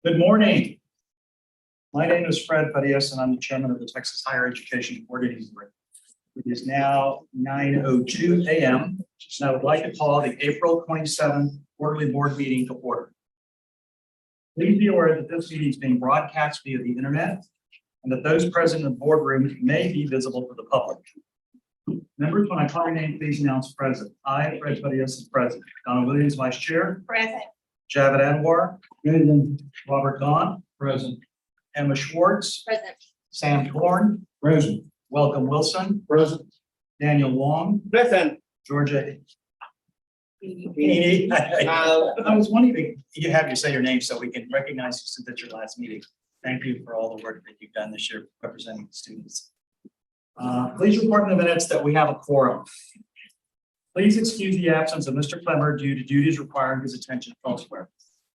Good morning. My name is Fred Farias, and I'm the chairman of the Texas Higher Education Coordinating Board. It is now 9:02 a.m. and I would like to call the April 27th quarterly board meeting to order. Please be aware that this meeting is being broadcast via the internet and that those present in the boardroom may be visible to the public. Members, when I call your name, please announce present. I, Fred Farias, is present. Donna Williams, vice chair. Present. Javed Anwar. Present. Robert Gahn. Present. Emma Schwartz. Present. Sam Torn. Present. Welcome Wilson. Present. Daniel Wong. Present. Georgia. Heaney. I was wondering if you have you say your name so we can recognize you since it's your last meeting. Thank you for all the work that you've done this year representing the students. Please report in the minutes that we have a quorum. Please excuse the absence of Mr. Clemmer due to duties requiring his attention elsewhere.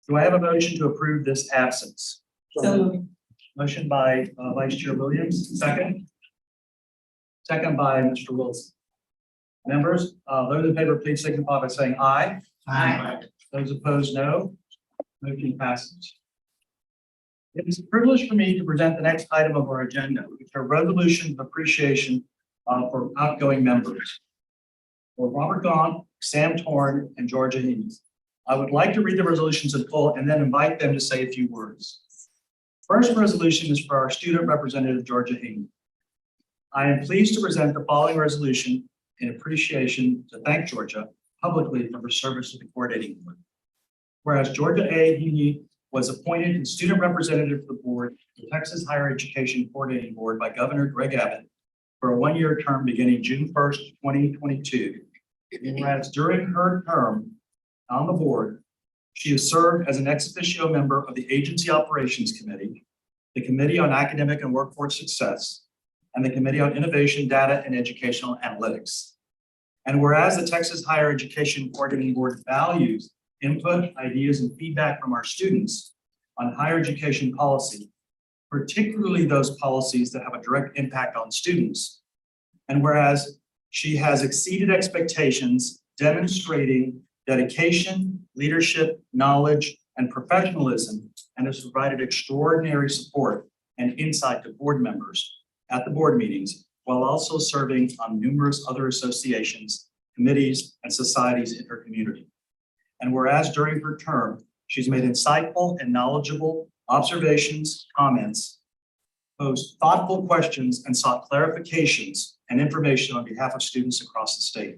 Do I have a motion to approve this absence? So Motion by Vice Chair Williams, second. Second by Mr. Wilson. Members, those in favor, please signify by saying aye. Aye. Those opposed, no. Motion passes. It is a privilege for me to present the next item of our agenda, which are resolutions of appreciation for outgoing members. For Robert Gahn, Sam Torn, and Georgia Heaney. I would like to read the resolutions in full and then invite them to say a few words. First resolution is for our student representative, Georgia Heaney. I am pleased to present the following resolution in appreciation to thank Georgia publicly for her service to the coordinating board. Whereas Georgia A. Heaney was appointed as student representative to the board, the Texas Higher Education Coordinating Board by Governor Greg Abbott for a one-year term beginning June 1st, 2022. Whereas during her term on the board, she has served as an ex officio member of the Agency Operations Committee, the Committee on Academic and Workforce Success, and the Committee on Innovation, Data, and Educational Analytics. And whereas the Texas Higher Education Coordinating Board values input, ideas, and feedback from our students on higher education policy, particularly those policies that have a direct impact on students. And whereas she has exceeded expectations, demonstrating dedication, leadership, knowledge, and professionalism, and has provided extraordinary support and insight to board members at the board meetings, while also serving on numerous other associations, committees, and societies in her community. And whereas during her term, she's made insightful and knowledgeable observations, comments, posed thoughtful questions, and sought clarifications and information on behalf of students across the state.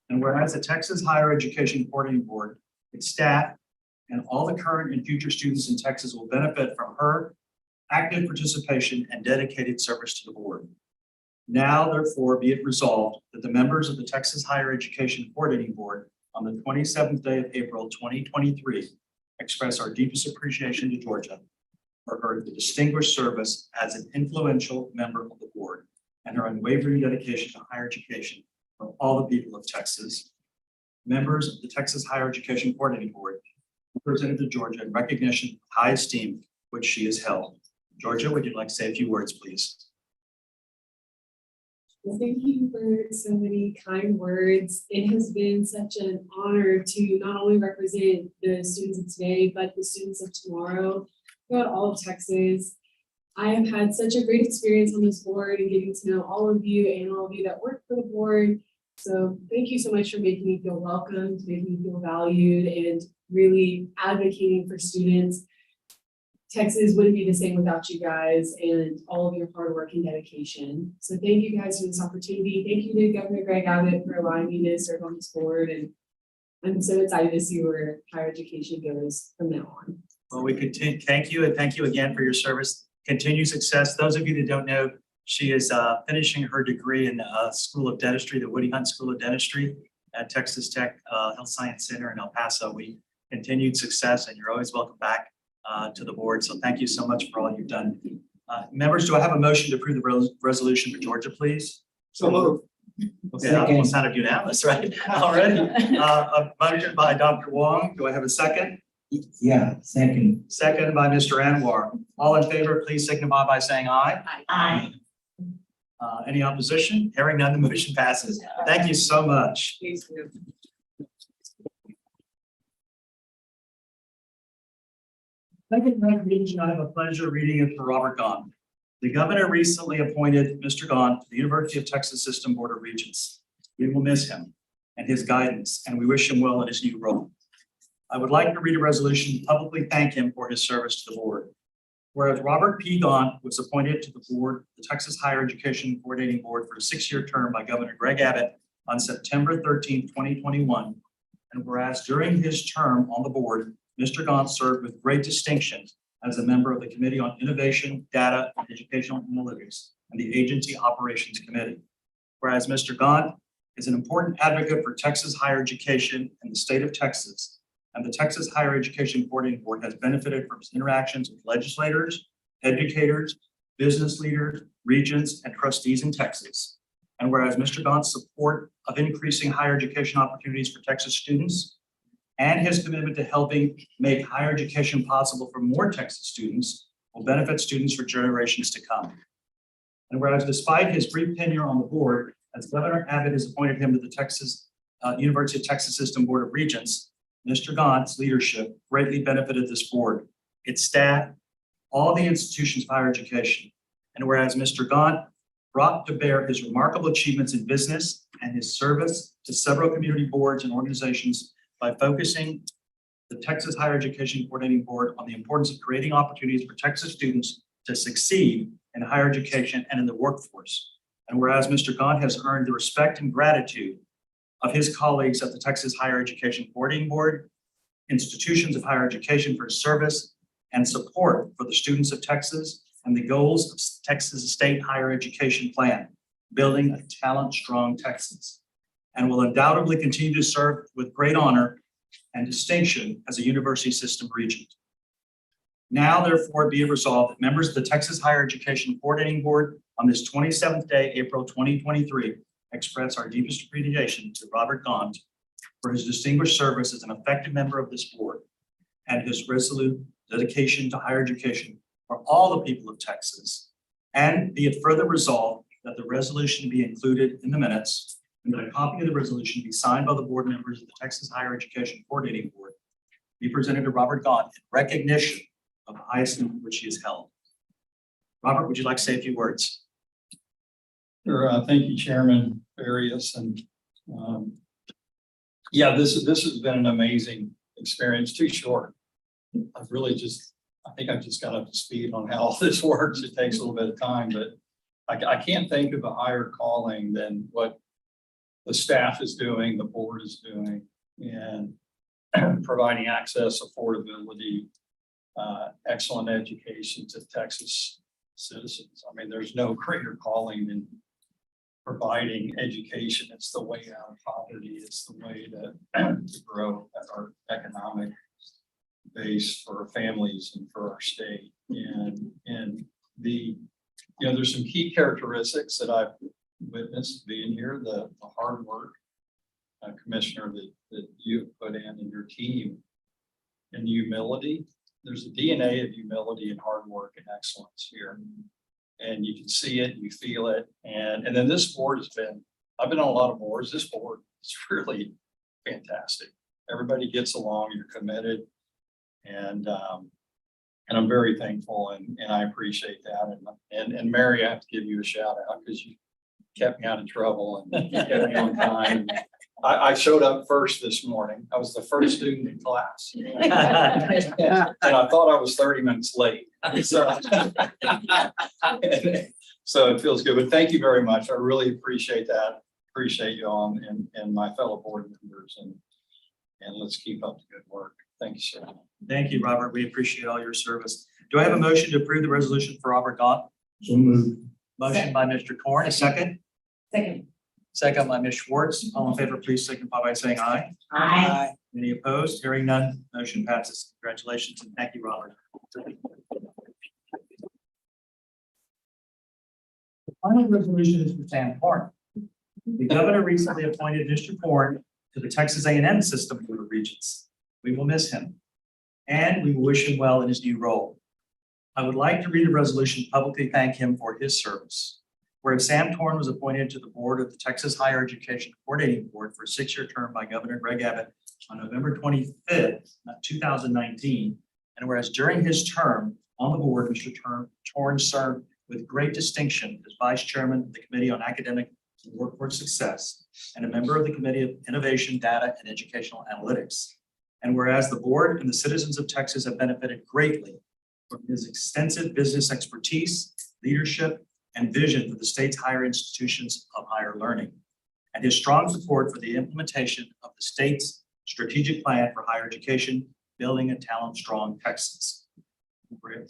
And whereas the Texas Higher Education Coordinating Board, its staff, and all the current and future students in Texas will benefit from her active participation and dedicated service to the board. Now, therefore, be it resolved that the members of the Texas Higher Education Coordinating Board on the 27th day of April, 2023, express our deepest appreciation to Georgia for her distinguished service as an influential member of the board and her unwavering dedication to higher education for all the people of Texas. Members of the Texas Higher Education Coordinating Board presented to Georgia in recognition of high esteem which she has held. Georgia, would you like to say a few words, please? Well, thank you for so many kind words. It has been such an honor to not only represent the students of today, but the students of tomorrow throughout all of Texas. I have had such a great experience on this board and getting to know all of you and all of you that work for the board. So thank you so much for making me feel welcomed, making me feel valued, and really advocating for students. Texas wouldn't be the same without you guys and all of your hard work and dedication. So thank you guys for this opportunity. Thank you to Governor Greg Abbott for allowing me to serve on this board. And I'm so excited to see where higher education goes from now on. Well, we continue. Thank you, and thank you again for your service. Continued success. Those of you that don't know, she is finishing her degree in School of Dentistry, the Woody Hunt School of Dentistry at Texas Tech Health Science Center in El Paso. We continued success, and you're always welcome back to the board. So thank you so much for all you've done. Members, do I have a motion to approve the resolution for Georgia, please? So moved. Okay, that almost sounded unanimous, right? Already. A motion by Dr. Wong. Do I have a second? Yeah, second. Second by Mr. Anwar. All in favor, please signify by saying aye. Aye. Any opposition? Hearing none, the motion passes. Thank you so much. Second resolution I have a pleasure of reading is for Robert Gahn. The governor recently appointed Mr. Gahn to the University of Texas System Board of Regents. We will miss him and his guidance, and we wish him well in his new role. I would like to read a resolution to publicly thank him for his service to the board. Whereas Robert P. Gahn was appointed to the board, the Texas Higher Education Coordinating Board for a 6-year term by Governor Greg Abbott on September 13, 2021. And whereas during his term on the board, Mr. Gahn served with great distinction as a member of the Committee on Innovation, Data, and Educational Analytics and the Agency Operations Committee. Whereas Mr. Gahn is an important advocate for Texas higher education in the state of Texas, and the Texas Higher Education Coordinating Board has benefited from his interactions with legislators, educators, business leaders, regents, and trustees in Texas. And whereas Mr. Gahn's support of increasing higher education opportunities for Texas students and his commitment to helping make higher education possible for more Texas students will benefit students for generations to come. And whereas despite his brief tenure on the board, as Governor Abbott has appointed him to the University of Texas System Board of Regents, Mr. Gahn's leadership greatly benefited this board, its staff, all the institutions of higher education. And whereas Mr. Gahn brought to bear his remarkable achievements in business and his service to several community boards and organizations by focusing the Texas Higher Education Coordinating Board on the importance of creating opportunities for Texas students to succeed in higher education and in the workforce. And whereas Mr. Gahn has earned the respect and gratitude of his colleagues at the Texas Higher Education Coordinating Board, institutions of higher education for his service and support for the students of Texas and the goals of Texas State Higher Education Plan, building a talent-strong Texas, and will undoubtedly continue to serve with great honor and distinction as a university system regent. Now, therefore, be it resolved that members of the Texas Higher Education Coordinating Board on this 27th day, April 2023, express our deepest appreciation to Robert Gahn for his distinguished service as an effective member of this board and his resolute dedication to higher education for all the people of Texas. And be it further resolved that the resolution be included in the minutes and that a copy of the resolution be signed by the board members of the Texas Higher Education Coordinating Board be presented to Robert Gahn in recognition of the highest in which he is held. Robert, would you like to say a few words? Sure. Thank you, Chairman Farias. And yeah, this has been an amazing experience. Too short. I think I've just got up to speed on how all this works. It takes a little bit of time, but I can't think of a higher calling than what the staff is doing, the board is doing, and providing access, affordability, excellent education to Texas citizens. I mean, there's no greater calling than providing education. It's the way out of poverty. It's the way to grow our economic base for our families and for our state. And there's some key characteristics that I've witnessed being here, the hard work, Commissioner, that you've put in your team, and humility. There's a DNA of humility and hard work and excellence here. And you can see it, you feel it. And then this board I've been on a lot of boards. This board is really fantastic. Everybody gets along, you're committed. And I'm very thankful and I appreciate that. And Mary, I have to give you a shout out because you kept me out of trouble and you kept me on time. I showed up first this morning. I was the first student in class. And I thought I was 30 minutes late. So, so it feels good. But thank you very much. I really appreciate that. Appreciate you all and my fellow board members. And let's keep up the good work. Thank you, sir. Thank you, Robert. We appreciate all your service. Do I have a motion to approve the resolution for Robert Gahn? So moved. Motion by Mr. Korn, a second. Second. Second by Ms. Schwartz. All in favor, please signify by saying aye. Aye. Any opposed? Hearing none, motion passes. Congratulations and thank you, Robert. The final resolution is for Sam Korn. The governor recently appointed Mr. Korn to the Texas A&M System Board of Regents. We will miss him, and we will wish him well in his new role. I would like to read the resolution, publicly thank him for his service. Whereas Sam Torn was appointed to the board of the Texas Higher Education Coordinating Board for a 6-year term by Governor Greg Abbott on November 25th, 2019, And whereas during his term on the board, Mr. Torrance served with great distinction as Vice Chairman of the Committee on Academic and Workforce Success and a member of the Committee of Innovation, Data, and Educational Analytics. And whereas the board and the citizens of Texas have benefited greatly from his extensive business expertise, leadership, and vision for the state's higher institutions of higher learning, and his strong support for the implementation of the state's strategic plan for higher education, building a talent-strong Texas.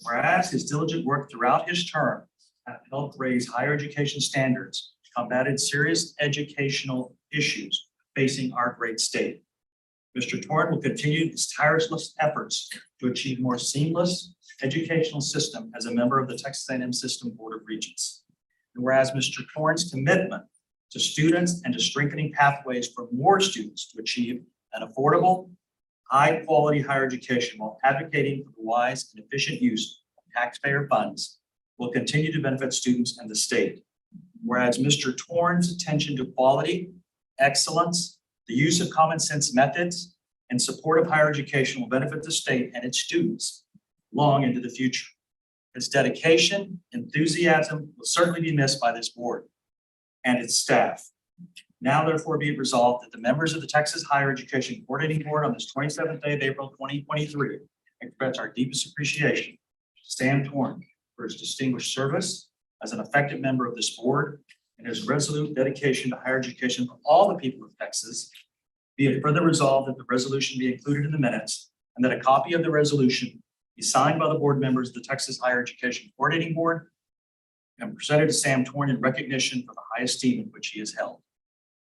Whereas his diligent work throughout his term have helped raise higher education standards, combated serious educational issues facing our great state. Mr. Torrance will continue his tireless efforts to achieve more seamless educational system as a member of the Texas A&M System Board of Regents. And whereas Mr. Torrance's commitment to students and to strengthening pathways for more students to achieve an affordable, high-quality higher education while advocating for the wise and efficient use of taxpayer funds will continue to benefit students and the state. Whereas Mr. Torrance's attention to quality, excellence, the use of common sense methods, and support of higher education will benefit the state and its students long into the future. His dedication, enthusiasm will certainly be missed by this board and its staff. Now therefore be it resolved that the members of the Texas Higher Education Coordinating Board on this 27th day of April 2023 express our deepest appreciation to Sam Torrance for his distinguished service as an effective member of this board and his resolute dedication to higher education for all the people of Texas. Be it further resolved that the resolution be included in the minutes and that a copy of the resolution be signed by the board members of the Texas Higher Education Coordinating Board and presented to Sam Torrance in recognition for the high esteem in which he is held.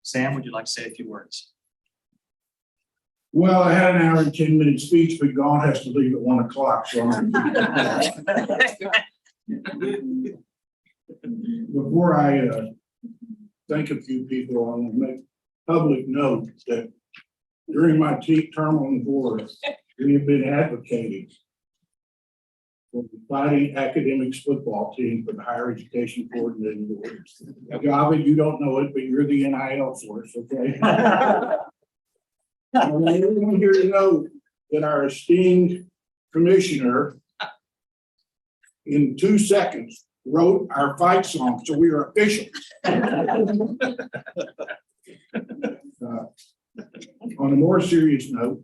Sam, would you like to say a few words? Well, I had an hour and 10-minute speech, but God has to leave at 1 o'clock. So before I thank a few people, I want to make public note that during my term on the board, we have been advocating for the Fighting Academics football team for the Higher Education Coordinating Board. Now, Gavin, you don't know it, but you're the NIL for us, okay? I want everyone here to know that our esteemed commissioner in 2 seconds wrote our fight song, so we are official. On a more serious note,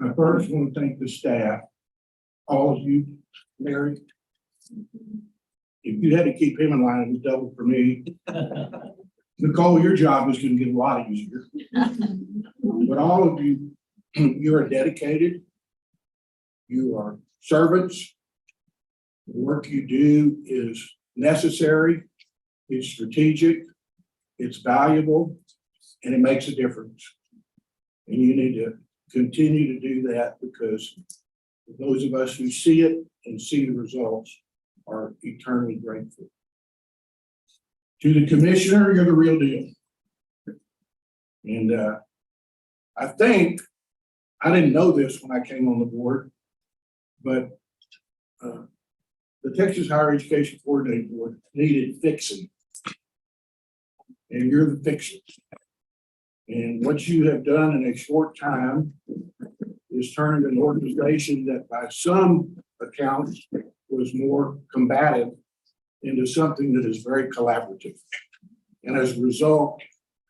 I first want to thank the staff, all of you, Mary. If you had to keep him in line, it was double for me. Nicole, your job is going to get a lot easier. But all of you, you are dedicated. You are servants. The work you do is necessary. It's strategic. It's valuable, and it makes a difference. And you need to continue to do that because those of us who see it and see the results are eternally grateful. To the commissioner, you're the real deal. And I think, I didn't know this when I came on the board, but the Texas Higher Education Coordinating Board needed fixing. And you're the fixer. And what you have done in a short time is turned an organization that by some accounts was more combative into something that is very collaborative. And as a result,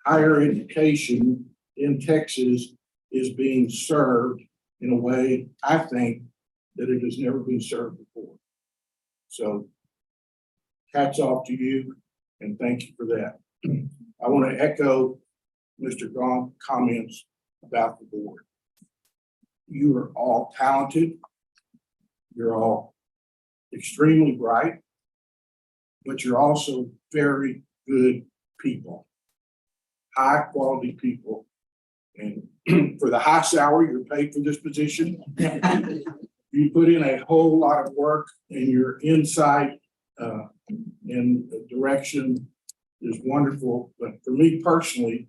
higher education in Texas is being served in a way, I think, that it has never been served before. So hats off to you and thank you for that. I want to echo Mr. Gonk's comments about the board. You are all talented. You're all extremely bright, but you're also very good people, high quality people. And for the high salary you're paid for this position, you put in a whole lot of work, and your insight and direction is wonderful. But for me personally,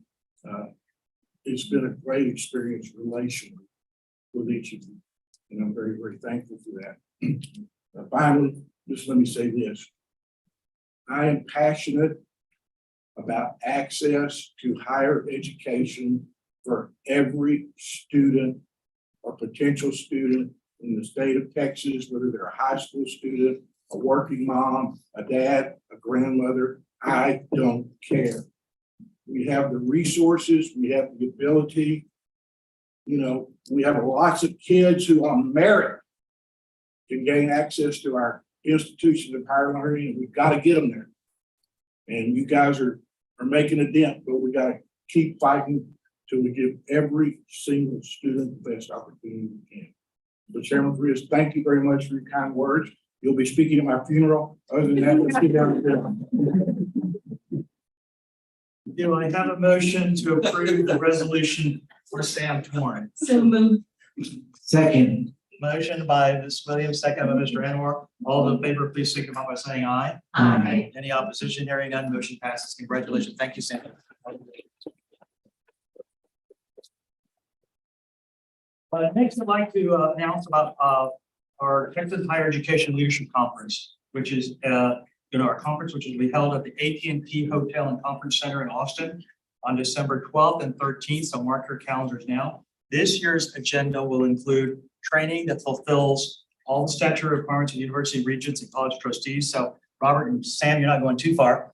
it's been a great experience relationally with each of you. And I'm very, very thankful for that. Finally, just let me say this. I am passionate about access to higher education for every student or potential student in the state of Texas, whether they're a high school student, a working mom, a dad, a grandmother, I don't care. We have the resources, we have the ability. You know, we have lots of kids who on merit can gain access to our institutions of higher learning, and we've got to get them there. And you guys are making a dent, but we got to keep fighting till we give every single student the best opportunity we can. So Chairman Frias, thank you very much for your kind words. You'll be speaking at my funeral. Other than that, let's get down to business. Do I have a motion to approve the resolution for Sam Torrance? So moved. Second. Motion by Ms. Williams, second by Mr. Anwar. All those in favor, please signify by saying aye. Aye. Any opposition? Hearing none, motion passes. Congratulations. Thank you, Sam. Next, I'd like to announce about our Texas Higher Education Leadership Conference, which is our conference, which will be held at the AT&T Hotel and Conference Center in Austin on December 12th and 13th. So mark your calendars now. This year's agenda will include training that fulfills all the statutory requirements of university regents and college trustees. So Robert and Sam, you're not going too far.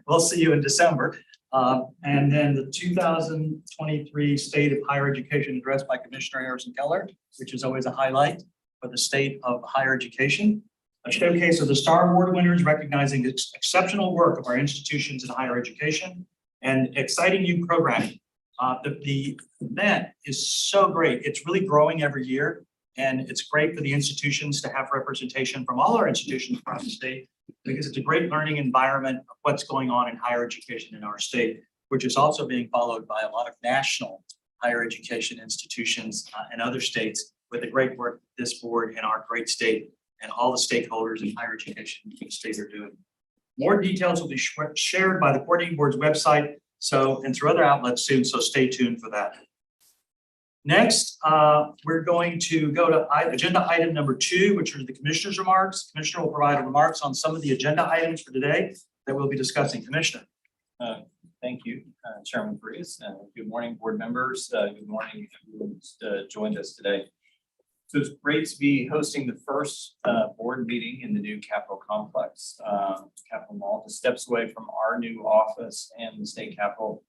We'll see you in December. And then the 2023 State of Higher Education address by Commissioner Harrison Keller, which is always a highlight for the state of higher education. A showcase of the STAR Award winners recognizing the exceptional work of our institutions in higher education and exciting new programming. The event is so great. It's really growing every year, and it's great for the institutions to have representation from all our institutions across the state, because it's a great learning environment of what's going on in higher education in our state, which is also being followed by a lot of national higher education institutions and other states with the great work this board and our great state and all the stakeholders in higher education in the state are doing. More details will be shared by the coordinating board's website, and through other outlets soon, so stay tuned for that. Next, we're going to go to agenda item number 2, which are the commissioner's remarks. Commissioner will provide remarks on some of the agenda items for today that we'll be discussing. Commissioner. Thank you, Chairman Frias. Good morning, board members. Good morning, everyone who's joined us today. So it's great to be hosting the first board meeting in the new Capitol complex, Capitol Mall, just steps away from our new office and the state capitol.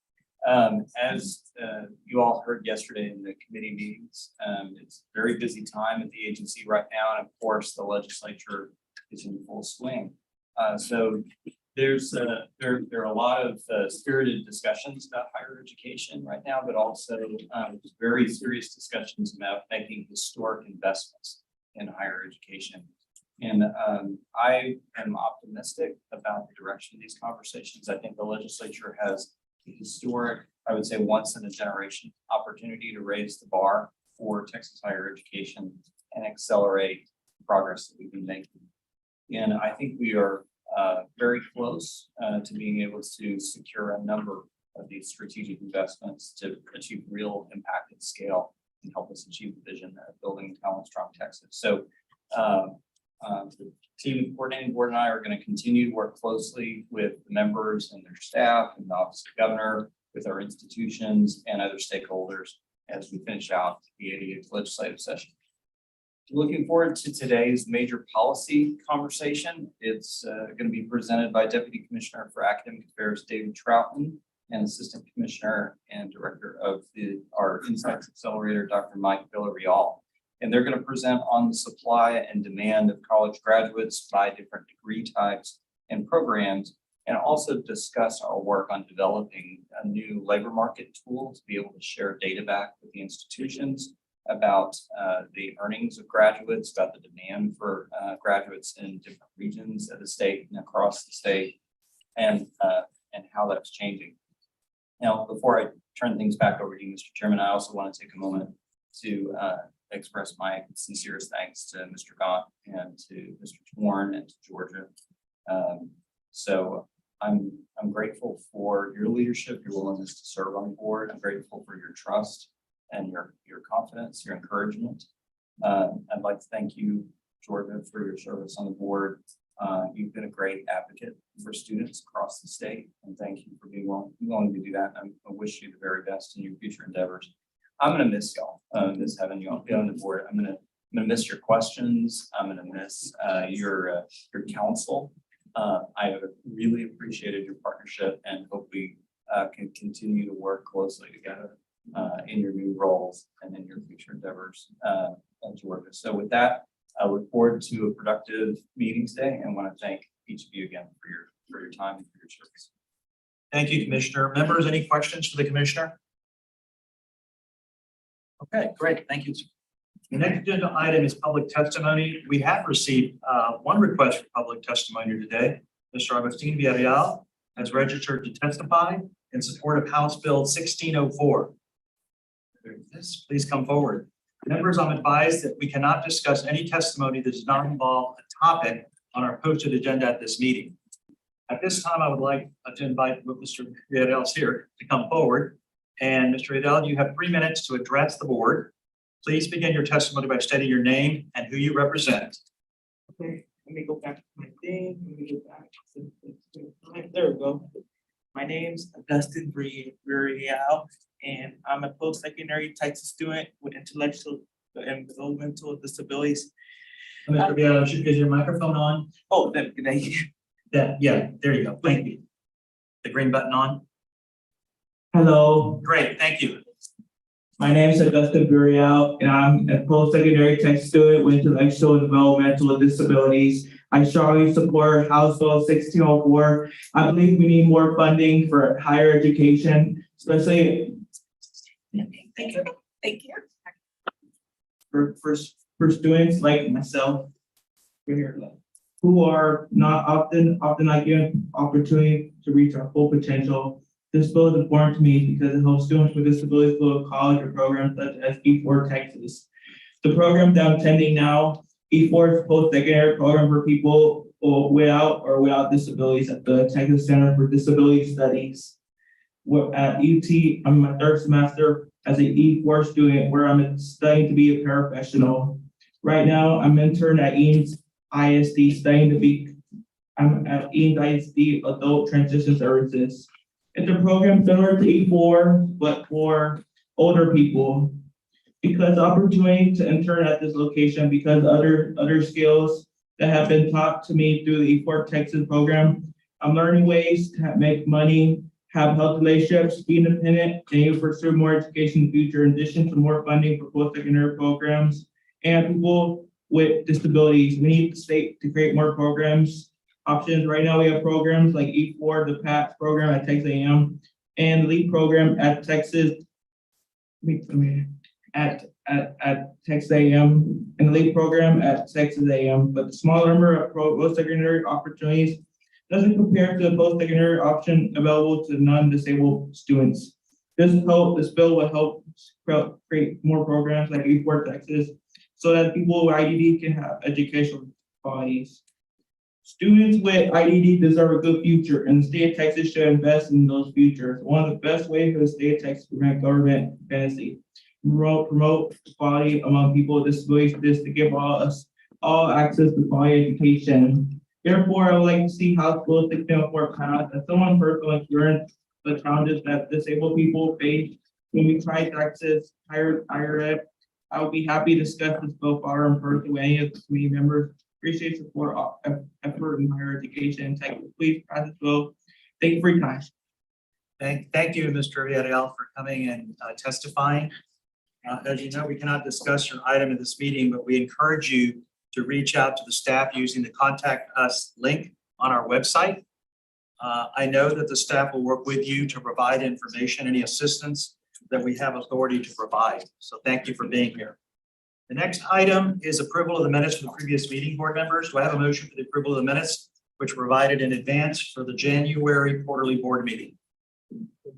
As you all heard yesterday in the committee meetings, it's a very busy time at the agency right now. And of course, the legislature is in full swing. So there are a lot of spirited discussions about higher education right now, but also very serious discussions about making historic investments in higher education. And I am optimistic about the direction of these conversations. I think the legislature has a historic, I would say once in a generation opportunity to raise the bar for Texas higher education and accelerate the progress that we've been making. And I think we are very close to being able to secure a number of these strategic investments to achieve real impact and scale and help us achieve the vision of building talent strong Texas. So the team coordinating board and I are going to continue to work closely with the members and their staff and the office of governor, with our institutions and other stakeholders as we finish out the 88th legislative session. Looking forward to today's major policy conversation. It's going to be presented by Deputy Commissioner for Academic Affairs, David Troutman, and Assistant Commissioner and Director of our Insights Accelerator, Dr. Mike Villarreal. And they're going to present on the supply and demand of college graduates by different degree types and programs, and also discuss our work on developing a new labor market tool to be able to share data back with the institutions about the earnings of graduates, about the demand for graduates in different regions of the state and across the state, and how that's changing. Now, before I turn things back over to you, Mr. Chairman, I also want to take a moment to express my sincerest thanks to Mr. Gott and to Mr. Torn and to Georgia. So I'm grateful for your leadership, your willingness to serve on the board. I'm grateful for your trust and your confidence, your encouragement. I'd like to thank you, Georgia, for your service on the board. You've been a great advocate for students across the state, and thank you for being willing to do that. I wish you the very best in your future endeavors. I'm gonna miss y'all, miss having you on the board. I'm gonna miss your questions. I'm gonna miss your counsel. I have really appreciated your partnership and hope we can continue to work closely together in your new roles and in your future endeavors at Georgia. So with that, I look forward to a productive meeting today and want to thank each of you again for your time and for your service. Thank you, Commissioner. Members, any questions for the Commissioner? Okay, great. Thank you. The next agenda item is public testimony. We have received one request for public testimony today. Mr. Agustin Villarreal has registered to testify in support of House Bill 1604. Please come forward. Members, I'm advised that we cannot discuss any testimony that does not involve a topic on our posted agenda at this meeting. At this time, I would like to invite Mr. Villarreal here to come forward. And Mr. Villarreal, you have 3 minutes to address the board. Please begin your testimony by stating your name and who you represent. Okay, let me go back to my thing. Let me go back. There we go. My name's Augustin Villarreal, and I'm a post-secondary Texas student with intellectual and developmental disabilities. Mr. Villarreal, should get your microphone on. Oh, thank you. Yeah, there you go. Thank you. The green button on. Hello, Great, thank you. my name is Augustin Villarreal, and I'm a post-secondary Texas student with intellectual and developmental disabilities. I strongly support House Bill 1604. I believe we need more funding for higher education, especially Thank you. Thank you. for students like myself who are not often not given opportunity to reach our full potential. This bill is important to me because it helps students with disabilities go to college or programs such as E4 Texas. The program that I'm attending now, E4 is a post-secondary program for people without disabilities at the Texas Center for Disability Studies. At UT, I'm in my 3rd semester as an E4 student where I'm studying to be a paraprofessional. Right now, I'm intern at Eames ISD I'm at Eames ISD Adult Transition Services. It's a program similar to E4, but for older people. Because the opportunity to intern at this location, because other skills that have been taught to me through the E4 Texas program, I'm learning ways to make money, have healthy relationships, be independent, and even pursue more education in the future, in addition to more funding for post-secondary programs and people with disabilities. We need the state to create more programs, options. Right now, we have programs like E4, the PATS program at Texas A&M, and the LEAP program at Texas, at Texas A&M, and the LEAP program at Texas A&M. But the small number of post-secondary opportunities doesn't compare to the post-secondary option available to non-disabled students. This bill will help create more programs like E4 Texas so that people with IDD can have educational qualities. Students with IDD deserve a good future, and the state of Texas should invest in those futures. One of the best ways for the state of Texas to prevent government dependency, promote equality among people with disabilities, is to give all access to quality education. Therefore, I would like to see House Bill 1604 pass. As someone personally experienced the challenges that disabled people face when we try to access higher ed, I would be happy to discuss this bill further in person with any of the committee members. Appreciate support, effort in higher education in Texas. Please pass this bill. Thank you for your time. Thank you, Mr. Villarreal, for coming and testifying. As you know, we cannot discuss your item in this meeting, but we encourage you to reach out to the staff using the Contact Us link on our website. I know that the staff will work with you to provide information, any assistance that we have authority to provide. So thank you for being here. The next item is approval of the minutes from the previous meeting, board members. Do I have a motion for the approval of the minutes, which were provided in advance for the January quarterly board meeting?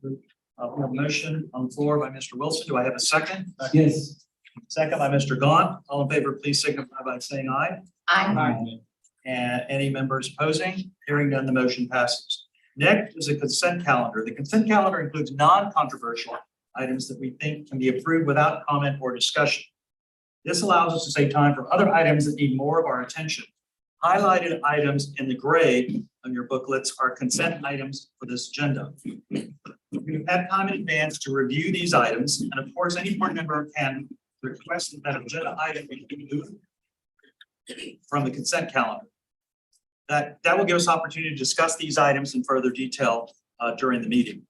We have a motion on the floor by Mr. Wilson. Do I have a second? Yes. Second by Mr. Gaunt. All in favor, please signify by saying aye. And any members opposing? Hearing none, the motion passes. Next is a consent calendar. The consent calendar includes non-controversial items that we think can be approved without comment or discussion. This allows us to save time for other items that need more of our attention. Highlighted items in the gray on your booklets are consent items for this agenda. We've had time in advance to review these items, and of course, any board member can request that agenda item be removed from the consent calendar. That will give us opportunity to discuss these items in further detail during the meeting.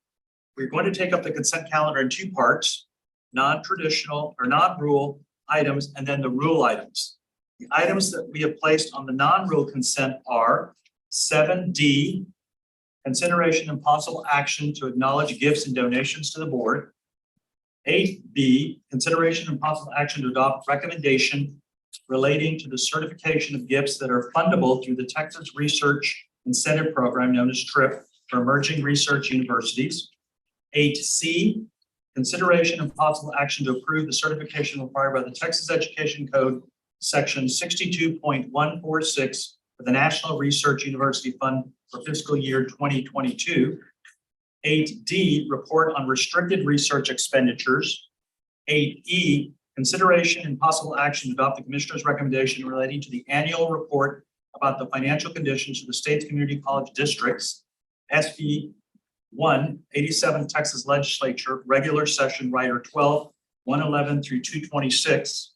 We're going to take up the consent calendar in two parts, non-traditional or non-rule items, and then the rule items. The items that we have placed on the non-rule consent are 7D, consideration and possible action to acknowledge gifts and donations to the board. 8B, consideration and possible action to adopt recommendation relating to the certification of gifts that are fundable through the Texas Research Incentive Program known as TRIP for emerging research universities. 8C, consideration and possible action to approve the certification required by the Texas Education Code, section 62.146 for the National Research University Fund for fiscal year 2022. 8D, report on restricted research expenditures. 8E, consideration and possible action to adopt the commissioner's recommendation relating to the annual report about the financial conditions of the state's community college districts, SB 187 Texas Legislature, regular session, Rider 12, 111 through 226.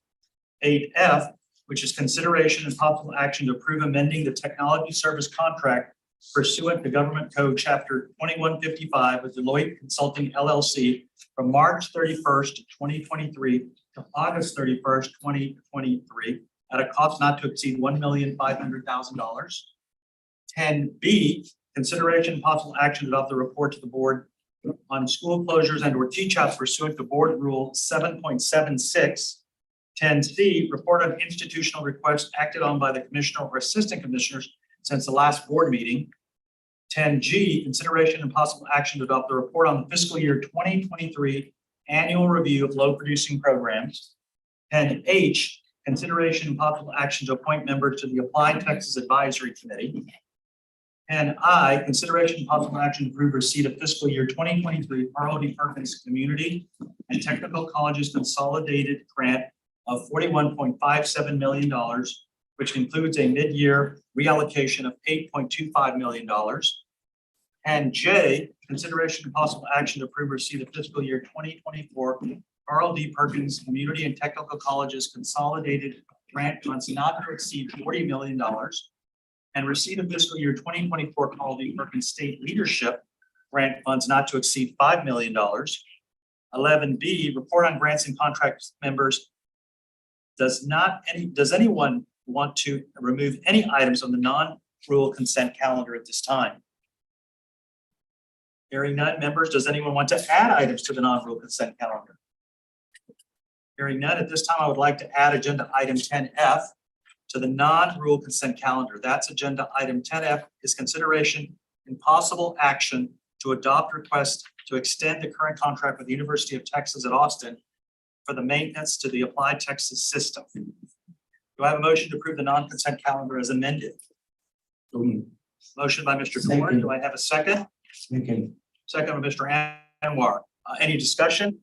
8F, which is consideration and possible action to approve amending the technology service contract pursuant to Government Code Chapter 2155 with Deloitte Consulting LLC from March 31st, 2023 to August 31st, 2023 at a cost not to exceed $1,500,000. 10B, consideration and possible action to adopt the report to the board on school closures and or teach outs pursuant to Board Rule 7.76. 10C, report on institutional requests acted on by the commissioner or assistant commissioners since the last board meeting. 10G, consideration and possible action to adopt the report on the fiscal year 2023 annual review of low producing programs. 10H, consideration and possible action to appoint members to the Applied Texas Advisory Committee. 10I, consideration and possible action to approve receipt of fiscal year 2023 Carl D. Perkins Community and Technical Colleges Consolidated Grant of $41.57 million, which includes a mid-year reallocation of $8.25 million. And J, consideration and possible action to approve receipt of fiscal year 2024 Carl D. Perkins Community and Technical Colleges Consolidated Grant funds not to exceed $40 million, and receipt of fiscal year 2024 Carl D. Perkins State Leadership Grant funds not to exceed $5 million. 11B, report on grants and contract members. Does anyone want to remove any items on the non-rule consent calendar at this time? Hearing none, members, does anyone want to add items to the non-rule consent calendar? Hearing none, at this time, I would like to add agenda item 10F to the non-rule consent calendar. That's agenda item 10F is consideration and possible action to adopt request to extend the current contract with the University of Texas at Austin for the maintenance to the Applied Texas system. Do I have a motion to approve the non-consent calendar as amended? Motion by Mr. Gordon. Second. Do I have a second? Second. Second by Mr. Anwar. Any discussion?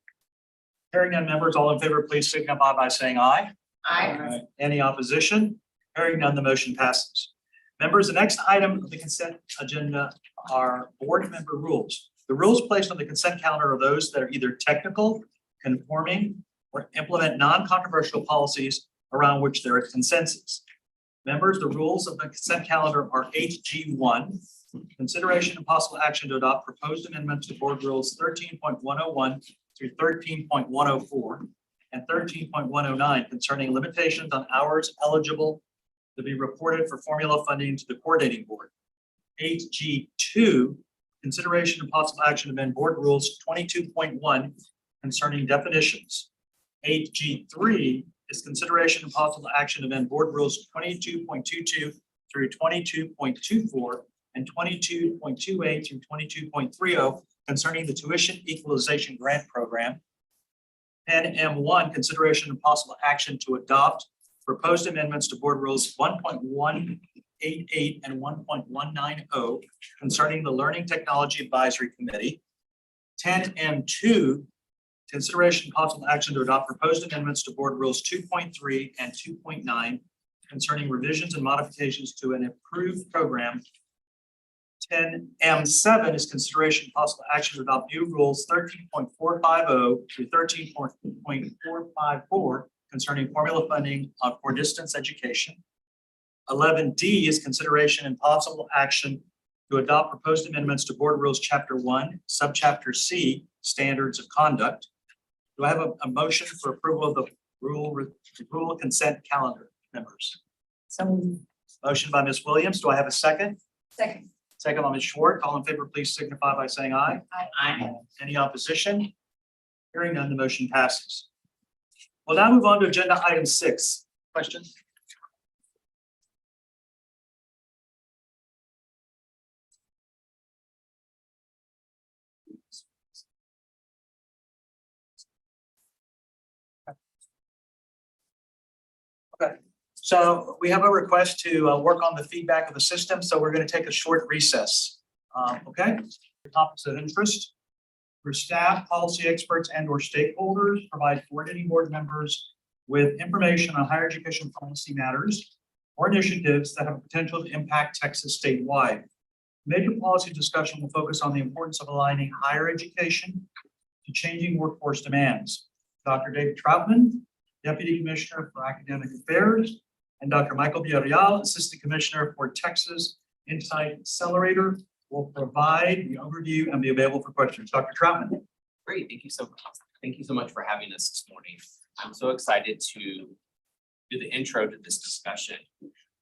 Hearing none, members, all in favor, please signify by saying aye. Aye. Any opposition? Hearing none, the motion passes. Members, the next item of the consent agenda are board member rules. The rules placed on the consent calendar are those that are either technical, conforming, or implement non-controversial policies around which there is consensus. Members, the rules of the consent calendar are HG1, consideration and possible action to adopt proposed amendments to board rules 13.101 through 13.104 and 13.109 concerning limitations on hours eligible to be reported for formula funding to the coordinating board. HG2, consideration and possible action to amend board rules 22.1 concerning definitions. 8G3 is consideration and possible action to amend board rules 22.22 through 22.24 and 22.28 through 22.30 concerning the tuition equalization grant program. 10M1, consideration and possible action to adopt proposed amendments to board rules 1.188 and 1.190 concerning the Learning Technology Advisory Committee. 10M2, consideration and possible action to adopt proposed amendments to board rules 2.3 and 2.9 concerning revisions and modifications to an approved program 10M7 is consideration of possible action to adopt new rules 13.450 through 13.454 concerning formula funding for distance education. 11D is consideration and possible action to adopt proposed amendments to Board Rules Chapter 1, Subchapter C, Standards of Conduct. Do I have a motion for approval of the rule consent calendar, members? So. Motion by Ms. Williams. Do I have a second? Second. Second by Ms. Schwartz. All in favor, please signify by saying aye. Aye. Any opposition? Hearing none, the motion passes. We'll now move on to agenda item 6. Questions? Okay, so we have a request to work on the feedback of the system, so we're going to take a short recess. Okay, topics of interest for staff, policy experts, and/or stakeholders provide coordinating board members with information on higher education policy matters or initiatives that have potential to impact Texas statewide. Major policy discussion will focus on the importance of aligning higher education to changing workforce demands. Dr. David Troutman, Deputy Commissioner for Academic Affairs, and Dr. Michael Villarreal, Assistant Commissioner for Texas Insight Accelerator, will provide the overview and be available for questions. Dr. Troutman. Great, thank you so much. Thank you so much for having us this morning. I'm so excited to do the intro to this discussion.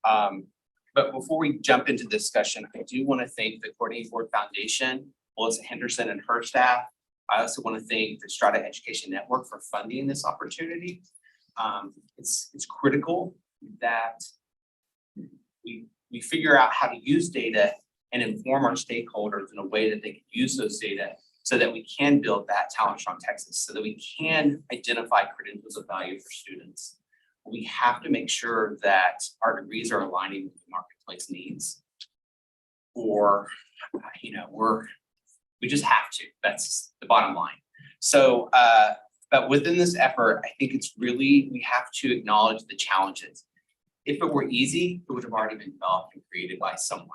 But before we jump into the discussion, I do want to thank the Coordinating Board Foundation, Melissa Henderson and her staff. I also want to thank the Strata Education Network for funding this opportunity. It's critical that we figure out how to use data and inform our stakeholders in a way that they can use those data so that we can build that talent strong Texas, so that we can identify credentials of value for students. We have to make sure that our degrees are aligning with the marketplace needs. Or, we just have to. That's the bottom line. So, but within this effort, I think it's really, we have to acknowledge the challenges. If it were easy, it would have already been developed and created by someone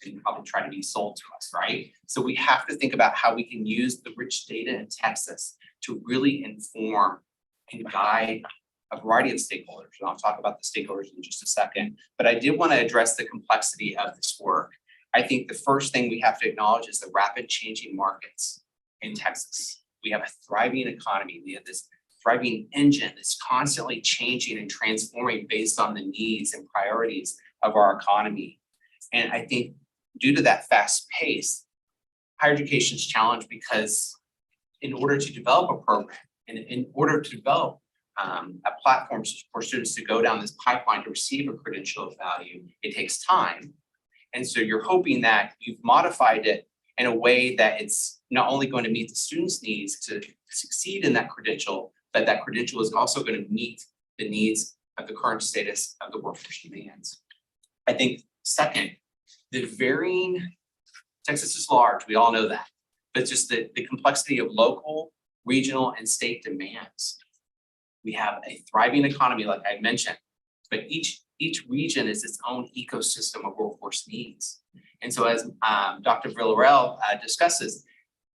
and probably try to be sold to us, right? So we have to think about how we can use the rich data in Texas to really inform and guide a variety of stakeholders. And I'll talk about the stakeholders in just a second, but I did want to address the complexity of this work. I think the first thing we have to acknowledge is the rapid changing markets in Texas. We have a thriving economy. We have this thriving engine that's constantly changing and transforming based on the needs and priorities of our economy. And I think due to that fast pace, higher education is challenged because in order to develop a program and in order to develop a platform for students to go down this pipeline to receive a credential of value, it takes time. And so you're hoping that you've modified it in a way that it's not only going to meet the students' needs to succeed in that credential, but that credential is also going to meet the needs of the current status of the workforce demands. I think second, the varying, Texas is large, we all know that, but just the complexity of local, regional, and state demands. We have a thriving economy, like I mentioned, but each region is its own ecosystem of workforce needs. And so as Dr. Villarreal discusses,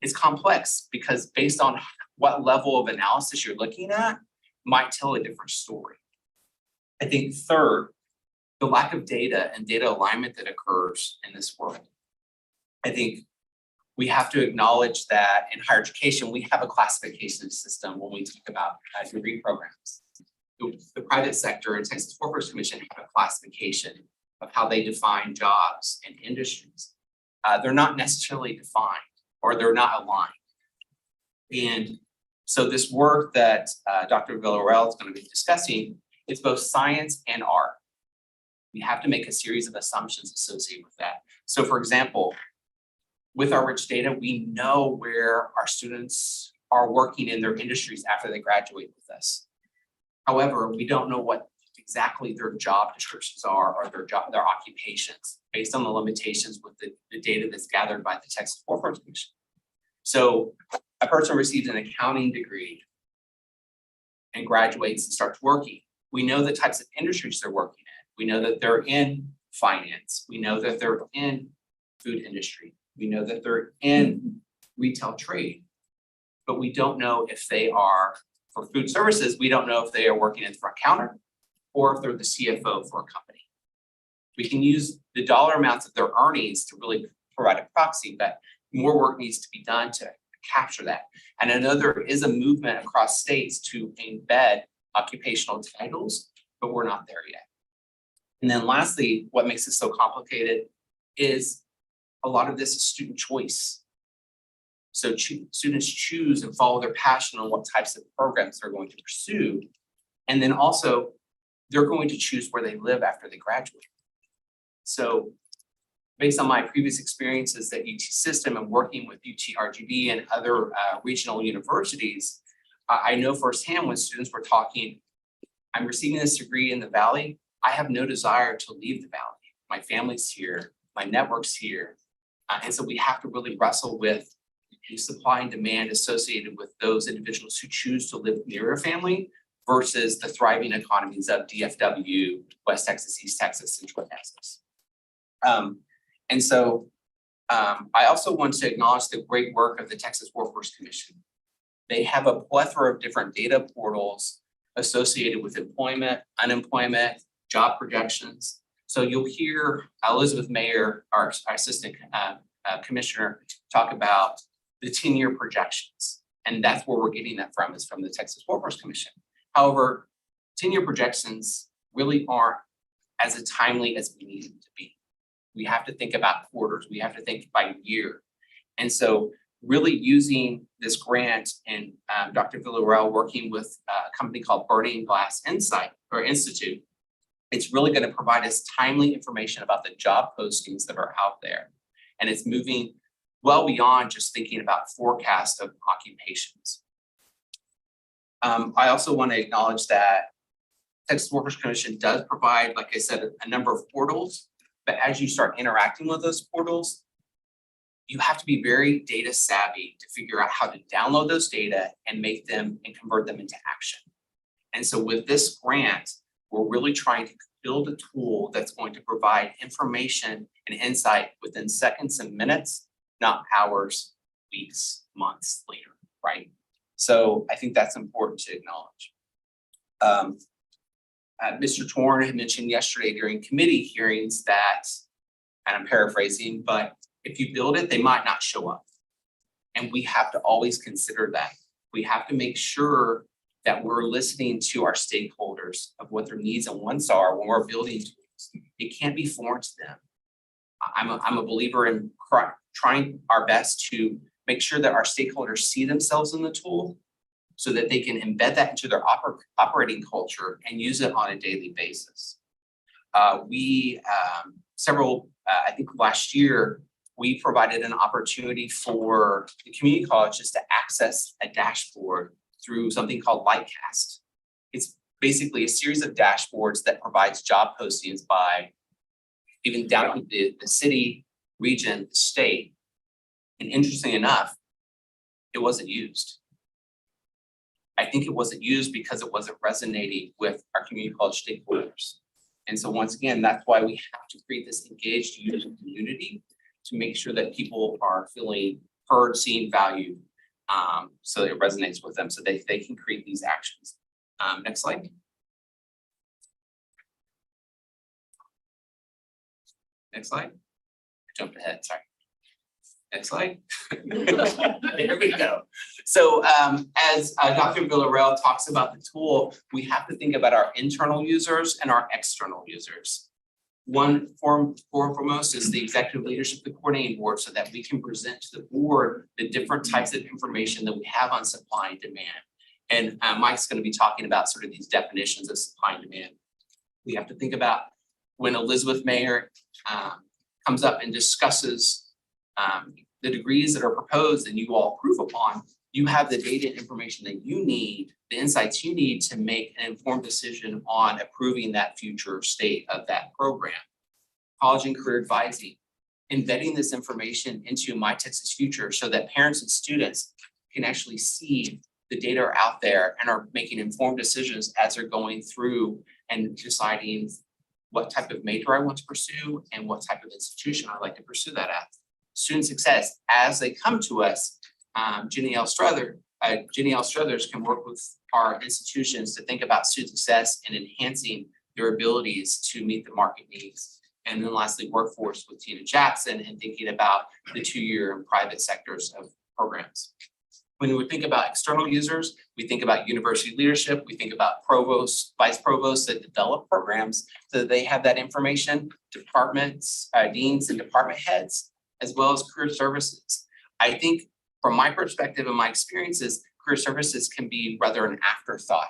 it's complex because based on what level of analysis you're looking at might tell a different story. I think third, the lack of data and data alignment that occurs in this world. I think we have to acknowledge that in higher education, we have a classification system when we talk about degree programs. The private sector and Texas Workforce Commission have a classification of how they define jobs and industries. They're not necessarily defined or they're not aligned. And so this work that Dr. Villarreal is going to be discussing is both science and art. We have to make a series of assumptions associated with that. So for example, with our rich data, we know where our students are working in their industries after they graduate with us. However, we don't know what exactly their job descriptions are or their occupations based on the limitations with the data that's gathered by the Texas Workforce Commission. So a person receives an accounting degree and graduates and starts working. We know the types of industries they're working in. We know that they're in finance. We know that they're in food industry. We know that they're in retail trade. But we don't know if they are, for food services, we don't know if they are working at the front counter or if they're the CFO for a company. We can use the dollar amounts of their earnings to really provide a proxy, but more work needs to be done to capture that. And I know there is a movement across states to embed occupational titles, but we're not there yet. And then lastly, what makes it so complicated is a lot of this is student choice. So students choose and follow their passion on what types of programs they're going to pursue. And then also, they're going to choose where they live after they graduate. So based on my previous experiences at UT System and working with UT RGV and other regional universities, I know firsthand when students were talking, I'm receiving this degree in the Valley, I have no desire to leave the Valley. My family's here, my network's here. And so we have to really wrestle with the supply and demand associated with those individuals who choose to live near a family versus the thriving economies of DFW, West Texas, East Texas, Central Texas. And so I also want to acknowledge the great work of the Texas Workforce Commission. They have a plethora of different data portals associated with employment, unemployment, job projections. So you'll hear Elizabeth Mayer, our assistant commissioner, talk about the 10-year projections. And that's where we're getting that from, is from the Texas Workforce Commission. However, 10-year projections really aren't as timely as we need them to be. We have to think about quarters. We have to think by year. And so really using this grant and Dr. Villarreal working with a company called Burning Glass Institute, it's really going to provide us timely information about the job postings that are out there. And it's moving well beyond just thinking about forecast of occupations. I also want to acknowledge that Texas Workforce Commission does provide, like I said, a number of portals, but as you start interacting with those portals, you have to be very data savvy to figure out how to download those data and make them and convert them into action. And so with this grant, we're really trying to build a tool that's going to provide information and insight within seconds and minutes, not hours, weeks, months later, right? So I think that's important to acknowledge. Mr. Torn had mentioned yesterday during committee hearings that, and I'm paraphrasing, but if you build it, they might not show up. And we have to always consider that. We have to make sure that we're listening to our stakeholders of what their needs and wants are when we're building tools. It can't be foreign to them. I'm a believer in trying our best to make sure that our stakeholders see themselves in the tool so that they can embed that into their operating culture and use it on a daily basis. I think last year, we provided an opportunity for the community colleges to access a dashboard through something called Lightcast. It's basically a series of dashboards that provides job postings by even down to the city, region, the state. And interestingly enough, it wasn't used. I think it wasn't used because it wasn't resonating with our community college stakeholders. And so once again, that's why we have to create this engaged user community to make sure that people are feeling heard, seen, valued, so that it resonates with them so they can create these actions. Next slide. Next slide. I jumped ahead, sorry. Next slide. There we go. So as Dr. Villarreal talks about the tool, we have to think about our internal users and our external users. One foremost is the executive leadership, the coordinating board, so that we can present to the board the different types of information that we have on supply and demand. And Mike's going to be talking about sort of these definitions of supply and demand. We have to think about when Elizabeth Mayer comes up and discusses the degrees that are proposed and you all approve upon, you have the data and information that you need, the insights you need to make an informed decision on approving that future state of that program. College and career advising, embedding this information into My Texas Future so that parents and students can actually see the data are out there and are making informed decisions as they're going through and deciding what type of major I want to pursue and what type of institution I'd like to pursue that at. Student success, as they come to us, Jenny L. Struthers can work with our institutions to think about student success and enhancing their abilities to meet the market needs. And then lastly, workforce with Tina Jackson and thinking about the 2-year and private sectors of programs. When we think about external users, we think about university leadership, we think about provosts, vice provosts that develop programs so that they have that information, departments, deans and department heads, as well as career services. I think from my perspective and my experiences, career services can be rather an afterthought.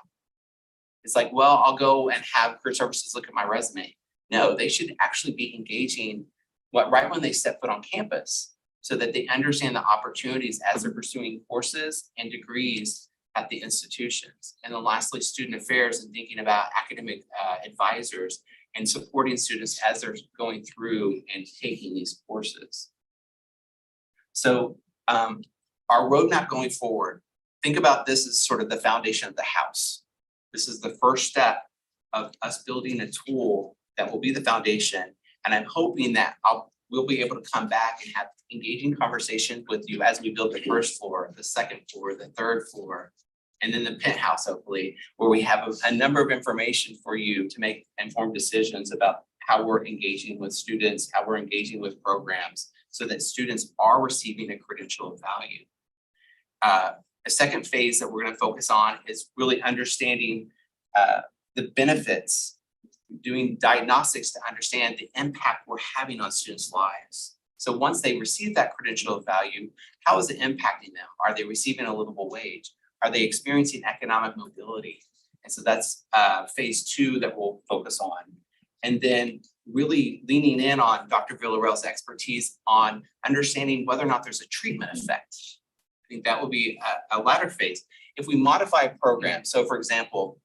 It's like, well, I'll go and have career services look at my resume. No, they should actually be engaging right when they step foot on campus so that they understand the opportunities as they're pursuing courses and degrees at the institutions. And then lastly, student affairs and thinking about academic advisors and supporting students as they're going through and taking these courses. So our roadmap going forward, think about this as sort of the foundation of the house. This is the first step of us building a tool that will be the foundation. And I'm hoping that we'll be able to come back and have engaging conversations with you as we build the first floor, the second floor, the third floor, and then the penthouse, hopefully, where we have a number of information for you to make informed decisions about how we're engaging with students, how we're engaging with programs, so that students are receiving a credential of value. A second phase that we're going to focus on is really understanding the benefits, doing diagnostics to understand the impact we're having on students' lives. So once they receive that credential of value, how is it impacting them? Are they receiving a livable wage? Are they experiencing economic mobility? And so that's phase 2 that we'll focus on. And then really leaning in on Dr. Villarreal's expertise on understanding whether or not there's a treatment effect. I think that will be a latter phase. If we modify a program, so for example,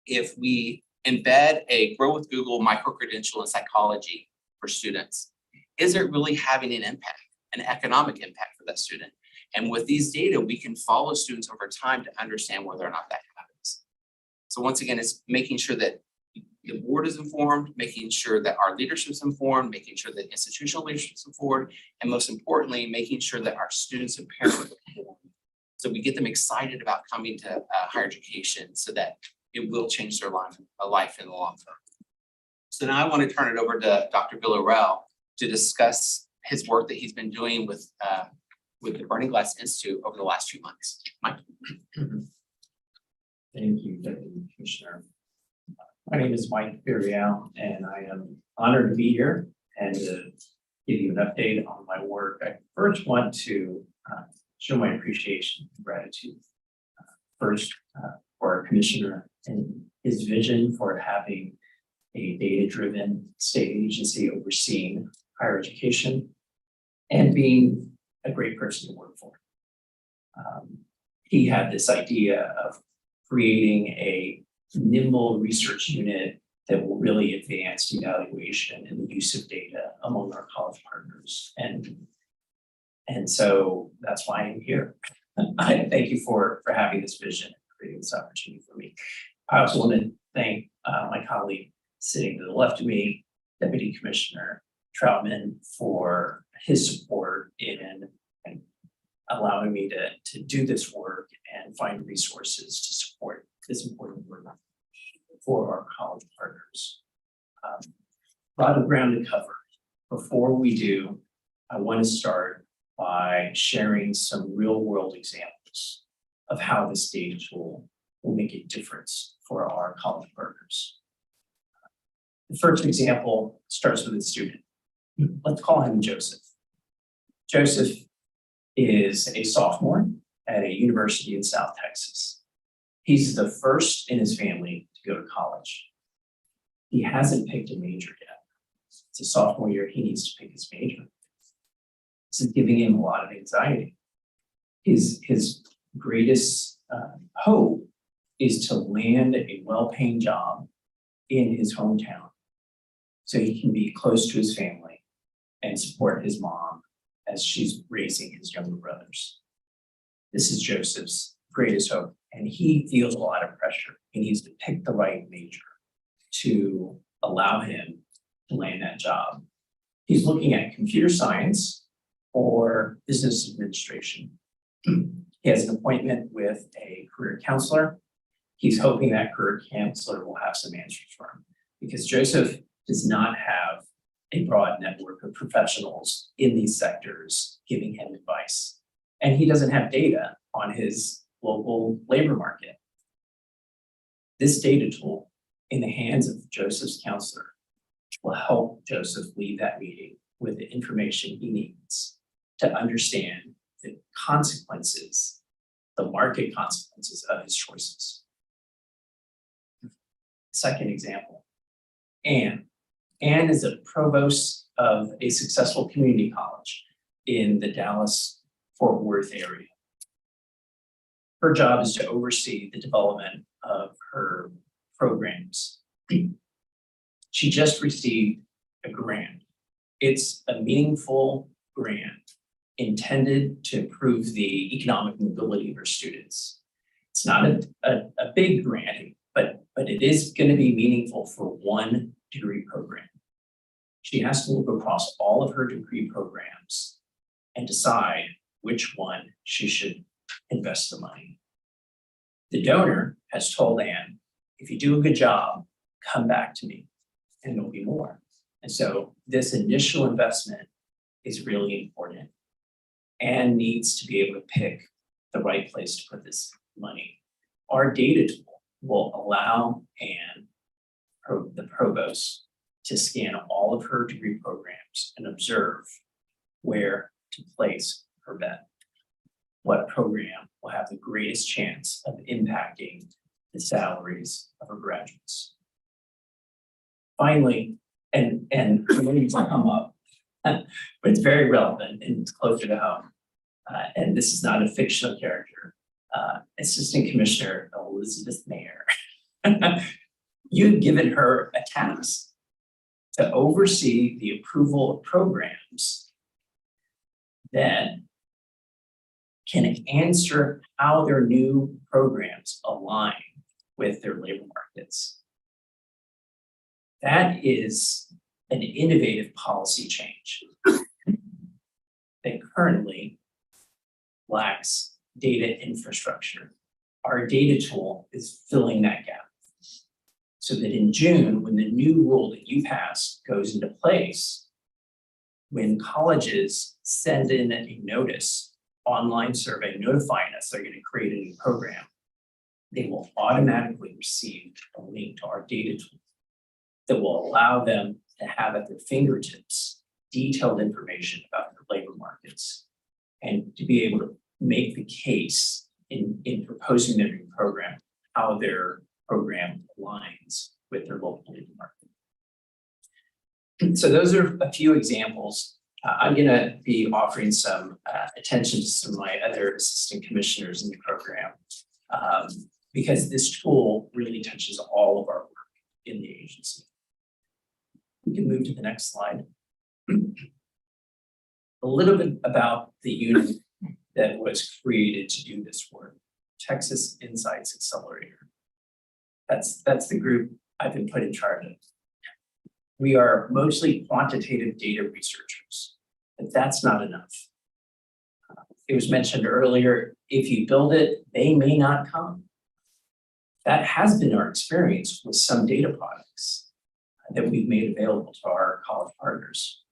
if we embed a Grow with Google micro-credential in psychology for students, is it really having an impact, an economic impact for that student? And with these data, we can follow students over time to understand whether or not that happens. So once again, it's making sure that the board is informed, making sure that our leadership is informed, making sure that institutional leadership is informed, and most importantly, making sure that our students and parents are informed. So we get them excited about coming to higher education so that it will change their life in the long term. So now I want to turn it over to Dr. Villarreal to discuss his work that he's been doing with the Burning Glass Institute over the last few months. Mike. Thank you, Deputy Commissioner. My name is Mike Villarreal, and I am honored to be here and to give you an update on my work. I first want to show my appreciation and gratitude first for our commissioner and his vision for having a data-driven state agency overseeing higher education and being a great person to work for. He had this idea of creating a nimble research unit that will really advance evaluation and the use of data among our college partners. And so that's why I'm here. I thank you for having this vision and creating this opportunity for me. I also want to thank my colleague sitting to the left of me, Deputy Commissioner Troutman, for his support in allowing me to do this work and find resources to support this important work for our college partners. A lot of ground to cover. Before we do, I want to start by sharing some real world examples of how this data tool will make a difference for our college partners. The first example starts with a student. Let's call him Joseph. Joseph is a sophomore at a university in South Texas. He's the first in his family to go to college. He hasn't picked a major yet. It's a sophomore year, he needs to pick his major. This is giving him a lot of anxiety. His greatest hope is to land a well-paying job in his hometown so he can be close to his family and support his mom as she's raising his younger brothers. This is Joseph's greatest hope, and he feels a lot of pressure. He needs to pick the right major to allow him to land that job. He's looking at computer science or business administration. He has an appointment with a career counselor. He's hoping that career counselor will have some answers for him because Joseph does not have a broad network of professionals in these sectors giving him advice. And he doesn't have data on his local labor market. This data tool in the hands of Joseph's counselor will help Joseph leave that meeting with the information he needs to understand the consequences, the market consequences of his choices. Second example, Anne. Anne is a provost of a successful community college in the Dallas-Fort Worth area. Her job is to oversee the development of her programs. She just received a grant. It's a meaningful grant intended to improve the economic mobility of her students. It's not a big grant, but it is going to be meaningful for one degree program. She has to look across all of her degree programs and decide which one she should invest the money. The donor has told Anne, if you do a good job, come back to me and there'll be more. And so this initial investment is really important. Anne needs to be able to pick the right place to put this money. Our data tool will allow Anne, the provost, to scan all of her degree programs and observe where to place her bet. What program will have the greatest chance of impacting the salaries of her graduates. Finally, and maybe to come up, but it's very relevant and it's closer to home. And this is not a fictional character. Assistant Commissioner Elizabeth Mayer. You've given her a task to oversee the approval of programs that can answer how their new programs align with their labor markets. That is an innovative policy change that currently lacks data infrastructure. Our data tool is filling that gap. So that in June, when the new rule that you passed goes into place, when colleges send in a notice, online survey notifying us they're going to create a new program, they will automatically receive a link to our data tool that will allow them to have at their fingertips detailed information about their labor markets and to be able to make the case in proposing their new program, how their program aligns with their local labor market. So those are a few examples. I'm going to be offering some attention to some of my other assistant commissioners in the program because this tool really touches all of our work in the agency. We can move to the next slide. A little bit about the unit that was created to do this work, Texas Insights Accelerator. That's the group I've been put in charge of. We are mostly quantitative data researchers, but that's not enough. It was mentioned earlier, if you build it, they may not come. That has been our experience with some data products that we've made available to our college partners.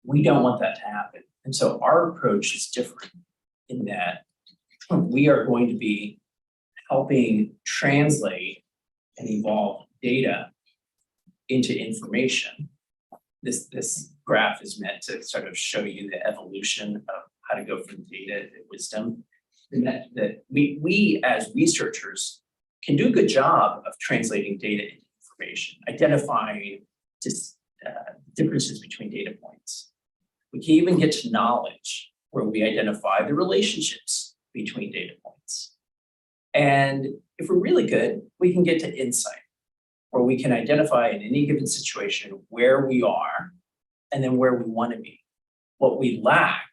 We don't want that to happen. And so our approach is different in that we are going to be helping translate and evolve data into information. This graph is meant to sort of show you the evolution of how to go from data to wisdom. And that we as researchers can do a good job of translating data into information, identifying just differences between data points. We can even get to knowledge where we identify the relationships between data points. And if we're really good, we can get to insight, where we can identify in any given situation where we are and then where we want to be. What we lack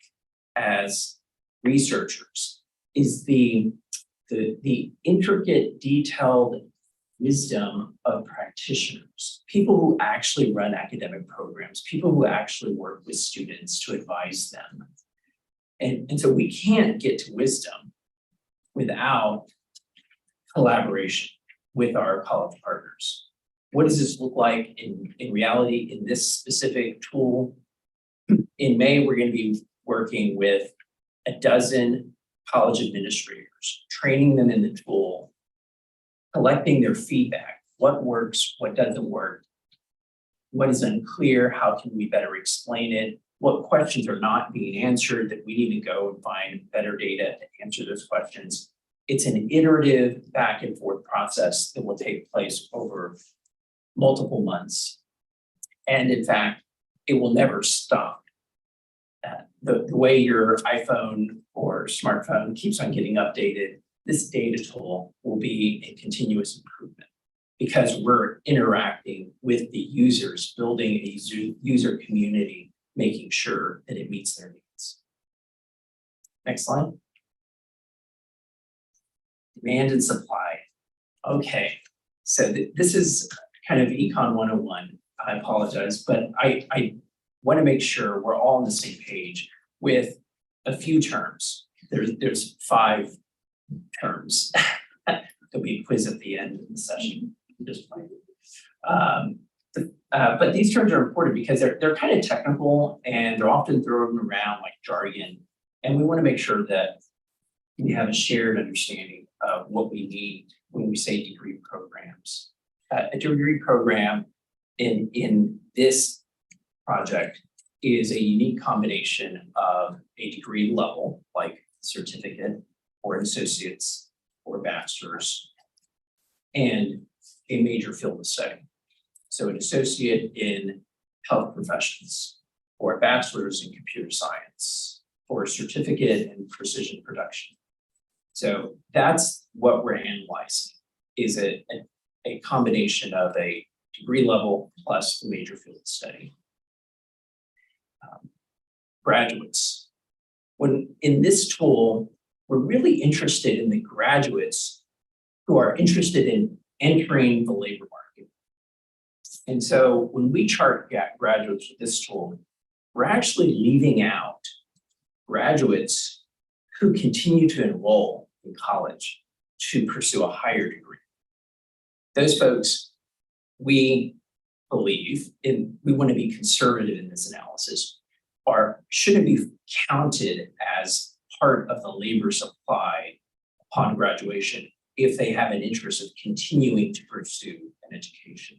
as researchers is the intricate, detailed wisdom of practitioners, people who actually run academic programs, people who actually work with students to advise them. And so we can't get to wisdom without collaboration with our college partners. What does this look like in reality in this specific tool? In May, we're going to be working with a dozen college administrators, training them in the tool, collecting their feedback, what works, what doesn't work, what is unclear, how can we better explain it, what questions are not being answered that we need to go and find better data to answer those questions. It's an iterative back and forth process that will take place over multiple months. And in fact, it will never stop. The way your iPhone or smartphone keeps on getting updated, this data tool will be a continuous improvement because we're interacting with the users, building a user community, making sure that it meets their needs. Next slide. Demand and supply. Okay, so this is kind of Econ 101. I apologize, but I want to make sure we're all on the same page with a few terms. There's 5 terms. There'll be a quiz at the end of the session. Just playing. But these terms are important because they're kind of technical and they're often thrown around like jargon. And we want to make sure that we have a shared understanding of what we need when we say degree programs. A degree program in this project is a unique combination of a degree level, like certificate or associates or bachelor's, and a major field of study. So an associate in health professions, or a bachelor's in computer science, or a certificate in precision production. So that's what we're analyzing, is a combination of a degree level plus the major field of study. Graduates. When in this tool, we're really interested in the graduates who are interested in entering the labor market. And so when we chart graduates with this tool, we're actually leaving out graduates who continue to enroll in college to pursue a higher degree. Those folks, we believe, and we want to be conservative in this analysis, shouldn't be counted as part of the labor supply upon graduation if they have an interest of continuing to pursue an education.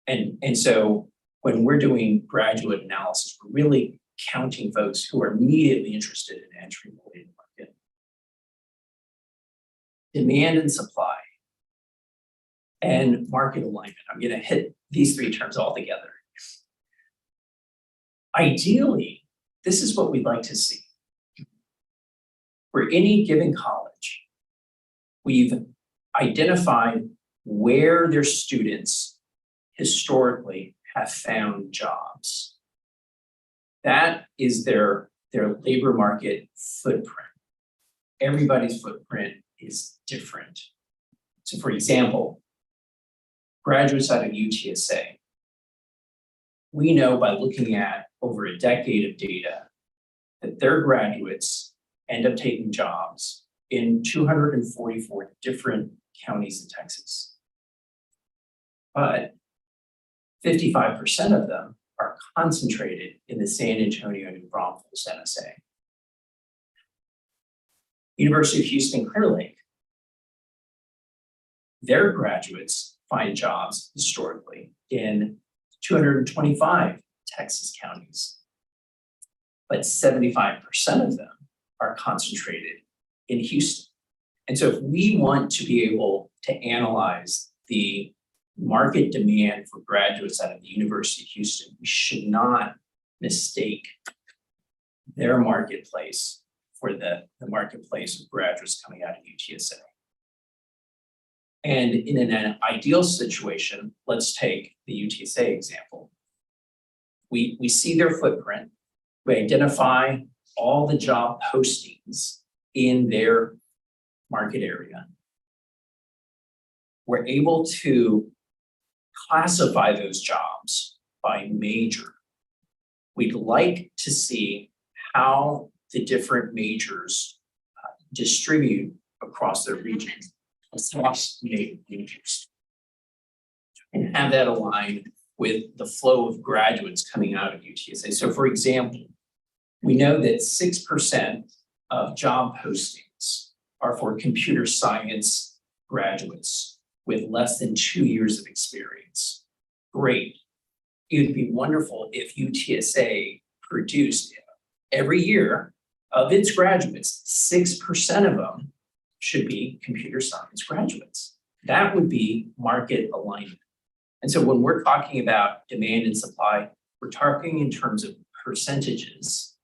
And so when we're doing graduate analysis, we're really counting folks who are immediately interested in entering the labor market. Demand and supply and market alignment. I'm going to hit these 3 terms all together. Ideally, this is what we'd like to see. For any given college, we've identified where their students historically have found jobs. That is their labor market footprint. Everybody's footprint is different. So for example, graduates out of UTSA, we know by looking at over a decade of data that their graduates end up taking jobs in 244 different counties in Texas. But 55% of them are concentrated in the San Antonio and New Braunfels MSA. University of Houston Clear Lake, their graduates find jobs historically in 225 Texas counties, but 75% of them are concentrated in Houston. And so if we want to be able to analyze the market demand for graduates out of the University of Houston, we should not mistake their marketplace for the marketplace of graduates coming out of UTSA. And in an ideal situation, let's take the UTSA example. We see their footprint, we identify all the job postings in their market area. we're able to classify those jobs by major. We'd like to see how the different majors distribute across their regions, across majors. And have that aligned with the flow of graduates coming out of UTSA. So for example, we know that 6% of job postings are for computer science graduates with less than 2 years of experience. Great. It would be wonderful if UTSA produced every year of its graduates, 6% of them should be computer science graduates. That would be market alignment. And so when we're talking about demand and supply, we're talking in terms of percentages.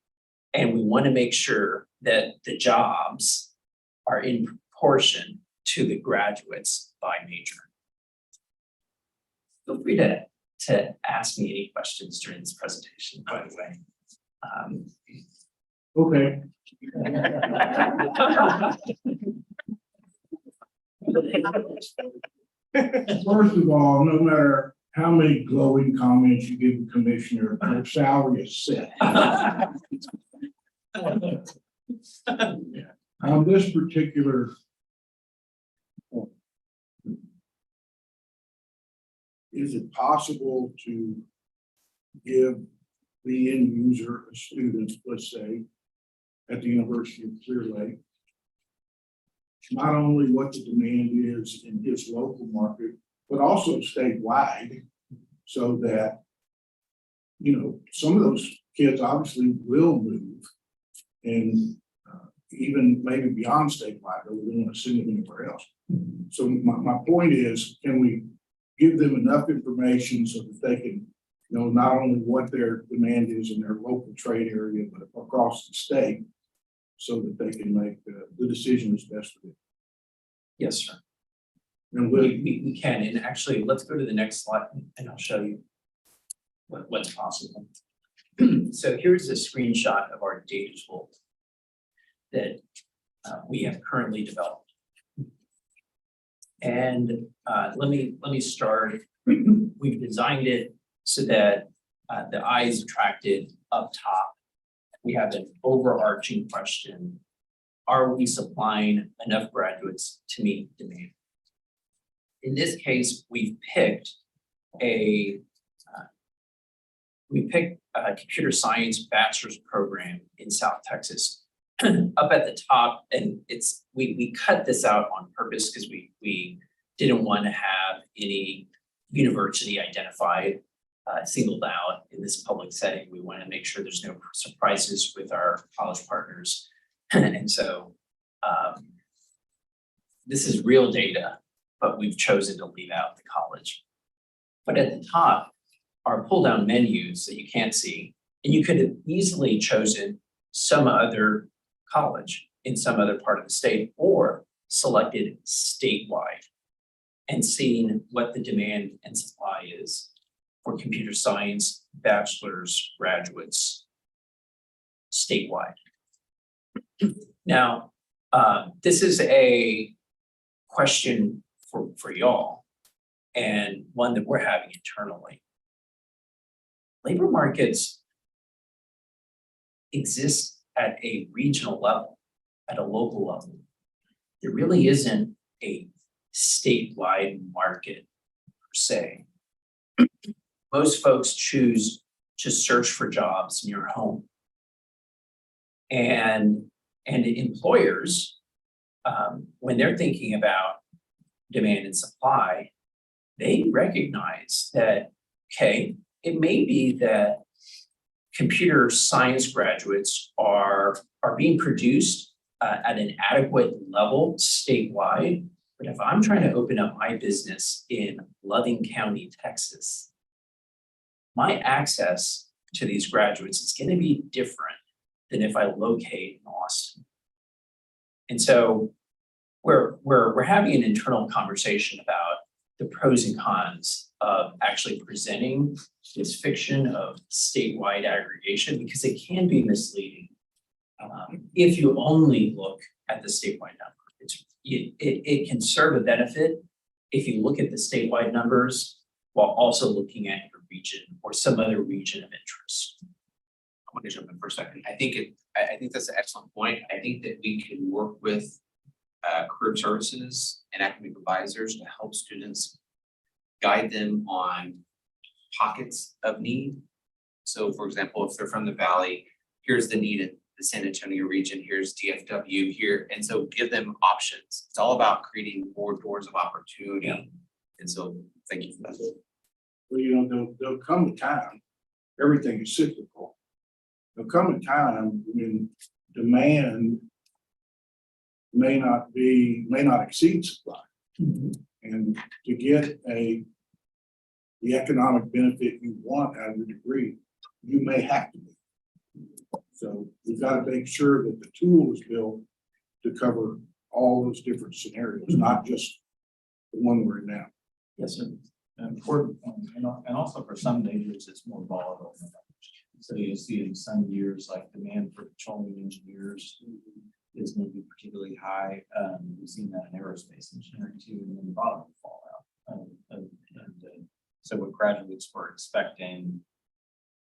And we want to make sure that the jobs are in proportion to the graduates by major. Feel free to ask me any questions during this presentation, by the way. Okay. First of all, no matter how many glowing comments you give the commissioner, their salary is set. On this particular point, is it possible to give the end user, a student, let's say, at the University of Clear Lake, not only what the demand is in his local market, but also statewide, so that, you know, some of those kids obviously will move, and even maybe beyond statewide, or we don't want to send them anywhere else. So my point is, can we give them enough information so that they can know not only what their demand is in their local trade area, but across the state, so that they can make the decision that's best for them? Yes, sir. And We can, and actually, let's go to the next slide and I'll show you what's possible. So here's a screenshot of our data tool that we have currently developed. And let me start. We've designed it so that the eye is attracted up top. We have an overarching question: are we supplying enough graduates to meet demand? In this case, we've picked a computer science bachelor's program in South Texas. Up at the top, and we cut this out on purpose because we didn't want to have any university identified, singled out in this public setting. We want to make sure there's no surprises with our college partners. And so this is real data, but we've chosen to leave out the college. But at the top are pull down menus that you can't see, and you could have easily chosen some other college in some other part of the state, or selected statewide and seen what the demand and supply is for computer science bachelor's graduates statewide. Now, this is a question for y'all, and one that we're having internally. Labor markets exist at a regional level, at a local level. There really isn't a statewide market per se. Most folks choose to search for jobs near home. And employers, when they're thinking about demand and supply, they recognize that, okay, it may be that computer science graduates are being produced at an adequate level statewide. But if I'm trying to open up my business in Loving County, Texas, my access to these graduates is going to be different than if I locate in Austin. And so we're having an internal conversation about the pros and cons of actually presenting this fiction of statewide aggregation, because it can be misleading if you only look at the statewide number. It can serve a benefit if you look at the statewide numbers, while also looking at your region or some other region of interest. I want to jump in for a second. I think that's an excellent point. I think that we can work with career services and academic advisors to help students, guide them on pockets of need. So for example, if they're from the Valley, here's the need in the San Antonio region, here's DFW here, and so give them options. It's all about creating more doors of opportunity. Yeah. And so, thank you for that. Well, you know, there'll come a time, everything is cyclical. There'll come a time when demand may not exceed supply. And to get the economic benefit you want out of the degree, you may have to be. So we've got to make sure that the tool is built to cover all those different scenarios, not just the one we're in now. Yes, sir. An important point, and also for some majors, it's more volatile than others. So you'll see in some years, like demand for petroleum engineers is maybe particularly high. We've seen that in aerospace engineering too, and then the bottom will fall out. So what graduates were expecting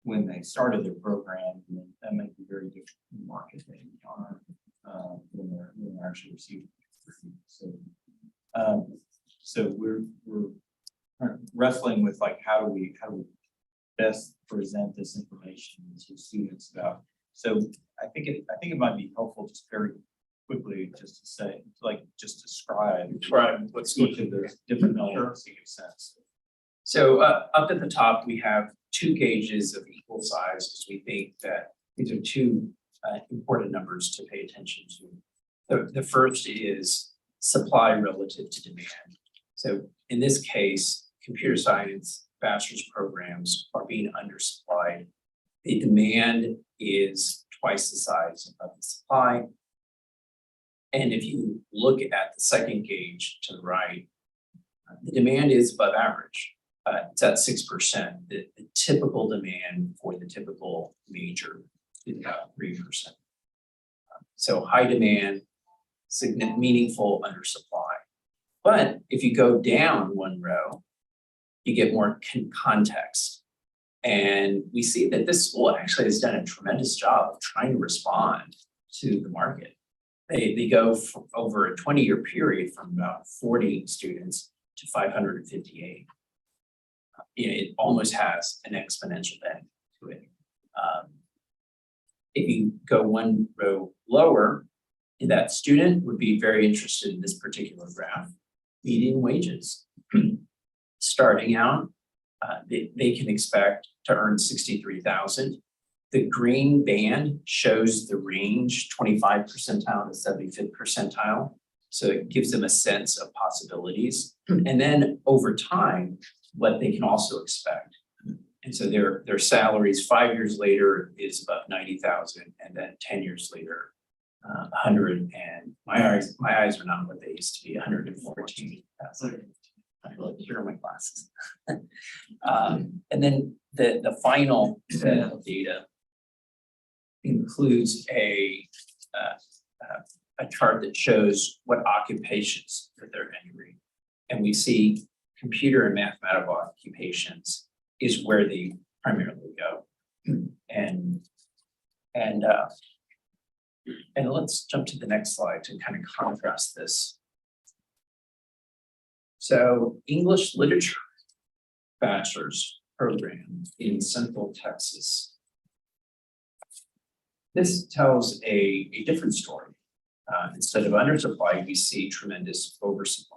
when they started their program, that may be very different from the market they encounter when they're actually receiving. So we're wrestling with like how do we best present this information to students about. So I think it might be helpful just very quickly just to say, like, just describe what's each of those different elements make sense. So up at the top, we have two gauges of equal size because we think that these are two important numbers to pay attention to. The first is supply relative to demand. So in this case, computer science bachelor's programs are being undersupplied. The demand is twice the size of the supply. And if you look at the second gauge to the right, the demand is above average. It's at 6%. The typical demand for the typical major is about 3%. So high demand, meaningful undersupply. But if you go down one row, you get more context. And we see that this school actually has done a tremendous job of trying to respond to the market. They go over a 20-year period from about 40 students to 558. It almost has an exponential bend to it. If you go one row lower, that student would be very interested in this particular graph. Median wages. Starting out, they can expect to earn 63,000. The green band shows the range 25 percentile to 75th percentile. So it gives them a sense of possibilities. And then over time, what they can also expect. And so their salaries 5 years later is about 90,000, and then 10 years later, 100. And my eyes are not what they used to be, 114,000. I look here are my glasses. And then the final set of data includes a chart that shows what occupations that they're entering. And we see computer and mathematical occupations is where they primarily go. And let's jump to the next slide to kind of contrast this. So English literature bachelor's program in Central Texas. This tells a different story. Instead of undersupply, we see tremendous oversupply.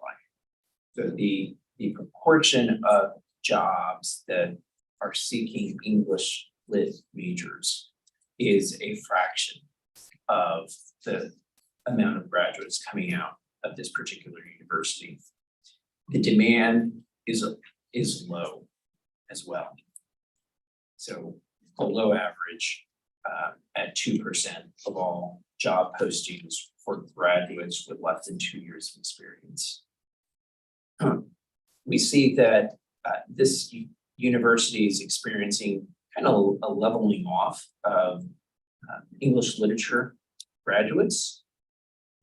So the proportion of jobs that are seeking English lit majors is a fraction of the amount of graduates coming out of this particular university. The demand is low as well. So below average at 2% of all job postings for graduates with less than 2 years of experience. We see that this university is experiencing kind of a leveling off of English literature graduates.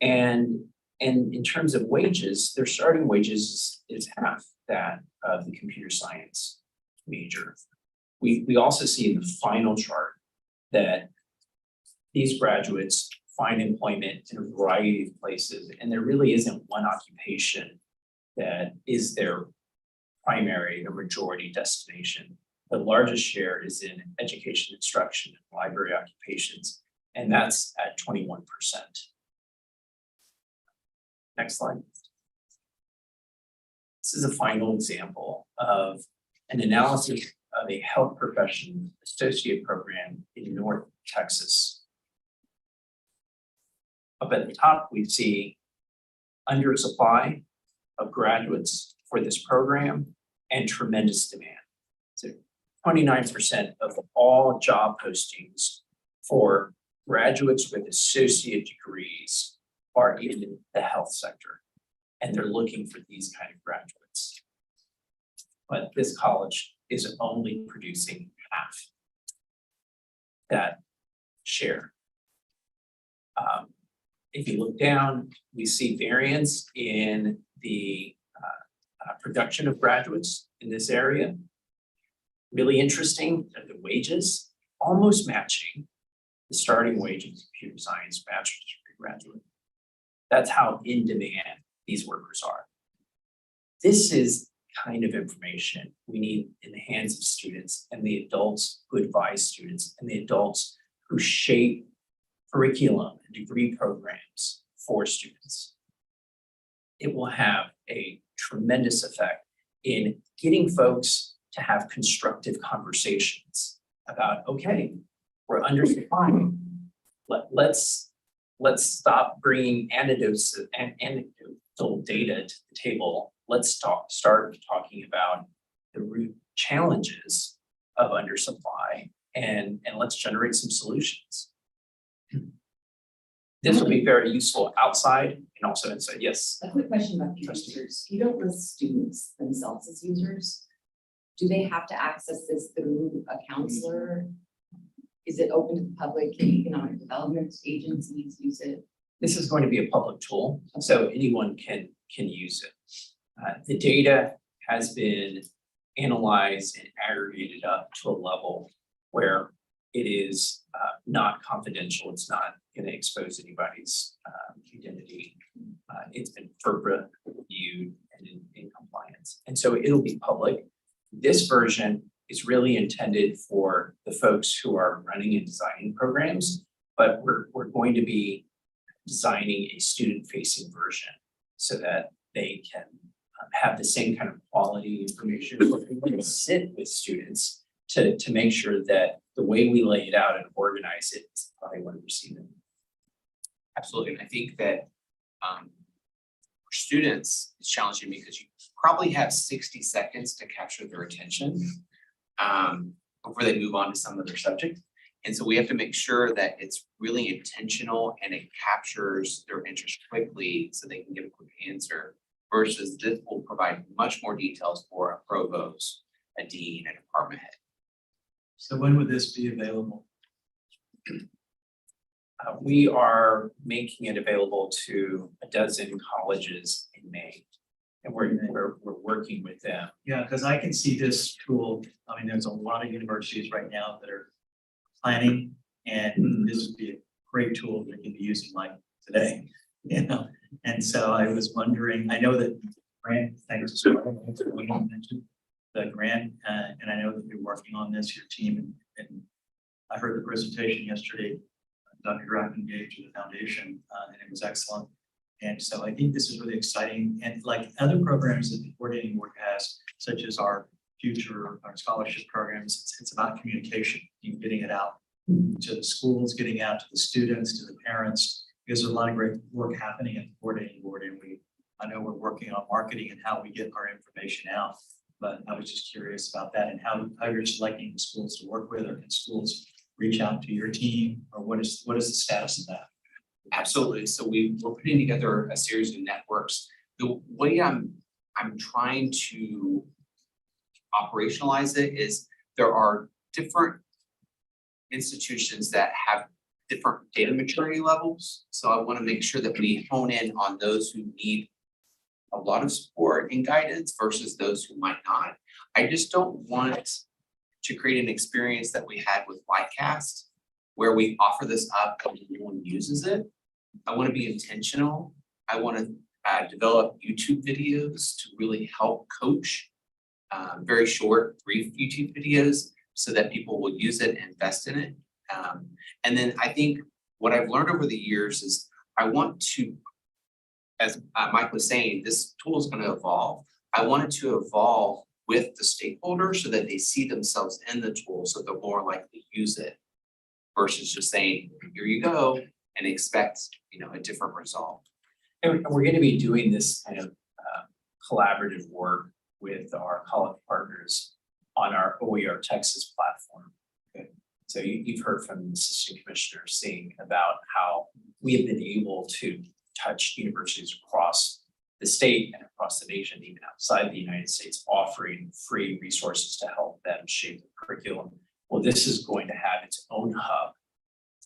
And And in terms of wages, their starting wages is half that of the computer science major. We also see in the final chart that these graduates find employment in a variety of places, and there really isn't one occupation that is their primary or majority destination. The largest share is in education, instruction, and library occupations, and that's at 21%. Next slide. This is a final example of an analysis of a health profession associate program in North Texas. Up at the top, we see undersupply of graduates for this program and tremendous demand. So 29% of all job postings for graduates with associate degrees are in the health sector, and they're looking for these kind of graduates. But this college is only producing half that share. If you look down, we see variance in the production of graduates in this area. Really interesting that the wages almost matching the starting wage of computer science bachelor's degree graduate. That's how in demand these workers are. This is kind of information we need in the hands of students and the adults who advise students and the adults who shape curriculum and degree programs for students. It will have a tremendous effect in getting folks to have constructive conversations about, okay, we're undersupplied. Let's stop bringing anecdotal data to the table. Let's start talking about the root challenges of undersupply and let's generate some solutions. This will be very useful outside and also inside. Yes. A quick question about the Trustee. users. You don't list students themselves as users. Do they have to access this through a counselor? Is it open to the public? Can economic development agencies use it? This is going to be a public tool, so anyone can use it. The data has been analyzed and aggregated up to a level where it is not confidential. It's not going to expose anybody's identity. It's been FERPA reviewed and in compliance. And so it'll be public. This version is really intended for the folks who are running and designing programs, but we're going to be designing a student-facing version so that they can have the same kind of quality information. We're going to sit with students to make sure that the way we lay it out and organize it is how they want to receive it. Absolutely, and I think that for students, it's challenging because you probably have 60 seconds to capture their attention before they move on to some other subject. And so we have to make sure that it's really intentional and it captures their interest quickly so they can give a quick answer, versus this will provide much more details for a provost, a dean, and a department head. So when would this be available? We are making it available to a dozen colleges in May, and we're working with them. Yeah, because I can see this tool. I mean, there's a lot of universities right now that are planning, and this would be a great tool that can be using like today, you know? And so I was wondering, I know that grant, thanks to we mentioned the grant, and I know that you're working on this, your team, and I heard the presentation yesterday. Dr. Draken gave to the foundation, and it was excellent. And so I think this is really exciting. And like other programs that the coordinating board has, such as our our scholarship programs, it's about communication, getting it out to the schools, getting out to the students, to the parents, because there's a lot of great work happening at the coordinating board. And I know we're working on marketing and how we get our information out. But I was just curious about that and how you're selecting the schools to work with, or can schools reach out to your team, or what is the status of that? Absolutely. So we're putting together a series of networks. The way I'm trying to operationalize it is there are different institutions that have different data maturity levels. So I want to make sure that we hone in on those who need a lot of support and guidance versus those who might not. I just don't want to create an experience that we had with Livecast, where we offer this up and no one uses it. I want to be intentional. I want to develop YouTube videos to really help coach, very short, brief YouTube videos so that people will use it and invest in it. And then I think what I've learned over the years is I want to, as Mike was saying, this tool is going to evolve. I want it to evolve with the stakeholders so that they see themselves in the tool, so they're more likely to use it versus just saying, here you go, and expect, a different result. And we're going to be doing this kind of collaborative work with our college partners on our OER Texas platform. Okay. So you've heard from the assistant commissioner saying about how we have been able to touch universities across the state and across the nation, even outside the United States, offering free resources to help them shape the curriculum. Well, this is going to have its own hub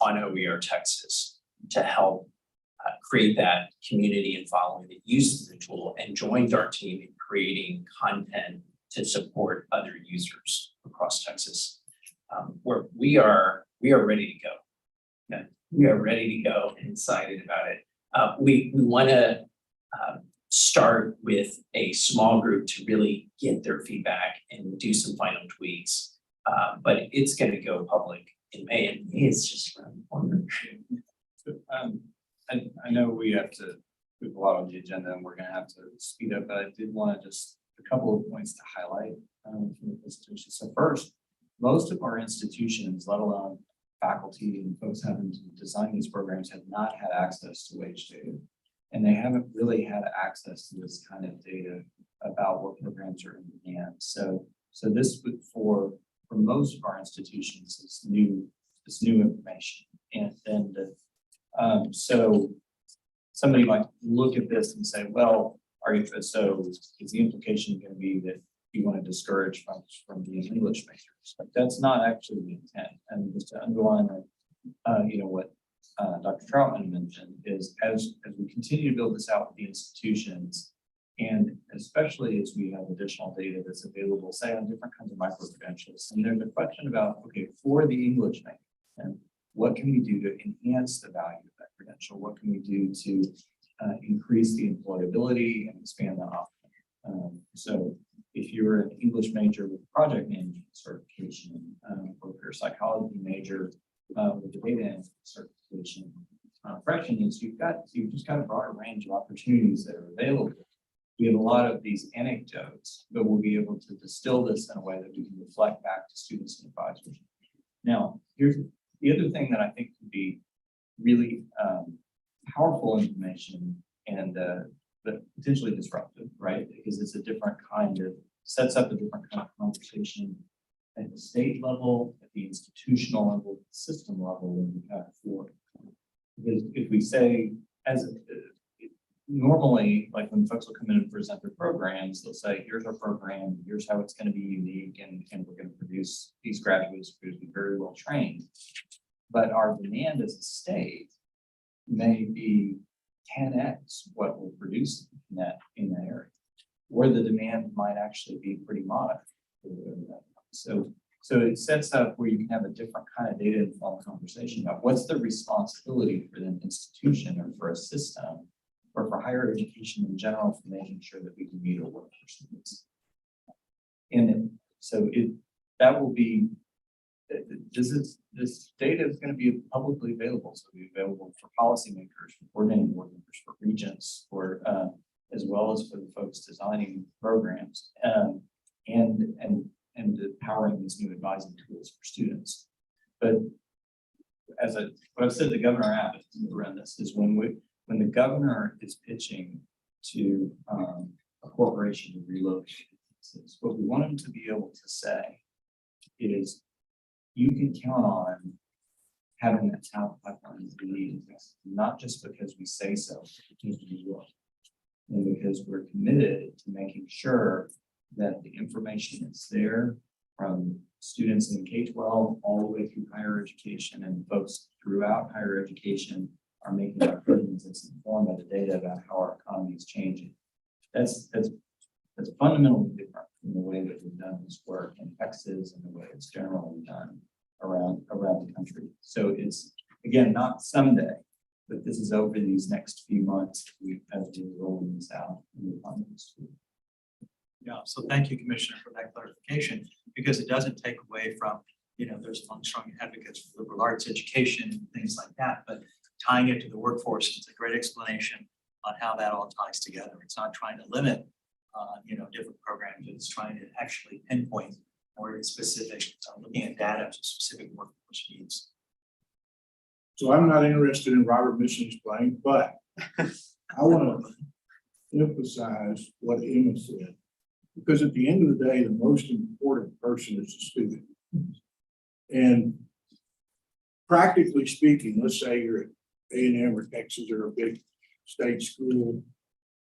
on OER Texas to help create that community and following that uses the tool and joins our team in creating content to support other users across Texas. Where we are ready to go. Okay? We are ready to go and excited about it. We want to start with a small group to really get their feedback and do some final tweaks. But it's going to go public in May, and May is just around the corner. I know we have to move a lot on the agenda and we're gonna have to speed up, but I did want to just a couple of points to highlight from the presentation. So first, most of our institutions, let alone faculty and folks having to design these programs, have not had access to wage data. And they haven't really had access to this kind of data about what programs are in demand. So this would for most of our institutions is new information. So somebody might look at this and say, well, is the implication going to be that you want to discourage folks from being English majors? But that's not actually the intent. And just to underline what Dr. Troutman mentioned is as we continue to build this out with the institutions, and especially as we have additional data that's available, say on different kinds of micro-credentials, and there's a question about, okay, for the English major, and what can we do to enhance the value of that credential? What can we do to increase the employability and expand the option? So if you're an English major with project management certification, or if you're a psychology major with the data analyst certification, freshman, you've just got a broader range of opportunities that are available. We have a lot of these anecdotes, but we'll be able to distill this in a way that we can reflect back to students and advisors. Now, here's the other thing that I think could be really powerful information and but potentially disruptive, right? Because it's a different kind of, sets up a different kind of conversation at the state level, at the institutional level, the system level than we've had before. Because if we say, normally, like when folks will come in and present their programs, they'll say, here's our program, here's how it's going to be unique, and we're going to produce these graduates who be very well trained. But our demand as a state may be 10x what we're producing in that area, where the demand might actually be pretty modest. So it sets up where you can have a different kind of data informed conversation about what's the responsibility for an institution or for a system or for higher education in general for making sure that we can meet our workforce needs. And so that will be, this data is going to be publicly available. So it'll be available for policymakers, for coordinating board members, for regents, for as well as for the folks designing programs, and empowering these new advising tools for students. But what I've said to Governor Abbott around this is when the governor is pitching to a corporation to relocate, what we want him to be able to say is, you can count on having that talent pipeline that we need, not just because we say so, but because we will. And because we're committed to making sure that the information is there from students in K-12 all the way through higher education and folks throughout higher education are making their opinions that's informed by the data about how our economy is changing. That's fundamentally different from the way that we've done this work in Texas and the way it's generally done around the country. So it's, again, not someday, but this is over these next few months, as we're rolling this out in the funding school. Yeah, so thank you, Commissioner, for that clarification, because it doesn't take away from, there's strong advocates for liberal arts education and things like that, but tying it to the workforce is a great explanation on how that all ties together. It's not trying to limit, different programs, it's trying to actually pinpoint where it's specific, looking at data to specific workforce needs. So I'm not interested in Robert missing his plane, but I want to emphasize what Emma said. Because at the end of the day, the most important person is the student. And practically speaking, let's say you're at A&M or Texas or a big state school.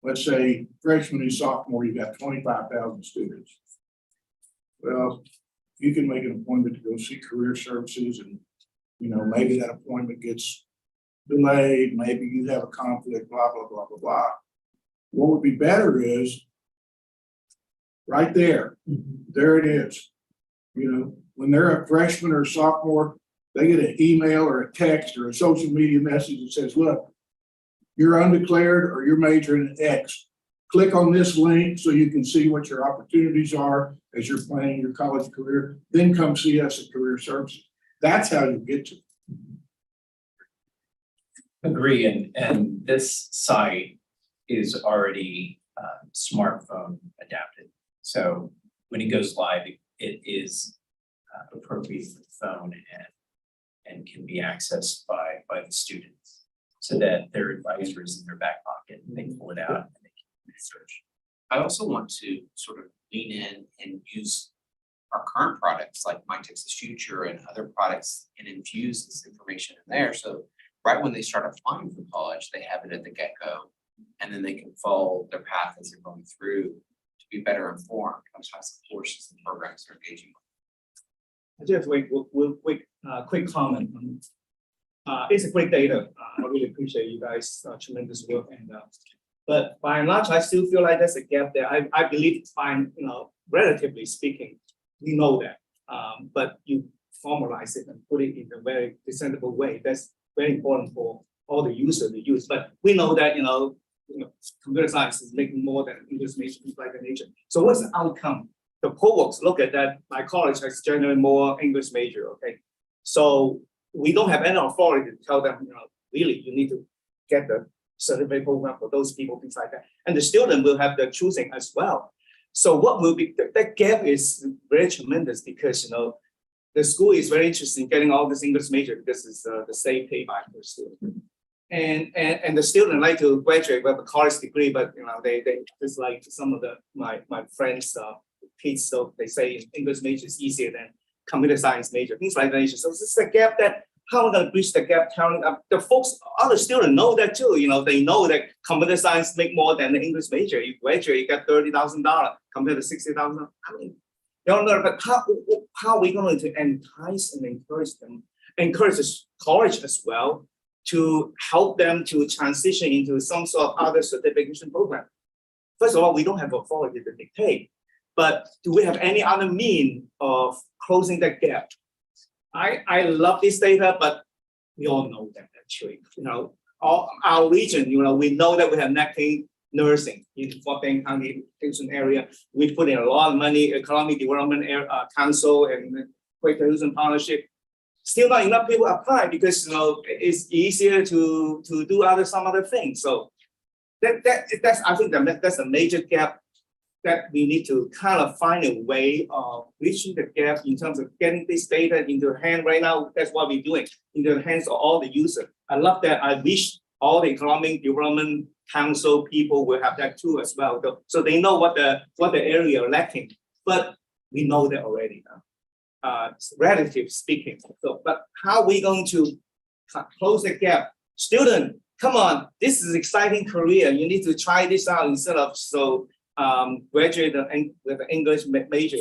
Let's say freshman and sophomore, you've got 25,000 students. Well, you can make an appointment to go see career services and, maybe that appointment gets delayed, maybe you have a conflict, blah, blah, blah, blah, blah. What would be better is right there, there it is. When they're a freshman or a sophomore, they get an email or a text or a social media message that says, look, you're undeclared or you're majoring in X. Click on this link so you can see what your opportunities are as you're planning your college career. Then come see us at Career Services. That's how you get to it. Agree, and this site is already smartphone adapted. So when it goes live, it is appropriate for the phone and can be accessed by the students so that their advisor is in their back pocket and they can pull it out and they can research. I also want to sort of lean in and use our current products like My Texas Future and other products and infuse this information in there. So right when they start applying for college, they have it at the get-go, and then they can follow their path as they're going through to be better informed on types of courses and programs they're engaging with. Just quick comment. It's a great data. I really appreciate you guys' tremendous work, and but by and large, I still feel like there's a gap there. I believe it's fine, relatively speaking, we know that, but you formalize it and put it in a very presentable way. That's very important for all the users to use. But we know that computer science is making more than English major, things like that nature. So what's the outcome? The provost look at that. My college has generated more English major. Okay, so we don't have any authority to tell them, really, you need to get the certificate program for those people, things like that. And the student will have the choosing as well. So what will be that gap is very tremendous because the school is very interested in getting all this English major because it's the same payback per student. And the student like to graduate with a college degree, but they just like some of my friends kids, so they say English major is easier than computer science major, things like that. So this is a gap that how am I going to bridge the gap? The folks, other students know that too. They know that computer science make more than the English major. You graduate, you get $30,000 compared to $60,000. I mean, they don't know, but how are we going to entice and encourage them, encourage the college as well to help them to transition into some sort of other certification program? First of all, we don't have authority to dictate, but do we have any other means of closing that gap? I love this data, but we all know that actually, all our region, we know that we have lacking nursing in Fort Bend County, Houston area. We put in a lot of money, Economic Development Council and Greater Houston Partnership. Still not enough people apply because it's easier to do some other things. So that's I think that's a major gap that we need to kind of find a way of bridging the gap in terms of getting this data into the hand right now. That's what we're doing, into the hands of all the users. I love that. I wish all the Economic Development Council people will have that too as well, so they know what the area are lacking. But we know that already now, relative speaking. So, but how are we going to close the gap? Student, come on, this is an exciting career. You need to try this out instead of graduate with an English major.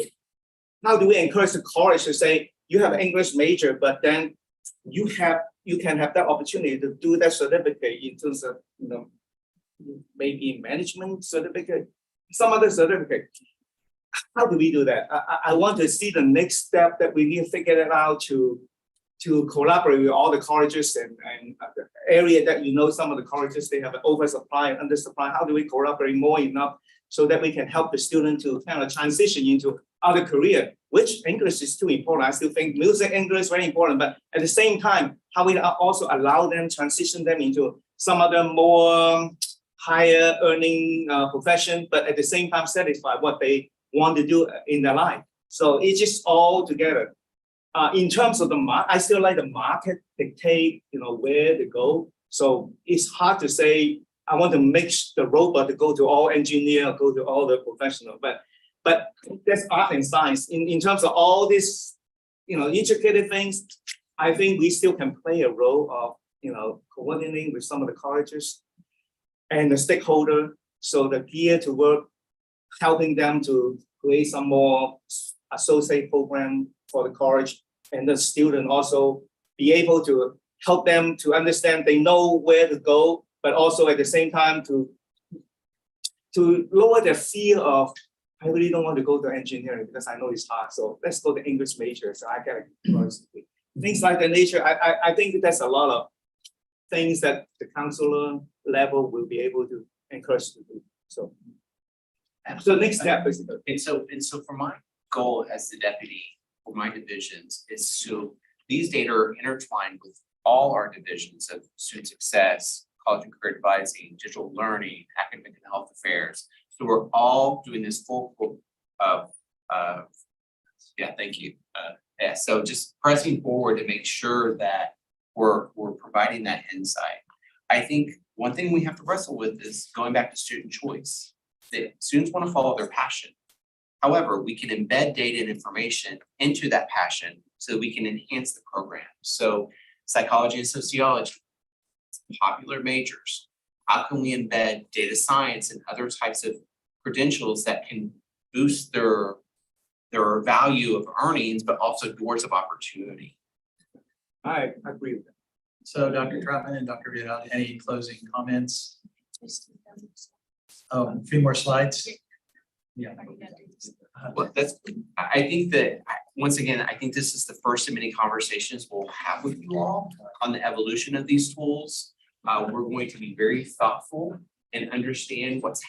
how do we encourage the college to say, you have an English major, but then you can have that opportunity to do that certificate in terms of, maybe management certificate, some other certificate. How do we do that? I want to see the next step that we need to figure it out to collaborate with all the colleges and the area that some of the colleges, they have an oversupply and undersupply. How do we collaborate more enough so that we can help the student to kind of transition into other career, which English is too important. I still think music, English is very important, but at the same time, how we also allow them, transition them into some other more higher earning profession, but at the same time satisfy what they want to do in their life. So it's just all together. In terms of the market, I still like the market dictate, where to go. So it's hard to say, I want to make the robot to go to all engineer, go to all the professional, but that's art and science. In terms of all these, intricate things, I think we still can play a role of, coordinating with some of the colleges and the stakeholder. So the gear to work, helping them to create some more associate program for the college, and the student also be able to help them to understand they know where to go, but also at the same time to lower their fear of, I really don't want to go to engineering because I know it's hard. So let's go to English major. So I get things like that nature. I think that's a lot of things that the counselor level will be able to encourage to do. So next step is. And so for my goal as the deputy for my divisions is to, these data are intertwined with all our divisions of student success, college and career advising, digital learning, academic and health affairs. So we're all doing this full, thank you. So just pressing forward to make sure that we're providing that insight. I think one thing we have to wrestle with is going back to student choice. That students want to follow their passion. However, we can embed data and information into that passion so that we can enhance the program. So psychology and sociology, popular majors. How can we embed data science and other types of credentials that can boost their value of earnings, but also doors of opportunity? I agree with that. So Dr. Troutman and Dr. Vialli, any closing comments? Oh, a few more slides? Yeah. Well, I think that, once again, I think this is the first of many conversations we'll have with you all on the evolution of these tools. We're going to be very thoughtful and understand what's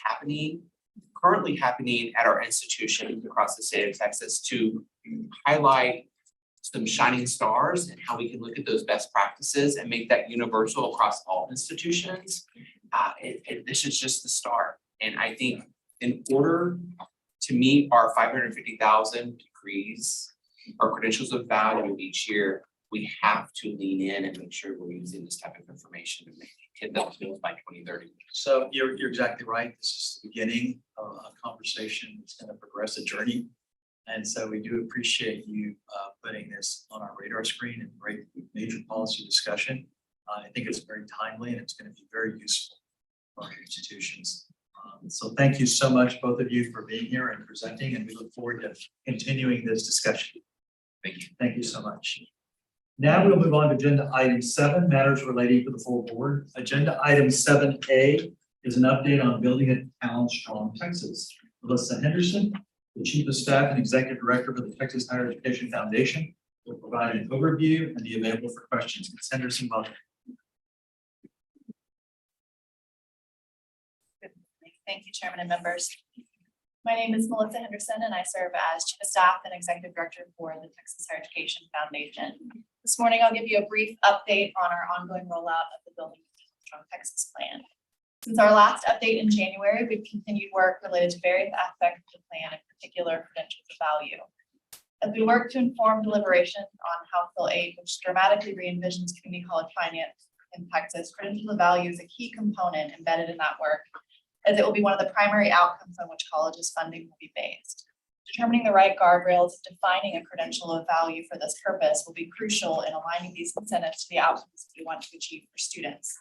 currently happening at our institutions across the state of Texas to highlight some shining stars and how we can look at those best practices and make that universal across all institutions. This is just the start. And I think in order to meet our 550,000 degrees, our credentials of value each year, we have to lean in and make sure we're using this type of information to hit those goals by 2030. So you're exactly right. This is the beginning of a conversation that's going to progress a journey. And so we do appreciate you putting this on our radar screen and great major policy discussion. I think it's very timely and it's going to be very useful for our institutions. So thank you so much, both of you, for being here and presenting, and we look forward to continuing this discussion. Thank you. Thank you so much. Now we'll move on to agenda item 7, matters relating to the full board. Agenda item 7A is an update on building a talent strong Texas. Melissa Henderson, the Chief of Staff and Executive Director for the Texas Higher Education Foundation, will provide an overview and be available for questions. Ms. Henderson, welcome. Thank you, Chairman and members. My name is Melissa Henderson, and I serve as Chief of Staff and Executive Director for the Texas Higher Education Foundation. This morning, I'll give you a brief update on our ongoing rollout of the Building a Strong Texas plan. Since our last update in January, we've continued work related to various aspects of the plan, in particular credentials of value. As we work to inform deliberation on House Bill 8, which dramatically re-envisions community college finance in Texas, credentials of value is a key component embedded in that work, as it will be one of the primary outcomes on which colleges' funding will be based. Determining the right guardrails, defining a credential of value for this purpose will be crucial in aligning these incentives to the outcomes we want to achieve for students.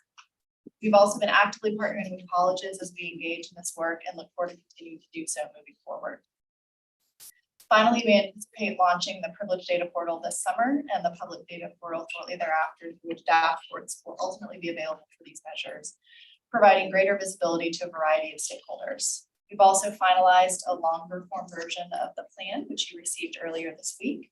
We've also been actively partnering with colleges as we engage in this work and look forward to continuing to do so moving forward. Finally, we anticipate launching the privileged data portal this summer and the public data portal shortly thereafter, which dashboards will ultimately be available for these measures, providing greater visibility to a variety of stakeholders. We've also finalized a longer form version of the plan, which you received earlier this week,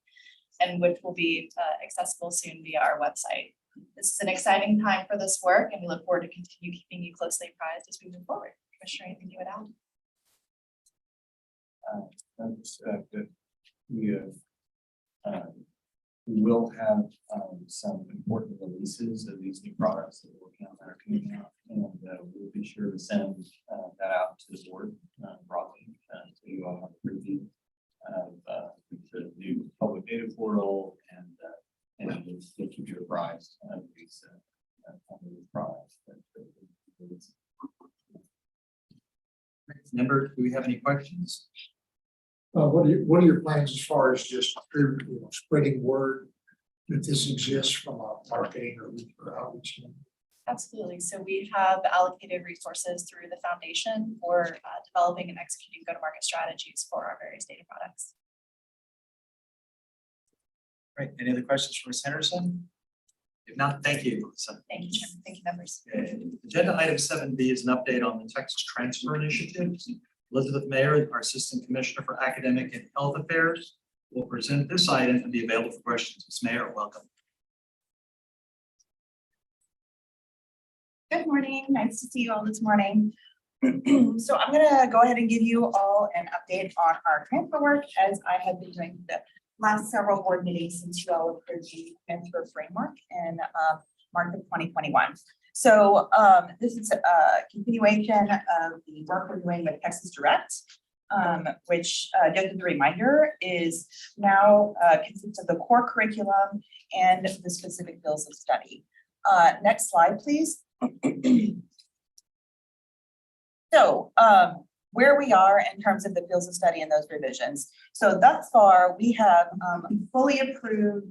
and which will be accessible soon via our website. This is an exciting time for this work, and we look forward to continue keeping you closely apprised as we move forward. Commissioner, anything you would add? That's good. We will have some important releases of these new products that we're working on that are coming out, and we'll be sure to send that out to the board broadly, so you all have a preview of the new public data portal, and we'll keep you apprised of these products. Member, do we have any questions? What are your plans as far as just spreading word that this exists from a marketing or outreach? Absolutely. So we have allocated resources through the foundation for developing and executing go-to-market strategies for our various data products. Right, any other questions for Ms. Henderson? If not, thank you, Melissa. Thank you, Chairman. Thank you, members. Agenda item 7B is an update on the Texas Transfer Initiative. Elizabeth Mayer, our Assistant Commissioner for Academic and Health Affairs, will present this item and be available for questions. Ms. Mayer, welcome. Good morning. Nice to see you all this morning. So I'm going to go ahead and give you all an update on our transfer work, as I have been doing the last several board meetings since you all approved the transfer framework in March of 2021. So this is a continuation of the work we're doing with Texas Direct, which just as a reminder is now consists of the core curriculum and the specific fields of study. Next slide, please. So where we are in terms of the fields of study and those revisions. So thus far, we have fully approved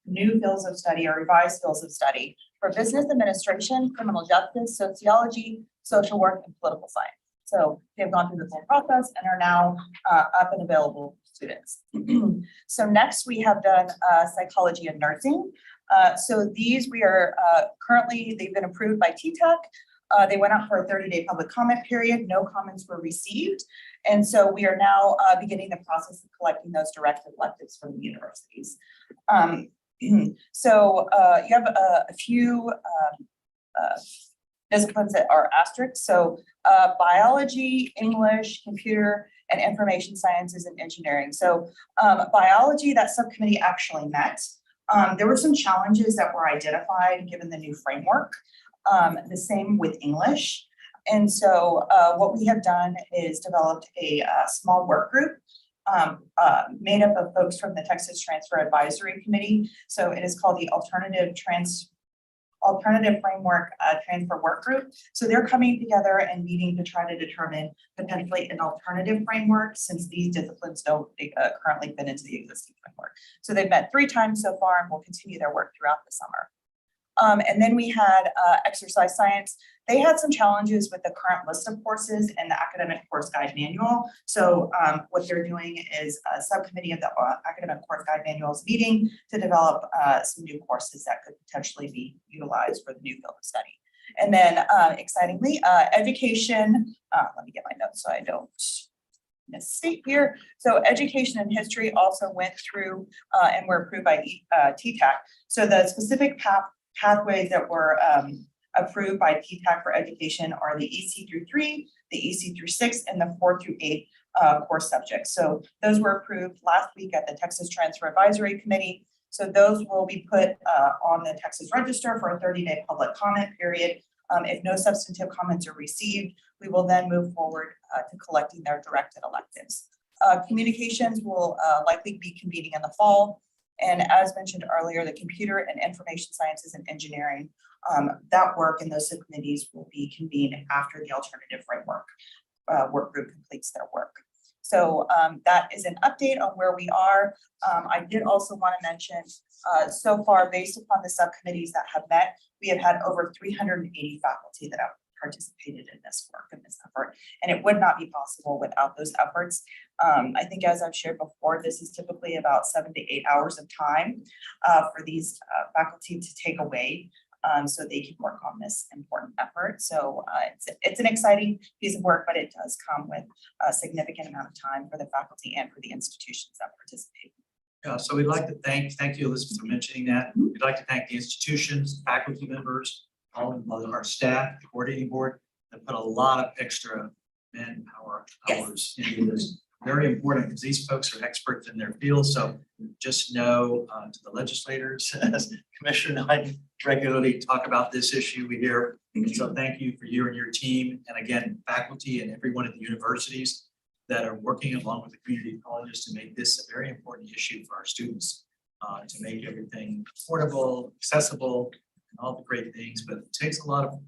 new fields of study or revised fields of study for business administration, criminal justice, sociology, social work, and political science. So they've gone through the full process and are now up and available to students. So next we have done psychology and nursing. So these we are currently, they've been approved by TTAC. They went out for a 30-day public comment period. No comments were received. And so we are now beginning the process of collecting those direct electives from the universities. So you have a few disciplines that are asterisks. So biology, English, computer, and information sciences and engineering. So biology, that subcommittee actually met. There were some challenges that were identified given the new framework. The same with English. And so what we have done is developed a small work group made up of folks from the Texas Transfer Advisory Committee. So it is called the Alternative Framework Transfer Work Group. So they're coming together and meeting to try to determine potentially an alternative framework, since these disciplines don't currently fit into the existing framework. So they've met 3 times so far and will continue their work throughout the summer. And then we had exercise science. They had some challenges with the current list of courses and the academic course guide manual. So what they're doing is a subcommittee of the academic course guide manuals meeting to develop some new courses that could potentially be utilized for the new field of study. And then excitingly, education, let me get my notes so I don't misstate here. So education and history also went through and were approved by TTAC. So the specific pathways that were approved by TTAC for education are the EC through 3, the EC through 6, and the 4 through 8 course subjects. So those were approved last week at the Texas Transfer Advisory Committee. So those will be put on the Texas Register for a 30-day public comment period. If no substantive comments are received, we will then move forward to collecting their directed electives. Communications will likely be convening in the fall. And as mentioned earlier, the computer and information sciences and engineering, that work in those subcommittees will be convened after the alternative framework work group completes their work. So that is an update on where we are. I did also want to mention, so far, based upon the subcommittees that have met, we have had over 380 faculty that have participated in this work and this effort. And it would not be possible without those efforts. I think as I've shared before, this is typically about 7 to 8 hours of time for these faculty to take away so they can work on this important effort. So it's an exciting piece of work, but it does come with a significant amount of time for the faculty and for the institutions that participate. Yeah, so we'd like to thank you, Elizabeth, for mentioning that. We'd like to thank the institutions, faculty members, all of our staff, the coordinating board, that put a lot of extra manpower hours into this. Very important because these folks are experts in their field. So just know to the legislators, as Commissioner and I regularly talk about this issue we hear. And so thank you for you and your team. And again, faculty and everyone at the universities that are working along with the community colleges to make this a very important issue for our students, to make everything affordable, accessible, and all the great things. But it takes a lot of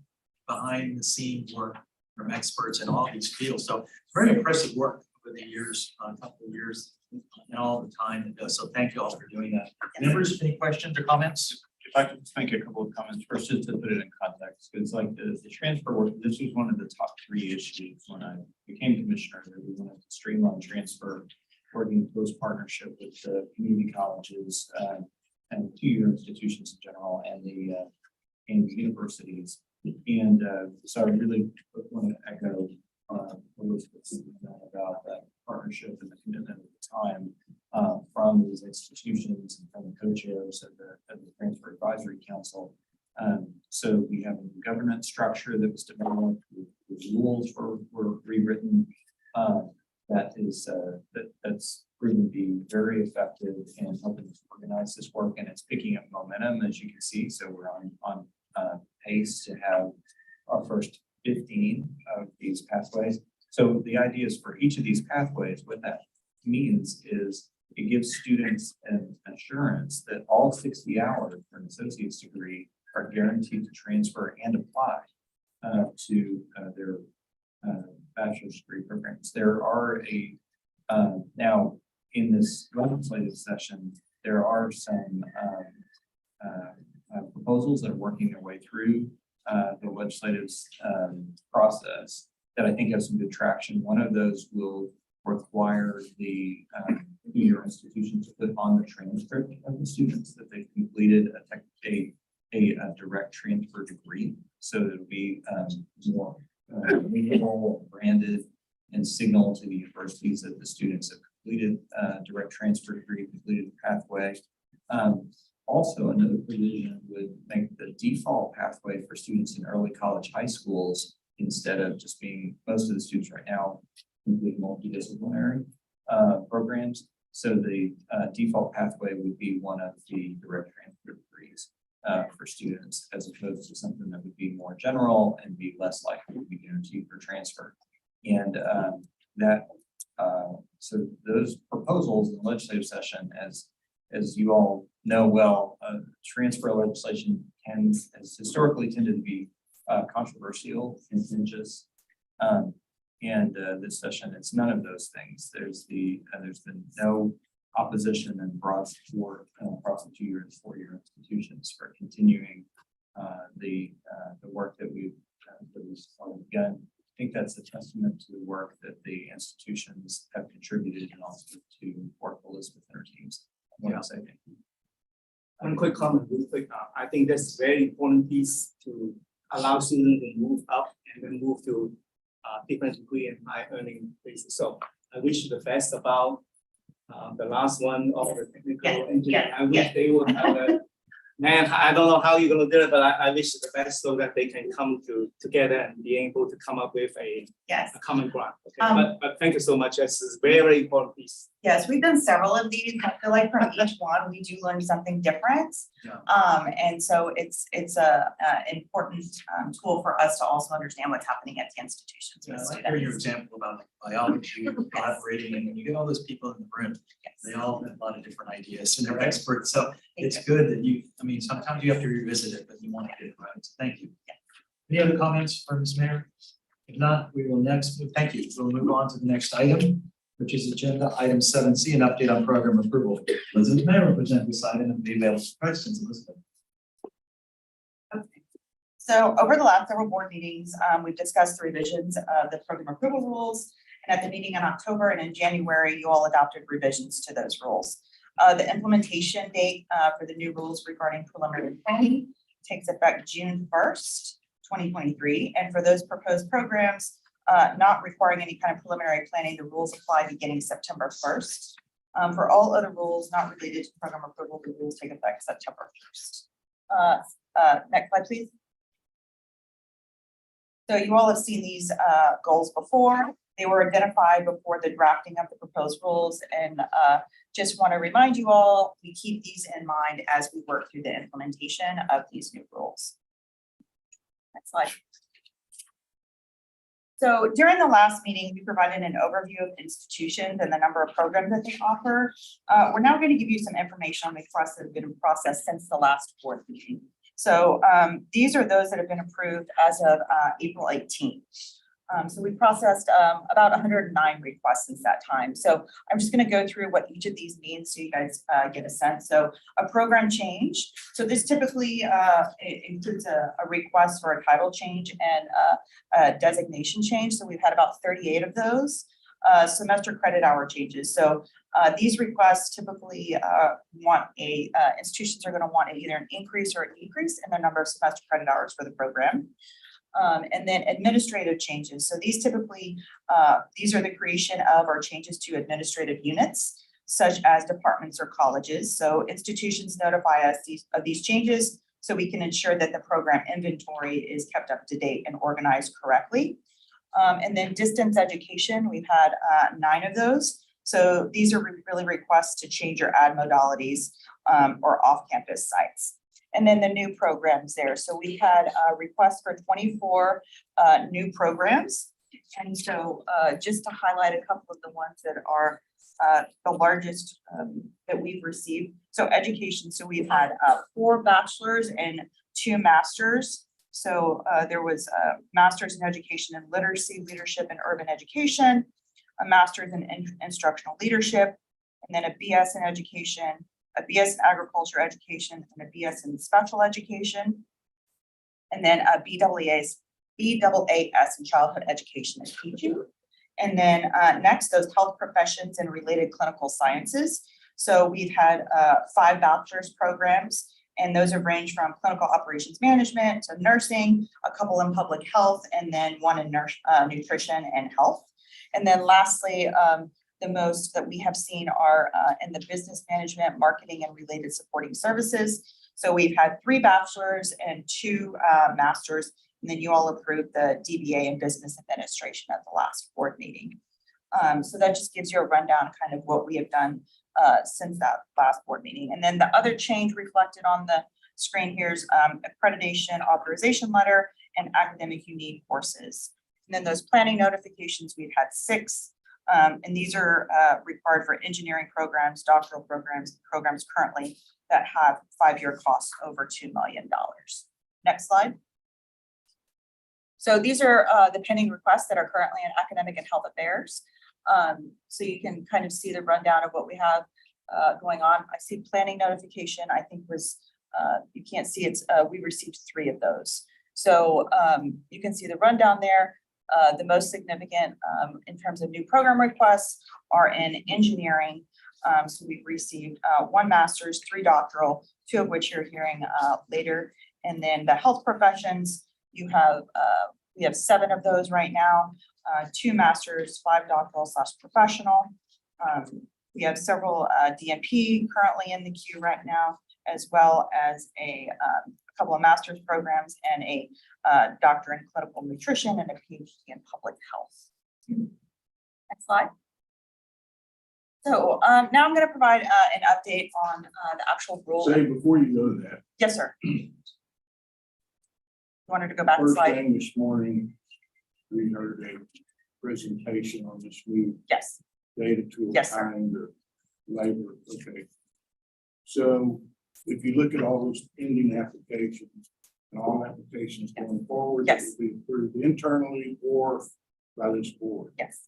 behind the scenes work from experts in all these fields. So very impressive work over the years, a couple of years, and all the time it does. So thank you all for doing that. Members, any questions or comments? If I could just make a couple of comments first, just to put it in context, because like the transfer work, this was one of the top 3 issues when I became commissioner. That we wanted to streamline transfer, working in close partnership with the community colleges and 2-year institutions in general, and the universities. And so I really want to echo Elizabeth's about that partnership and the commitment at the time from these institutions and from the co-chairs of the Transfer Advisory Council. So we have a governance structure that was developed, the rules were rewritten. That's proven to be very effective in helping us organize this work, and it's picking up momentum, as you can see. So we're on pace to have our first 15 of these pathways. So the idea is for each of these pathways, what that means is it gives students an assurance that all 60 hours for an associate's degree are guaranteed to transfer and apply to their bachelor's degree programs. There are now in this legislative session, there are some proposals that are working their way through the legislative process that I think has some good traction. One of those will require the 2-year institution to put on the transcript of the students that they've completed a direct transfer degree. So it'll be more meaningful, branded, and signal to the universities that the students have completed direct transfer degree, completed the pathway. Also, another provision would make the default pathway for students in early college high schools, instead of just being, most of the students right now complete multidisciplinary programs. So the default pathway would be one of the direct transfer degrees for students, as opposed to something that would be more general and be less likely to be guaranteed for transfer. And so those proposals in the legislative session, as you all know well, transfer legislation has historically tended to be controversial, contentious, and this session it's none of those things. There's been no opposition and broad support across the 2-year and 4-year institutions for continuing the work that we've begun. I think that's a testament to the work that the institutions have contributed, and also to work Elizabeth and her teams. Thank you. One quick comment, real quick. I think that's a very important piece to allow students to move up and then move to different degree and high earning places. So I wish you the best about the last one of the technical engineering. I wish they would have a man. I don't know how you're gonna do it, but I wish you the best so that they can come together and be able to come up with a common ground. Okay, but thank you so much. This is a very, very important piece. Yes, we've done several of these. I feel like from each one, we do learn something different. And so it's a important tool for us to also understand what's happening at the institutions. Yeah, with I like hear your students. example about biology, collaborating, and when you get all those people in the room, they all have a lot of different ideas and they're experts. So it's good that sometimes you have to revisit it, but you want to get it right. So thank you. Any other comments from Ms. Mayor? If not, we will thank you. We'll move on to the next item, which is agenda item 7C, an update on program approval. Elizabeth Mayor will present this item and be available for questions. Elizabeth. So over the last several board meetings, we've discussed the revisions of the program approval rules. And at the meeting in October and in January, you all adopted revisions to those rules. The implementation date for the new rules regarding preliminary planning takes effect June 1st, 2023. And for those proposed programs not requiring any kind of preliminary planning, the rules apply beginning September 1st. For all other rules not related to program approval, the rules take effect September 1st. Next slide, please. So you all have seen these goals before. They were identified before the drafting of the proposed rules, and just want to remind you all, we keep these in mind as we work through the implementation of these new rules. Next slide. So during the last meeting, we provided an overview of institutions and the number of programs that they offer. We're now going to give you some information on requests that have been processed since the last board meeting. So these are those that have been approved as of April 18th. So we processed about 109 requests since that time. So I'm just going to go through what each of these means so you guys get a sense. So a program change. So this typically includes a request for a title change and a designation change. So we've had about 38 of those. Semester credit hour changes. So these requests typically institutions are going to want either an increase or a decrease in the number of semester credit hours for the program. And then administrative changes. So these typically, these are the creation of or changes to administrative units, such as departments or colleges. So institutions notify us of these changes so we can ensure that the program inventory is kept up to date and organized correctly. And then distance education, we've had 9 of those. So these are really requests to change your ad modalities or off-campus sites. And then the new programs there. So we had a request for 24 new programs. And so just to highlight a couple of the ones that are the largest that we've received. So education, so we've had 4 bachelors and 2 masters. So there was a master's in education and literacy, leadership and urban education, a master's in instructional leadership, and then a BS in education, a BS in agriculture education, and a BS in special education, and then a BAAS in childhood education and teaching. And then next, those health professions and related clinical sciences. So we've had 5 bachelor's programs, and those have ranged from clinical operations management to nursing, a couple in public health, and then 1 in nutrition and health. And then lastly, the most that we have seen are in the business management, marketing, and related supporting services. So we've had 3 bachelors and 2 masters, and then you all approved the DBA in business administration at the last board meeting. So that just gives you a rundown kind of what we have done since that last board meeting. And then the other change reflected on the screen here is accreditation authorization letter and academic unique courses. And then those planning notifications, we've had 6. And these are required for engineering programs, doctoral programs currently that have 5-year costs over $2 million. Next slide. So these are the pending requests that are currently in academic and health affairs. So you can kind of see the rundown of what we have going on. I see planning notification, I think was, you can't see it's, we received 3 of those. So you can see the rundown there. The most significant in terms of new program requests are in engineering. So we've received 1 master's, 3 doctoral, 2 of which you're hearing later. And then the health professions, you have we have 7 of those right now, 2 masters, 5 doctoral / professional. We have several DNP currently in the queue right now, as well as a couple of master's programs and a doctor in clinical nutrition and a PhD in public health. Next slide. So now I'm going to provide an update on the actual rule. Say, before you go to that, Yes, sir. You wanted to go back a first slide? thing this morning, we heard a presentation on this new Yes. data tool Yes, sir. kind of labor. Okay. So if you look at all those pending applications and all applications going forward, that Yes. will be approved internally or by this board. Yes.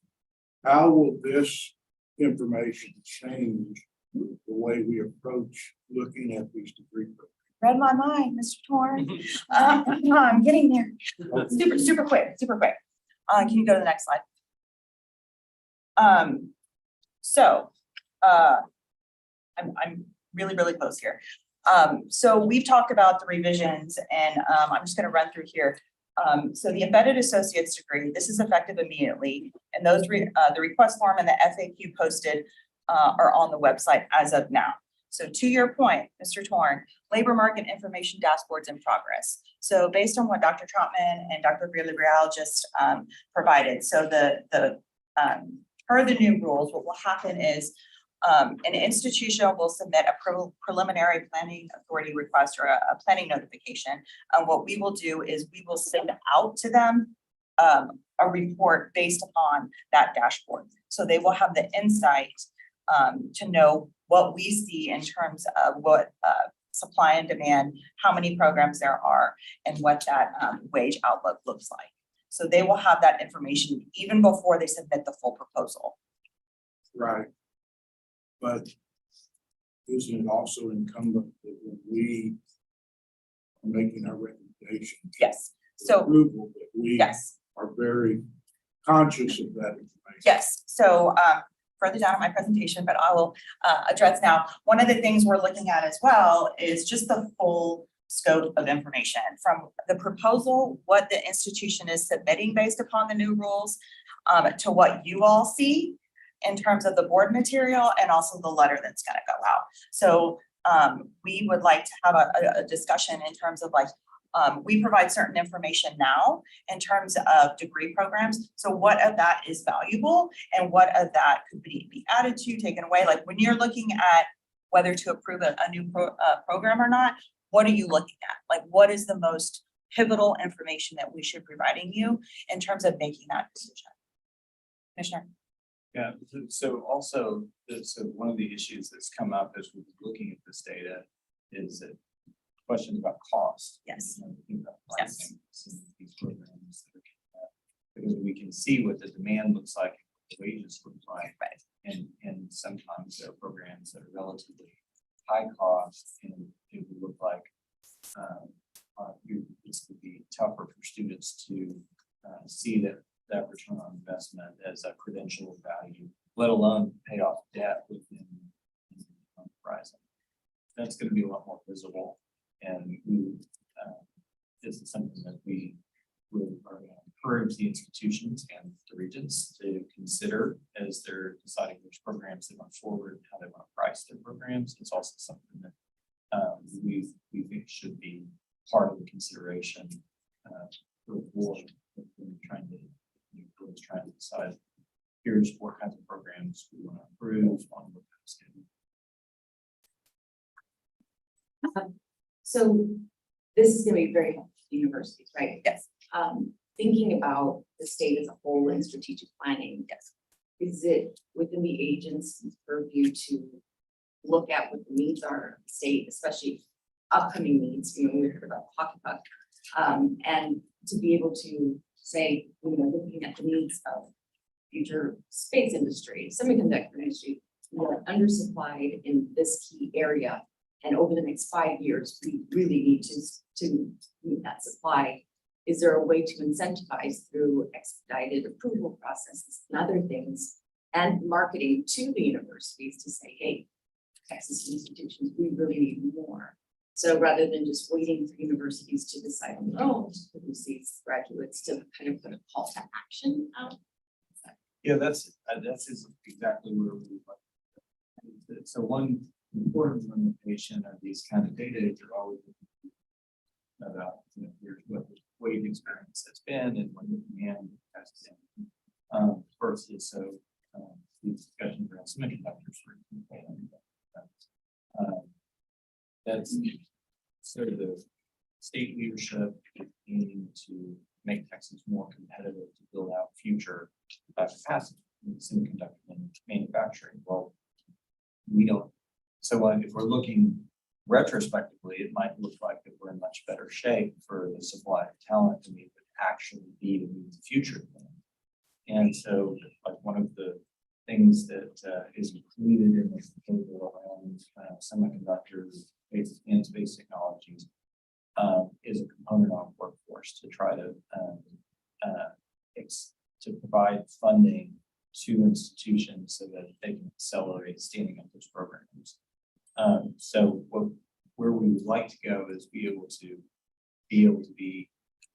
How will this information change the way we approach looking at these degree programs? read my mind, Mr. Torn. I'm getting there. Super quick. Can you go to the next slide? I'm really close here. So we've talked about the revisions and I'm just gonna run through here. So the embedded associate's degree, this is effective immediately, and those the request form and the FAQ posted are on the website as of now. So to your point, Mr. Torn, labor market information dashboards in progress. So based on what Dr. Trotman and Dr. Villarreal just provided, so per the new rules, what will happen is an institution will submit a preliminary planning authority request or a planning notification. And what we will do is we will send out to them a report based upon that dashboard. So they will have the insight to know what we see in terms of what supply and demand, how many programs there are, and what that wage outlook looks like. So they will have that information even before they submit the full proposal. Right. But isn't it also incumbent that when we are making our recommendations? Yes, so, Approval, that we yes. are very conscious of that information. Yes, so further down in my presentation, but I will address now. One of the things we're looking at as well is just the full scope of information from the proposal, what the institution is submitting based upon the new rules, to what you all see in terms of the board material and also the letter that's gonna go out. So we would like to have a discussion in terms of like, we provide certain information now in terms of degree programs. So what of that is valuable and what of that could be added to, taken away? Like when you're looking at whether to approve a new program or not, what are you looking at? Like what is the most pivotal information that we should be providing you in terms of making that decision? Commissioner? Yeah, so also, so one of the issues that's come up as we're looking at this data is that questions about cost. Yes. You know, thinking about pricing some of these programs that are coming up. Because we can see what the demand looks like, what the wages look like. Right. And sometimes there are programs that are relatively high cost and it would look like it's going to be tougher for students to see that return on investment as a credential value, let alone pay off debt within the horizon. That's going to be a lot more visible, and this is something that we really are going to encourage the institutions and the regents to consider as they're deciding which programs they want forward, how they want to price their programs. It's also something that we think should be part of the consideration for the board when we're trying to decide here's what kinds of programs we want to approve on what kind of schedule. So this is gonna be very helpful to universities, right? Yes. Thinking about the state as a whole in strategic planning, yes. Is it within the agency's purview to look at what the needs are of the state, especially upcoming needs, you know, we heard about hockey puck, and to be able to say, you know, looking at the needs of future space industry, semiconductor industry, we're undersupplied in this key area. And over the next 5 years, we really need to meet that supply. Is there a way to incentivize through expedited approval processes and other things and marketing to the universities to say, hey, Texas institutions, we really need more. So rather than just waiting for universities to decide on their own to produce these graduates, to kind of put a call to action out. Yeah, that's exactly where we like. So one important limitation of these kind of data is you're always about, you know, here's what the wage experience has been and what the demand has been. Versus these discussions around semiconductors, for example. That's sort of the state leadership aiming to make Texas more competitive to build out future capacity in semiconductor manufacturing. Well, we don't. So if we're looking retrospectively, it might look like that we're in much better shape for the supply of talent than we would actually be to meet the future. And so, like one of the things that is included in this proposal around semiconductors and space technologies to try to to provide funding to institutions so that they can accelerate standing up those programs. So where we would like to go is be able to be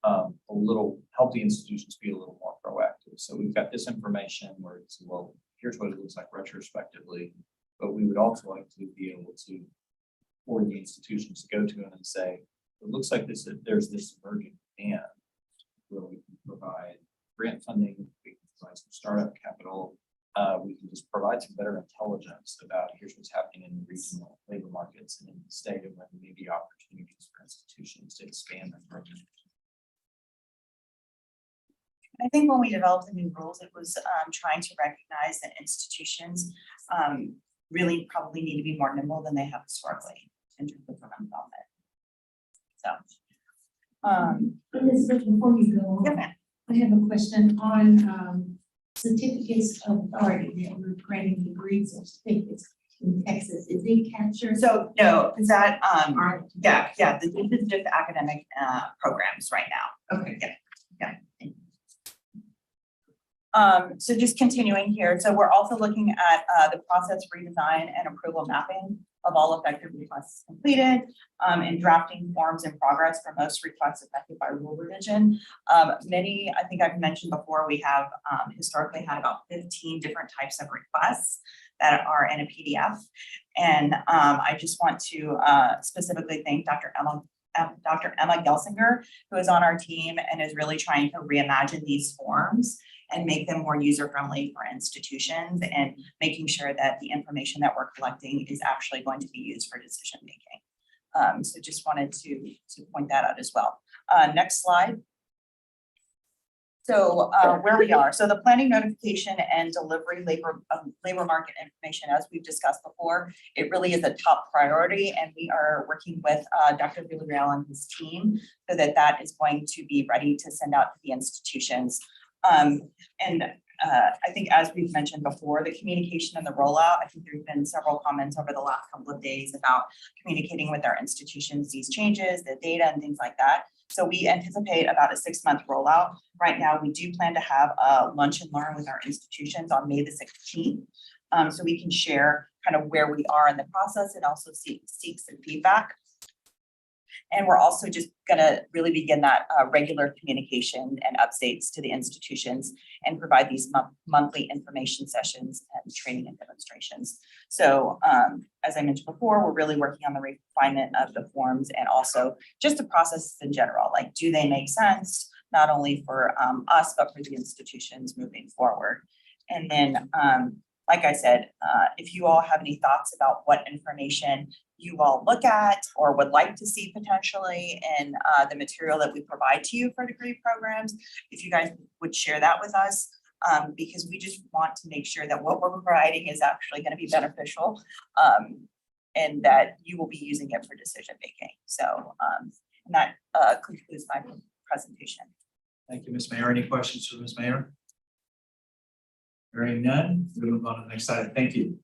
help the institutions be a little more proactive. So we've got this information where it's, well, here's what it looks like retrospectively, but we would also like to be able to, for the institutions to go to them and say, it looks like there's this emerging demand where we can provide grant funding, we can provide some startup capital, we can just provide some better intelligence about here's what's happening in the regional labor markets and in the state, and when there may be opportunities for institutions to expand their programs. I think when we developed the new rules, it was trying to recognize that institutions really probably need to be more nimble than they have historically in terms of program development. So. Elizabeth, before you go on, Yeah. I have a question on certificates of authority that we're granting degrees or certificates in Texas. Is it captured? So no, is that this is just academic programs right now. Okay. Yeah. So just continuing here, so we're also looking at the process redesign and approval mapping of all effective requests completed, and drafting forms in progress for most requests affected by rule revision. Many, I think I've mentioned before, we have historically had about 15 different types of requests that are in a PDF. And I just want to specifically thank Dr. Emma Gelsinger, who is on our team and is really trying to reimagine these forms and make them more user-friendly for institutions, and making sure that the information that we're collecting is actually going to be used for decision-making. So just wanted to point that out as well. Next slide. So where we are, so the planning, notification, and delivery labor market information, as we've discussed before, it really is a top priority, and we are working with Dr. Villarreal and his team so that that is going to be ready to send out to the institutions. I think, as we've mentioned before, the communication and the rollout, I think there's been several comments over the last couple of days about communicating with our institutions, these changes, the data and things like that. So we anticipate about a 6-month rollout. Right now, we do plan to have a lunch and learn with our institutions on May the 16th. So we can share kind of where we are in the process and also seek some feedback. And we're also just gonna really begin that regular communication and updates to the institutions and provide these monthly information sessions and training and demonstrations. So as I mentioned before, we're really working on the refinement of the forms and also just the processes in general, like do they make sense, not only for us, but for the institutions moving forward. And then, like I said, if you all have any thoughts about what information you all look at or would like to see potentially in the material that we provide to you for degree programs, if you guys would share that with us, because we just want to make sure that what we're providing is actually going to be beneficial, and that you will be using it for decision making. So and that concludes my presentation. Thank you, Ms. Mayor. Any questions for Ms. Mayor? Hearing none, we'll move on to the next item. Thank you.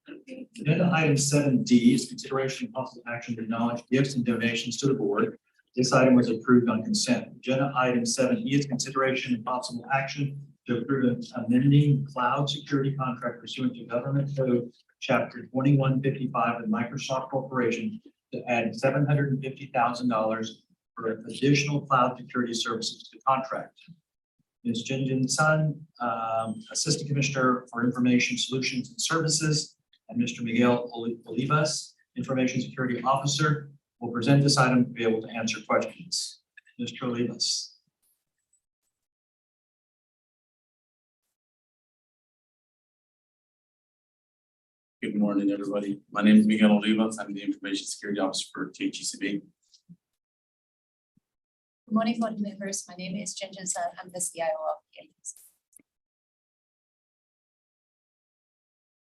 Agenda item 7D is consideration of possible action to acknowledge gifts and donations to the board. This item was approved on consent. Agenda item 7E is consideration and possible action to approve an amending cloud security contract pursuant to Government Code Chapter 2155 of Microsoft Corporation to add $750,000 for additional cloud security services to the contract. Ms. Jinjin Sun, Assistant Commissioner for Information Solutions and Services, and Mr. Miguel Olivas, Information Security Officer, will present this item to be able to answer questions. Mr. Olivas. Good morning, everybody. My name is Miguel Olivas. I'm the Information Security Officer for THCB. Good morning, board members. My name is Jinjin Sun. I'm the CIO of the agency.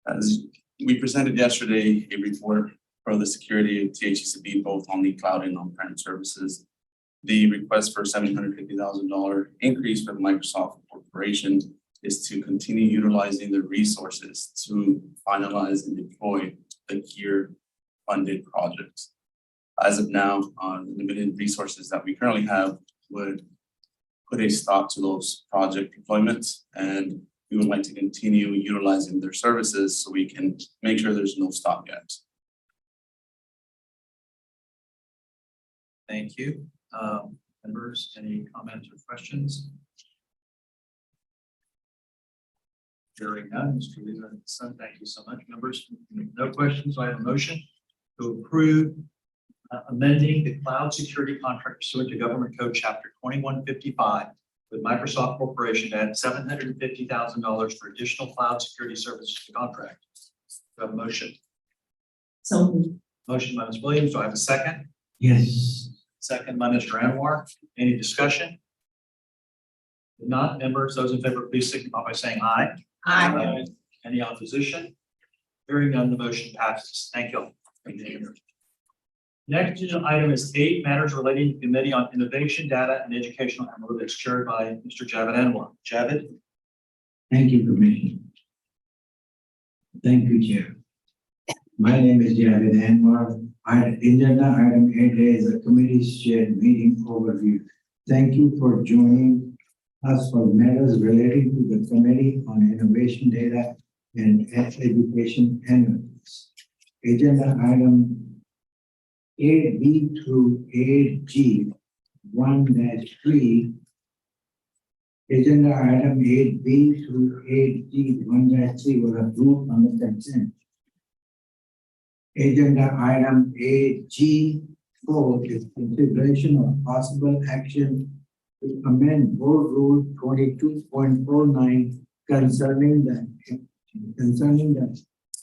As we presented yesterday, a report for the security of THCB, both on the cloud and on-prem services. The request for $750,000 increase for the Microsoft Corporation is to continue utilizing the resources to finalize and deploy the CARE funded projects. As of now, the limited resources that we currently have would put a stop to those project deployments, and we would like to continue utilizing their services so we can make sure there's no stopgaps. Thank you. Members, any comments or questions? Hearing none, Mr. Lisa, thank you so much. Members, no questions. I have a motion to approve amending the cloud security contract pursuant to Government Code Chapter 2155 with Microsoft Corporation to add $750,000 for additional cloud security services to the contract. Do I have a motion? So Motion by Ms. Williams. Do I have a second? Yes. Second by Mr. Anwar. Any discussion? If not, members, those in favor, please signify by saying aye. Aye. Any opposition? Hearing none, the motion passes. Thank you. Next item is 8 matters relating to Committee on Innovation, Data, and Educational Analytics, chaired by Mr. Javed Anwar. Javed? Thank you, Commissioner. Thank you, Chair. My name is Javed Anwar. Agenda item 8A is a committee's shared meeting overview. Thank you for joining us for matters relating to the Committee on Innovation, Data, and Education Analytics. Agenda item 8B through 8G 1-3. Agenda item 8B through 8G 1-3 were approved on the consent. Agenda item 8G4 is consideration of possible action to amend Board Rule 22.49 concerning the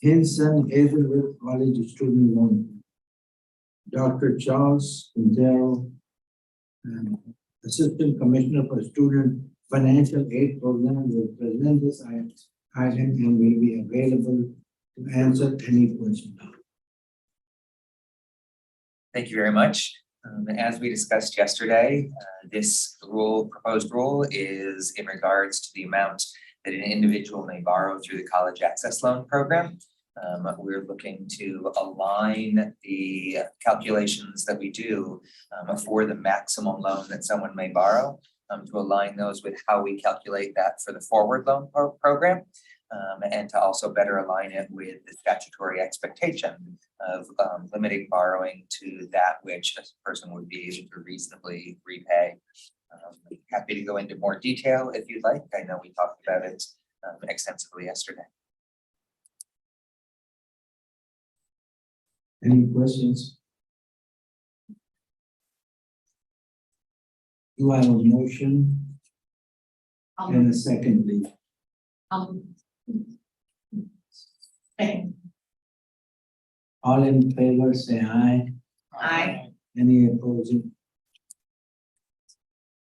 Hinson Hazelwood College student loan. Dr. Charles Quintero, Assistant Commissioner for Student Financial Aid Program, will present this item and will be available to answer any questions. Thank you very much. As we discussed yesterday, this proposed rule is in regards to the amount that an individual may borrow through the College Access Loan Program. We're looking to align the calculations that we do for the maximum loan that someone may borrow, to align those with how we calculate that for the forward loan program, and to also better align it with the statutory expectation of limiting borrowing to that which a person would be able to reasonably repay. Happy to go into more detail if you'd like. I know we talked about it extensively yesterday. Any questions? Do I have a motion and a second, please? second. All in favor, say aye. Aye. Any opposing?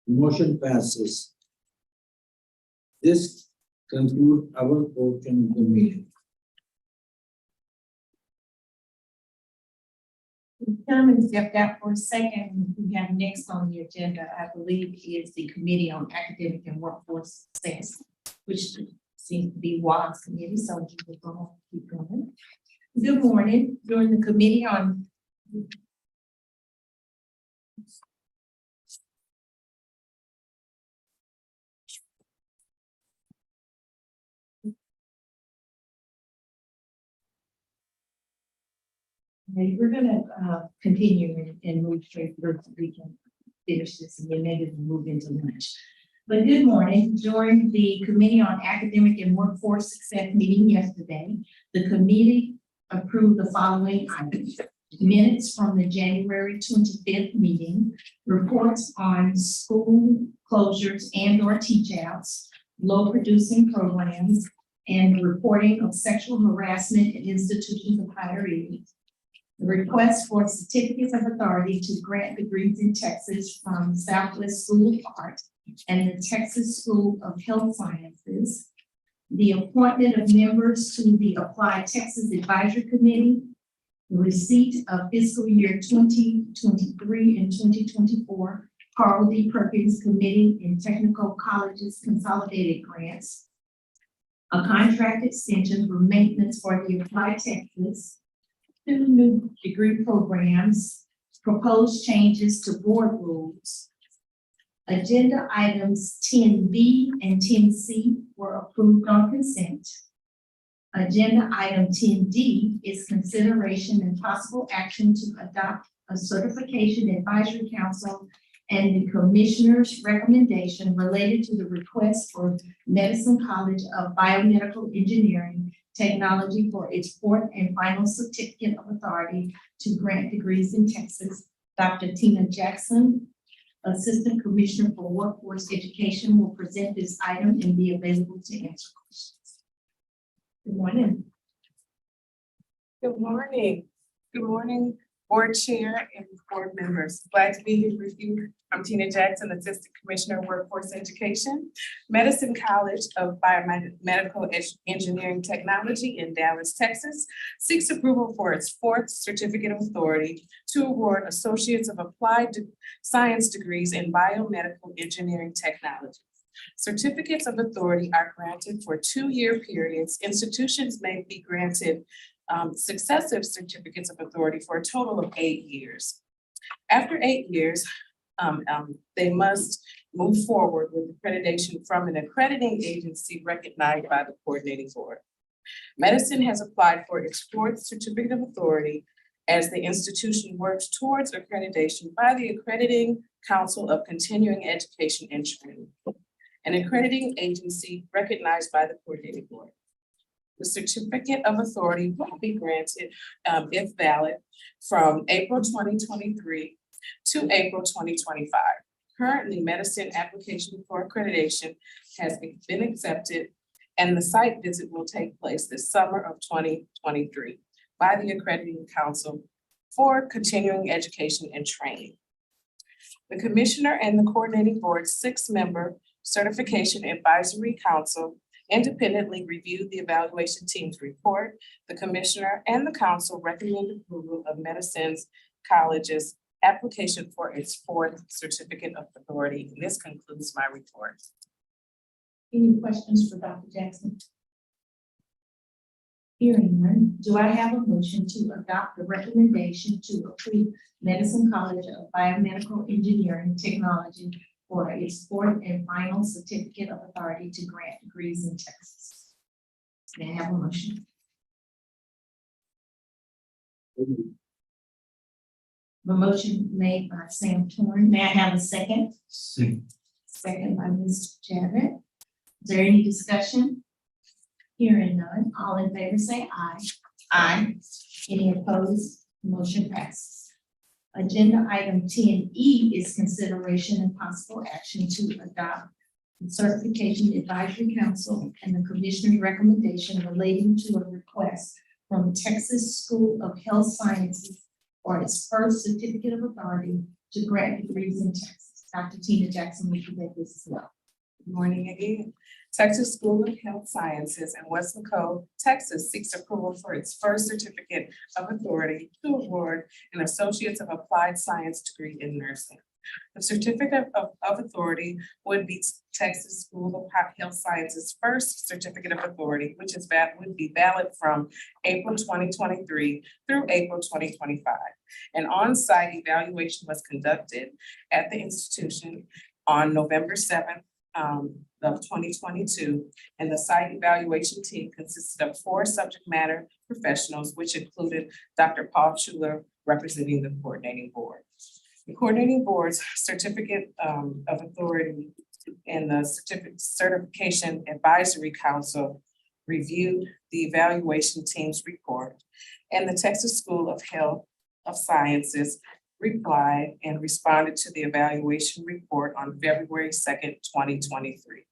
Motion passes. This concludes our portion of the meeting. Chairman stepped out for a second. We have next on the agenda, I believe, is the Committee on Academic and Workforce Success, which seems to be Juan's committee, so we're going to keep going. Good morning. During the Committee on Okay, we're gonna continue and move straight through so we can finish this and then maybe we'll move into lunch. But good morning. During the Committee on Academic and Workforce Success meeting yesterday, the committee approved the following items: minutes from the January 25th meeting, reports on school closures and or teach outs, low producing programs, and reporting of sexual harassment in institutions of higher ed. The request for certificates of authority to grant degrees in Texas from Southwest School of Art and the Texas School of Health Sciences. The appointment of members to the Applied Texas Advisory Committee. The receipt of fiscal year 2023 and 2024 Carl D. Perkins Committee and Technical Colleges Consolidated Grants. A contract extension for maintenance for the Applied Texas. 2 new degree programs, proposed changes to board rules, Agenda items 10B and 10C were approved on consent. Agenda item 10D is consideration and possible action to adopt a certification advisory council and the commissioner's recommendation related to the request for Medicine College of Biomedical Engineering Technology for its fourth and final certificate of authority to grant degrees in Texas. Dr. Tina Jackson, Assistant Commissioner for Workforce Education, will present this item and be available to answer questions. Good morning. Good morning. Good morning, Board Chair and Board members. Glad to be here with you. I'm Tina Jackson, Assistant Commissioner of Workforce Education, Medicine College of Biomedical Engineering Technology in Dallas, Texas, seeks approval for its fourth certificate of authority to award Associates of Applied Science degrees in Biomedical Engineering Technology. Certificates of authority are granted for 2-year periods. Institutions may be granted successive certificates of authority for a total of 8 years. After 8 years, they must move forward with accreditation from an accrediting agency recognized by the coordinating board. Medicine has applied for its fourth certificate of authority as the institution works towards accreditation by the Accrediting Council of Continuing Education and Training, an accrediting agency recognized by the coordinating board. The certificate of authority will be granted, if valid, from April 2023 to April 2025. Currently, medicine application for accreditation has been accepted, and the site visit will take place this summer of 2023 by the Accrediting Council for Continuing Education and Training. The Commissioner and the Coordinating Board's 6-member Certification Advisory Council independently reviewed the evaluation team's report. The Commissioner and the Council recommend approval of Medicine's College's application for its fourth certificate of authority. And this concludes my report. Any questions for Dr. Jackson? Hearing none, do I have a motion to adopt the recommendation to approve Medicine College of Biomedical Engineering Technology for its fourth and final certificate of authority to grant degrees in Texas? May I have a motion? The motion made by Sam Torn. May I have a second? Second. Second by Mr. Javed. Is there any discussion? Hearing none, all in favor say aye. Aye. Any opposed? Motion passes. Agenda item 10E is consideration and possible action to adopt the Certification Advisory Council and the Commissioner's recommendation relating to a request from Texas School of Health Sciences for its first certificate of authority to grant degrees in Texas. Dr. Tina Jackson will present this as well. Good morning again. Texas School of Health Sciences in Weslaco, Texas seeks approval for its first certificate of authority to award an Associates of Applied Science degree in nursing. The certificate of authority would be Texas School of Health Sciences' first certificate of authority, which would be valid from April 2023 through April 2025. An on-site evaluation was conducted at the institution on November 7th of 2022, and the site evaluation team consisted of 4 subject matter professionals, which included Dr. Paul Schuler representing the coordinating board. The coordinating board's certificate of authority and the certification advisory council reviewed the evaluation team's report, and the Texas School of Health of Sciences replied and responded to the evaluation report on February 2nd, 2023.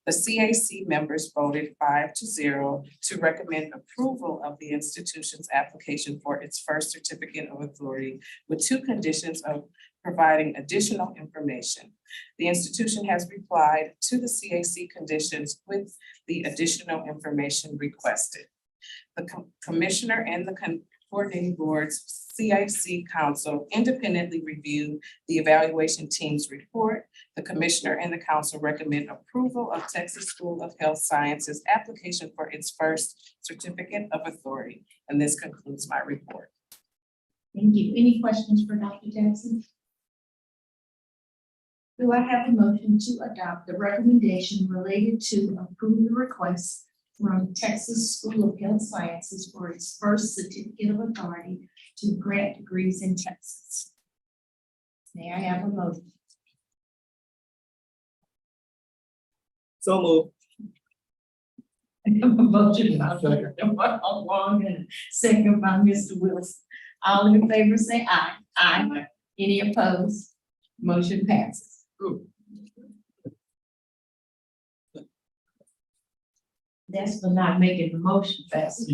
The CAC members voted 5-0 to recommend approval of the institution's application for its first certificate of authority with 2 conditions of providing additional information. The institution has replied to the CAC conditions with the additional information requested. The commissioner and the coordinating board's CIC council independently reviewed the evaluation team's report. The commissioner and the council recommend approval of Texas School of Health Sciences application for its first certificate of authority. And this concludes my report. Thank you. Any questions for Dr. Jackson? Do I have a motion to adopt the recommendation related to approve the request from Texas School of Health Sciences for its first certificate of authority to grant degrees in Texas? May I have a motion? So move. I have a motion by Mr. Long and a second by Mr. Wilson. All in favor say aye. Aye. Any opposed? Motion passes. That's for not making the motion fast.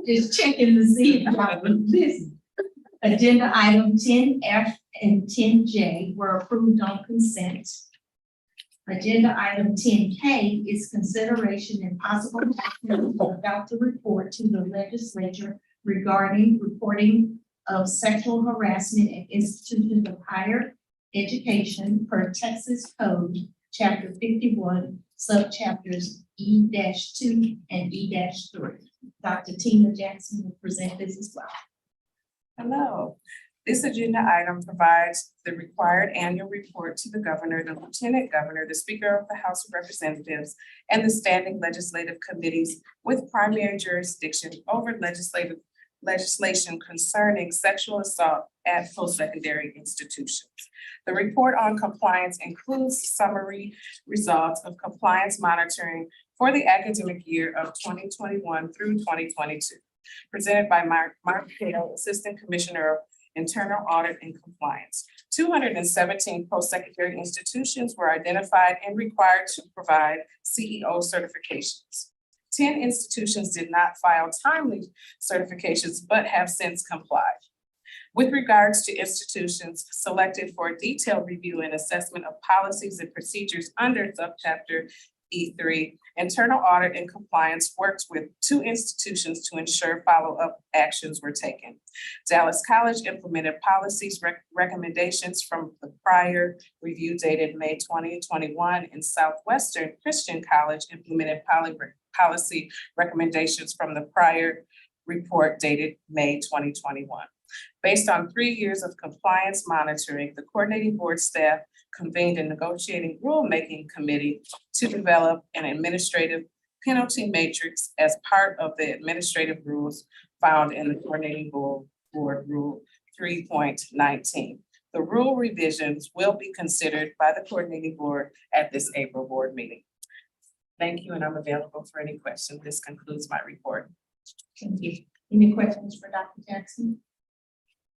Just checking to see if y'all was listening. Agenda item 10F and 10J were approved on consent. Agenda item 10K is consideration and possible action about the report to the legislature regarding reporting of sexual harassment at institutions of higher education per Texas Code, Chapter 51, subchapters E-2 and E-3. Dr. Tina Jackson will present this as well. Hello. This agenda item provides the required annual report to the governor, the lieutenant governor, the speaker of the House of Representatives, and the standing legislative committees with primary jurisdiction over legislation concerning sexual assault at post-secondary institutions. The report on compliance includes summary results of compliance monitoring for the academic year of 2021 through 2022, presented by Mark Cato, Assistant Commissioner of Internal Audit and Compliance. 217 post-secondary institutions were identified and required to provide CEO certifications. 10 institutions did not file timely certifications, but have since complied. With regards to institutions selected for a detailed review and assessment of policies and procedures under subchapter E3, Internal Audit and Compliance worked with 2 institutions to ensure follow-up actions were taken. Dallas College implemented policies recommendations from the prior review dated May 2021, and Southwestern Christian College implemented policy recommendations from the prior report dated May 2021. Based on 3 years of compliance monitoring, the coordinating board staff convened a negotiating rulemaking committee to develop an administrative penalty matrix as part of the administrative rules found in the coordinating board rule 3.19. The rule revisions will be considered by the coordinating board at this April board meeting. Thank you, and I'm available for any questions. This concludes my report. Thank you. Any questions for Dr. Jackson?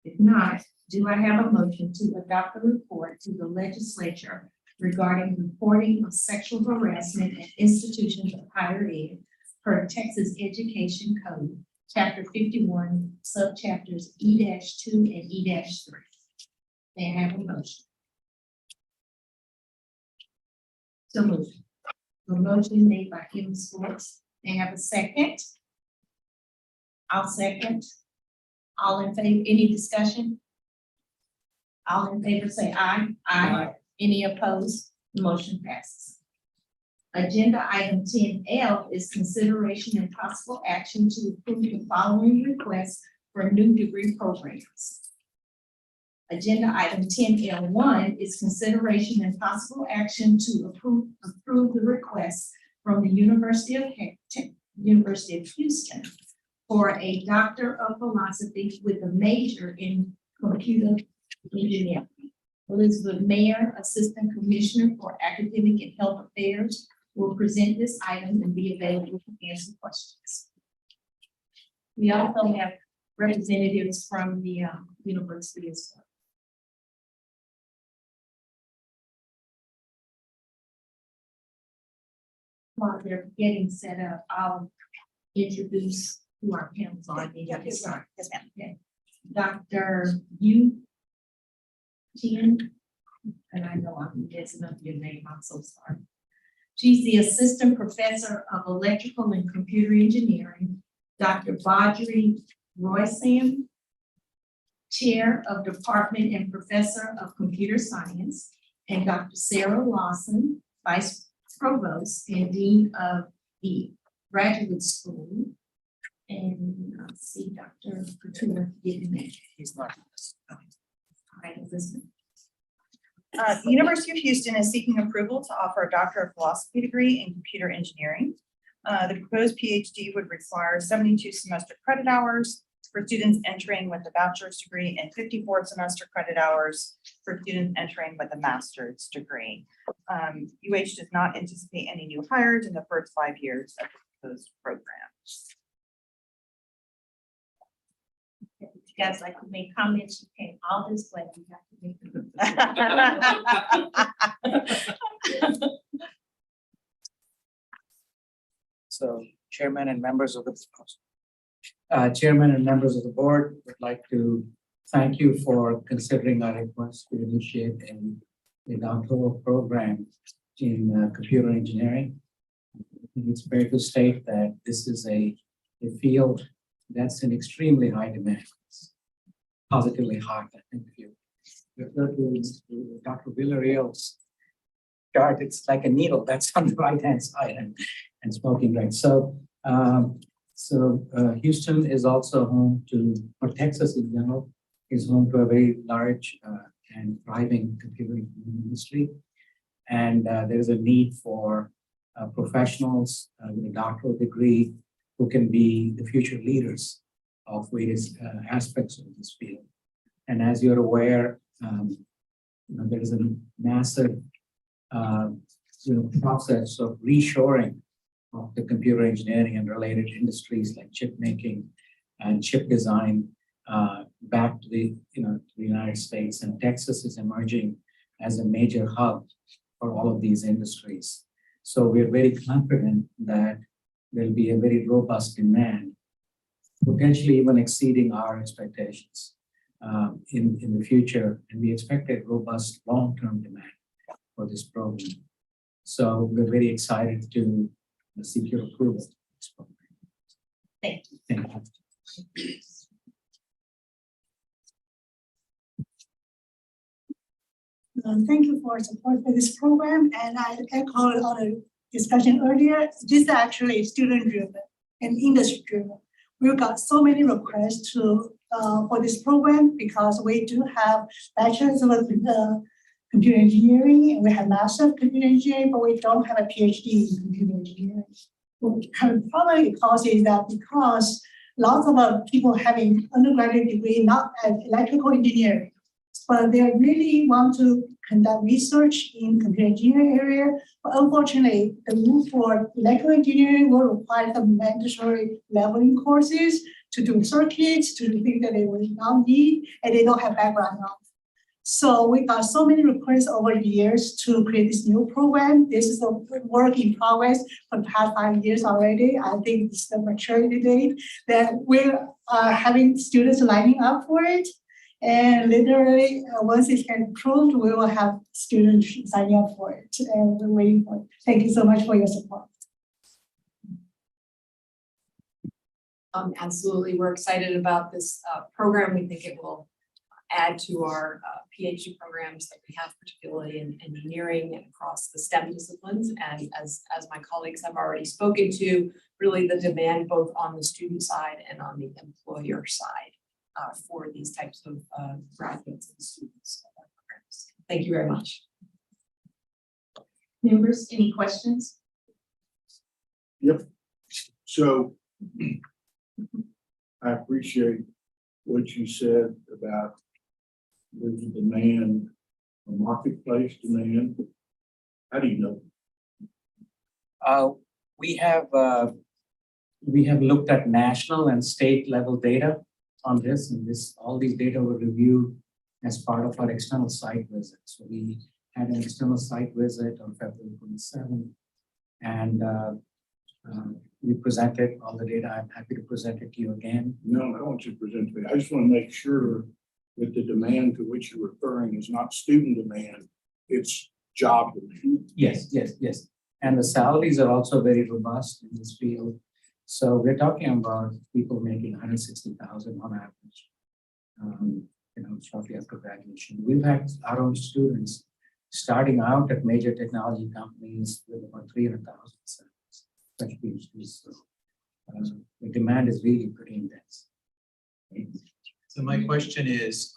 If not, do I have a motion to adopt the report to the legislature regarding reporting of sexual harassment at institutions of higher ed per Texas Education Code, Chapter 51, subchapters E-2 and E-3? May I have a motion? So moved. A motion made by M. Sports. May I have a second? I'll second. All in favor, any discussion? All in favor say aye. Aye. Any opposed? Motion passes. Agenda item 10L is consideration and possible action to approve the following requests for new degree programs. Agenda item 10L1 is consideration and possible action to approve the request from the University of Houston for a Doctor of Philosophy with a major in computer engineering. Elizabeth Mayer, Assistant Commissioner for Academic and Health Affairs, will present this item and be available to answer questions. We also have representatives from the university as well. While they're getting set up, I'll introduce who our panels are. Yes, ma'am. Okay. Dr. Yu Tien, and I know I'm messing up your name, I'm so sorry. She's the Assistant Professor of Electrical and Computer Engineering. Dr. Badri Roysam, Chair of Department and Professor of Computer Science, and Dr. Sarah Lawson, Vice Provost and Dean of the Graduate School. And see Dr. Couture getting there. He's not. All right. The University of Houston is seeking approval to offer a Doctor of Philosophy degree in computer engineering. The proposed PhD would require 72 semester credit hours for students entering with a bachelor's degree and 54 semester credit hours for students entering with a master's degree. UH does not anticipate any new hires in the first 5 years of the proposed program. If you guys like to make comments, you can all this way. You have to make them. So Chairman and members of the board would like to thank you for considering our request to initiate a doctoral program in computer engineering. I think it's fair to state that this is a field that's in extremely high demand. It's positively hot. I think if you refer to Dr. Villarreal's chart, it's like a needle that's on the right-hand side and smoking right. So Houston is also home to, or Texas in general, is home to a very large and thriving computer industry. And there is a need for professionals with a doctoral degree who can be the future leaders of various aspects of this field. And as you're aware, there is a massive process of reshoring of the computer engineering and related industries like chip making and chip design back to the United States. And Texas is emerging as a major hub for all of these industries. So we're very confident that there'll be a very robust demand, potentially even exceeding our expectations in the future. And we expect a robust long-term demand for this program. So we're very excited to seek your approval. Thank you. Thank you. Thank you for support for this program, and I echo all the discussion earlier. This is actually student-driven and industry-driven. We've got so many requests for this program because we do have bachelor's of computer engineering, and we have master's of computer engineering, but we don't have a PhD in computer engineering. Probably because is that because lots of people having undergraduate degree not as electrical engineering, but they really want to conduct research in computer engineering area. But unfortunately, the move for electrical engineering will require some mandatory leveling courses to do circuits, to do things that they will not need, and they don't have background on. So we got so many requests over the years to create this new program. This is a work in progress for the past 5 years already. I think it's the maturity date that we're having students lining up for it. And literally, once it gets approved, we will have students signing up for it, and we're waiting for it. Thank you so much for your support. Absolutely, we're excited about this program. We think it will add to our PhD programs that we have, particularly in engineering and across the STEM disciplines. And as my colleagues have already spoken to, really the demand both on the student side and on the employer side for these types of graduates and students. Thank you very much. Members, any questions? Yep. So I appreciate what you said about there's a demand, a marketplace demand. How do you know? We have looked at national and state level data on this, and all these data were reviewed as part of our external site visit. So we had an external site visit on February 27th, and we presented all the data. I'm happy to present it to you again. No, I don't want you to present to me. I just want to make sure that the demand to which you're referring is not student demand, it's job demand. Yes. And the salaries are also very robust in this field. So we're talking about people making $160,000 on average, shortly after graduation. We've had our own students starting out at major technology companies with about 300,000 such PhDs. So the demand is really pretty intense. So my question is,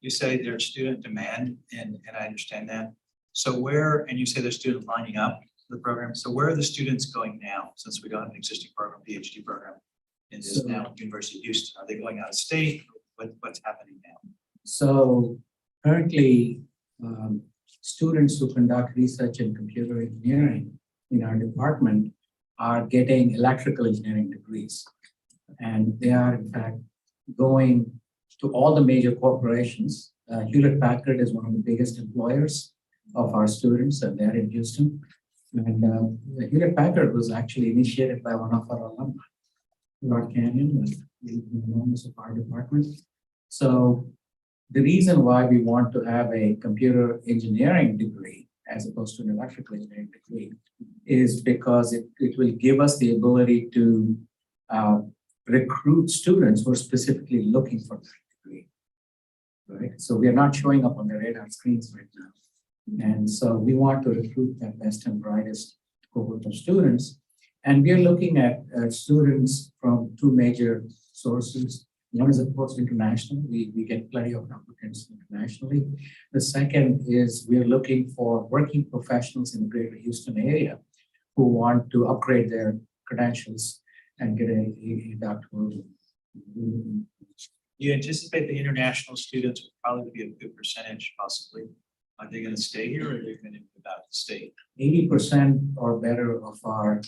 you say there's student demand, and I understand that. So where, and you say there's students lining up for the program, so where are the students going now, since we don't have an existing program, PhD program? In this So- now University of Houston, are they going out of state? What's happening now? So currently, students who conduct research in computer engineering in our department are getting electrical engineering degrees. And they are in fact going to all the major corporations. Hewlett Packard is one of the biggest employers of our students, and they're in Houston. And Hewlett Packard was actually initiated by one of our alumni, Lord Canyon, the alumnus of our department. So the reason why we want to have a computer engineering degree as opposed to an electrical engineering degree is because it will give us the ability to recruit students who are specifically looking for that degree, right? So we are not showing up on the radar screens right now. And so we want to recruit that best and brightest cohort of students. And we are looking at students from two major sources. One is, of course, international. We get plenty of applicants internationally. The second is we're looking for working professionals in the greater Houston area who want to upgrade their credentials and get a doctoral. You anticipate the international students will probably be a good percentage, possibly. Are they going to stay here, or are they going to move out of the state? 80% or better of our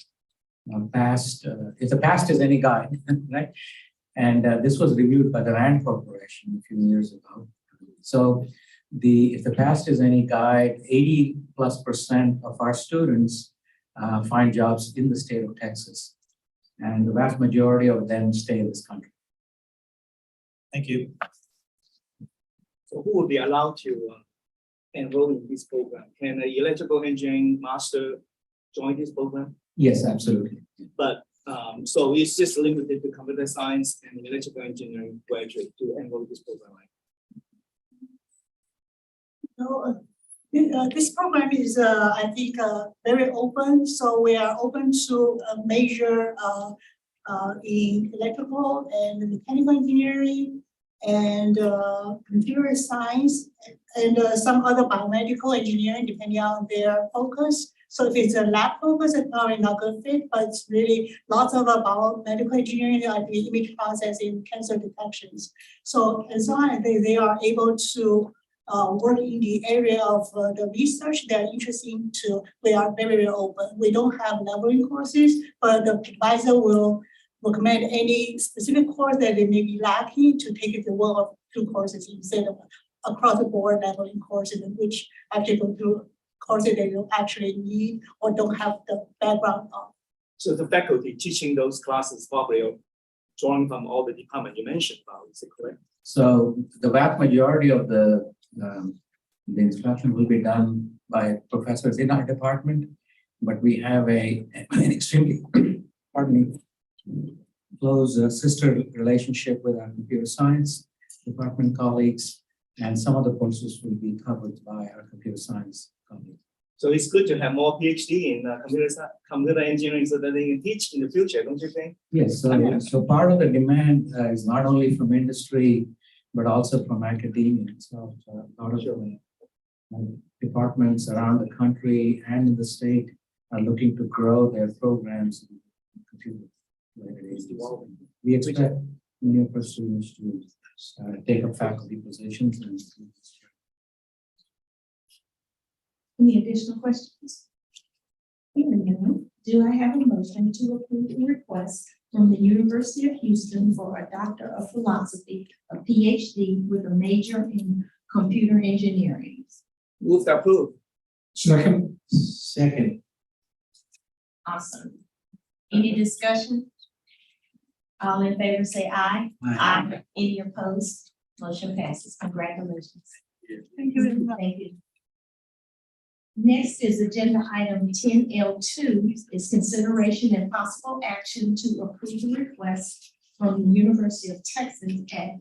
past, if the past is any guide, right? And this was reviewed by the RAND Corporation a few years ago. So if the past is any guide, 80+% of our students find jobs in the state of Texas. And the vast majority of them stay in this country. Thank you. So who will be allowed to enroll in this program? Can an electrical engineering master join this program? Yes, absolutely. But so it's just limited to computer science and electrical engineering graduate to enroll this program, right? No, this program is, I think, very open. So we are open to a major in electrical and mechanical engineering and computer science and some other biomedical engineering, depending on their focus. So if it's a lab focus, it's probably not good fit, but it's really lots of biomedical engineering, like the image processing, cancer detections. So and so on, they are able to work in the area of the research they're interested in. We are very, very open. We don't have leveling courses, but the advisor will recommend any specific course that they may be lacking to take it to one or two courses instead of across the board leveling courses, which actually go through courses they don't actually need or don't have the background of. So the faculty teaching those classes probably are drawn from all the departments you mentioned about, is it correct? So the vast majority of the instruction will be done by professors in our department, but we have an extremely, pardon me, close sister relationship with our computer science department colleagues, and some of the courses will be covered by our computer science colleagues. So it's good to have more PhD in computer engineering so that they can teach in the future, don't you think? Yes, so part of the demand is not only from industry, but also from academia. So a lot of departments around the country and in the state are looking to grow their programs in computer. We expect many of our students to take up faculty positions. Any additional questions? Hearing none, do I have a motion to approve the request from the University of Houston for a Doctor of Philosophy, a PhD with a major in computer engineering? Move to approve. Second. Awesome. Any discussion? All in favor say aye. Aye. Any opposed? Motion passes. Congratulations. Thank you very much. Thank you. Next is agenda item 10L2 is consideration and possible action to approve the request from the University of Texas at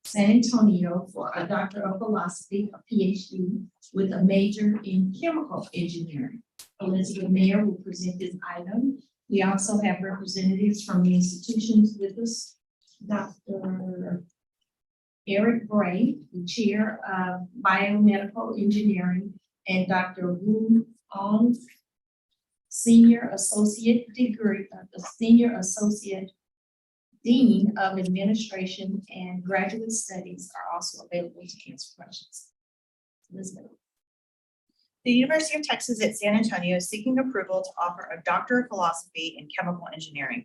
San Antonio for a Doctor of Philosophy, a PhD with a major in chemical engineering. Elizabeth Mayer will present this item. We also have representatives from the institutions with us. Dr. Eric Bray, the Chair of Biomedical Engineering, and Dr. Wu Ong, Senior Associate Dean of Administration and Graduate Studies are also available to answer questions. Elizabeth. The University of Texas at San Antonio is seeking approval to offer a Doctor of Philosophy in Chemical Engineering.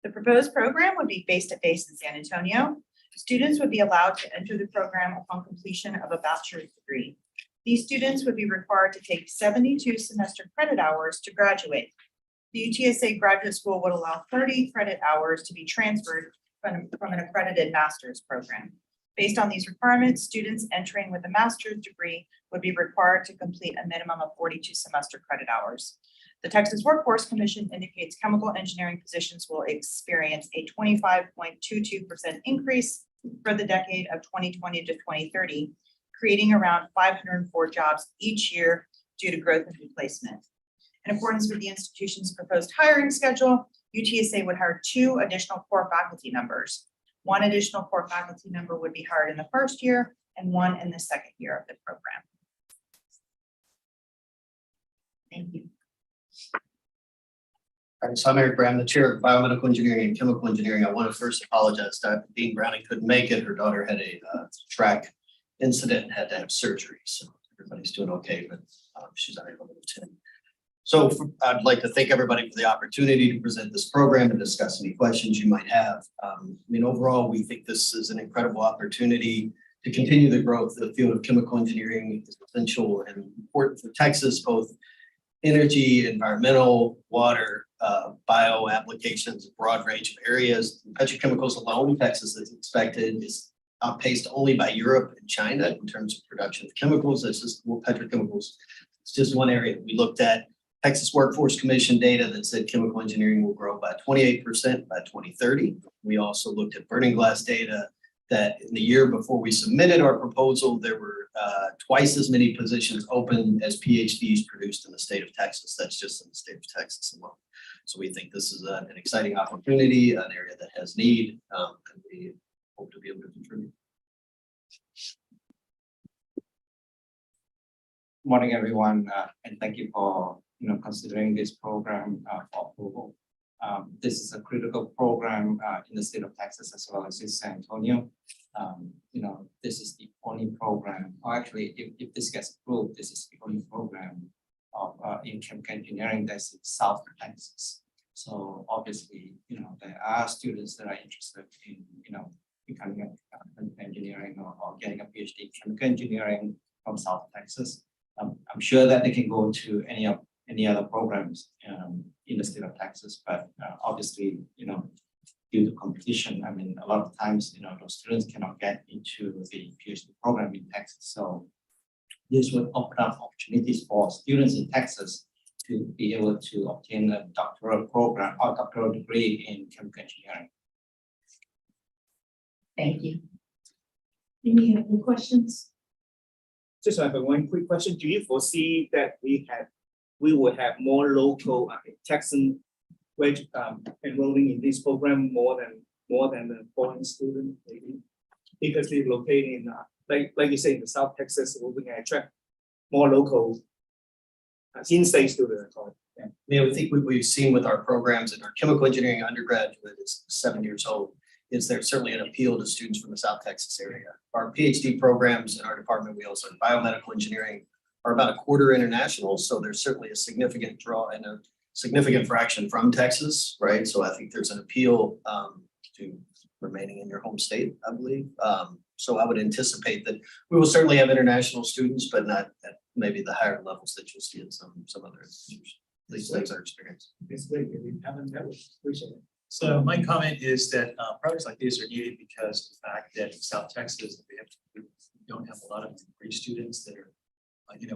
The proposed program would be face-to-face in San Antonio. Students would be allowed to enter the program upon completion of a bachelor's degree. These students would be required to take 72 semester credit hours to graduate. The UTSA Graduate School would allow 30 credit hours to be transferred from an accredited master's program. Based on these requirements, students entering with a master's degree would be required to complete a minimum of 42 semester credit hours. The Texas Workforce Commission indicates chemical engineering positions will experience a 25.22% increase for the decade of 2020 to 2030, creating around 504 jobs each year due to growth and replacement. In accordance with the institution's proposed hiring schedule, UTSA would hire 2 additional core faculty members. 1 additional core faculty member would be hired in the first year and 1 in the second year of the program. Thank you. All right, so I'm Eric Bray, I'm the chair of biomedical engineering and chemical engineering. I want to first apologize to Dean Browning couldn't make it. Her daughter had a track incident and had to have surgery. So everybody's doing okay, but she's unable to attend. So I'd like to thank everybody for the opportunity to present this program and discuss any questions you might have. I mean, overall, we think this is an incredible opportunity to continue the growth. The field of chemical engineering is essential and important for Texas, both energy, environmental, water, bio applications, a broad range of areas. Petrochemicals alone, Texas is expected is outpaced only by Europe and China in terms of production of chemicals. That's just well, petrochemicals. It's just one area. We looked at Texas Workforce Commission data that said chemical engineering will grow by 28% by 2030. We also looked at burning glass data that in the year before we submitted our proposal, there were twice as many positions open as PhDs produced in the state of Texas. That's just in the state of Texas alone. So we think this is an exciting opportunity, an area that has need, and we hope to be able to contribute. Morning, everyone, and thank you for considering this program for approval. This is a critical program in the state of Texas as well as in San Antonio. This is the only program, or actually, if this gets approved, this is the only program of in chemical engineering that's in South Texas. So obviously, there are students that are interested in becoming an engineering or getting a PhD in chemical engineering from South Texas. I'm sure that they can go to any other programs in the state of Texas, but obviously, due to competition, I mean, a lot of times, those students cannot get into the PhD program in Texas. So this would open up opportunities for students in Texas to be able to obtain a doctoral program or doctoral degree in chemical engineering. Thank you. Any other questions? Just have one quick question. Do you foresee that we will have more local Texan enrolling in this program more than the foreign student, maybe because they're located in like you say in the South Texas, we're going to attract more local in-state students. Yeah, I think what we've seen with our programs and our chemical engineering undergraduate is 7 years old. Is there certainly an appeal to students from the South Texas area? Our PhD programs in our department, we also have biomedical engineering, are about a quarter international. So there's certainly a significant draw and a significant fraction from Texas, right? So I think there's an appeal to remaining in your home state, I believe. So I would anticipate that we will certainly have international students, but not at maybe the higher levels that you'll see in some other institutions. At least that's our experience. It's great. If you haven't, that was appreciate it. So my comment is that projects like these are needed because of the fact that in South Texas, we don't have a lot of degree students that are,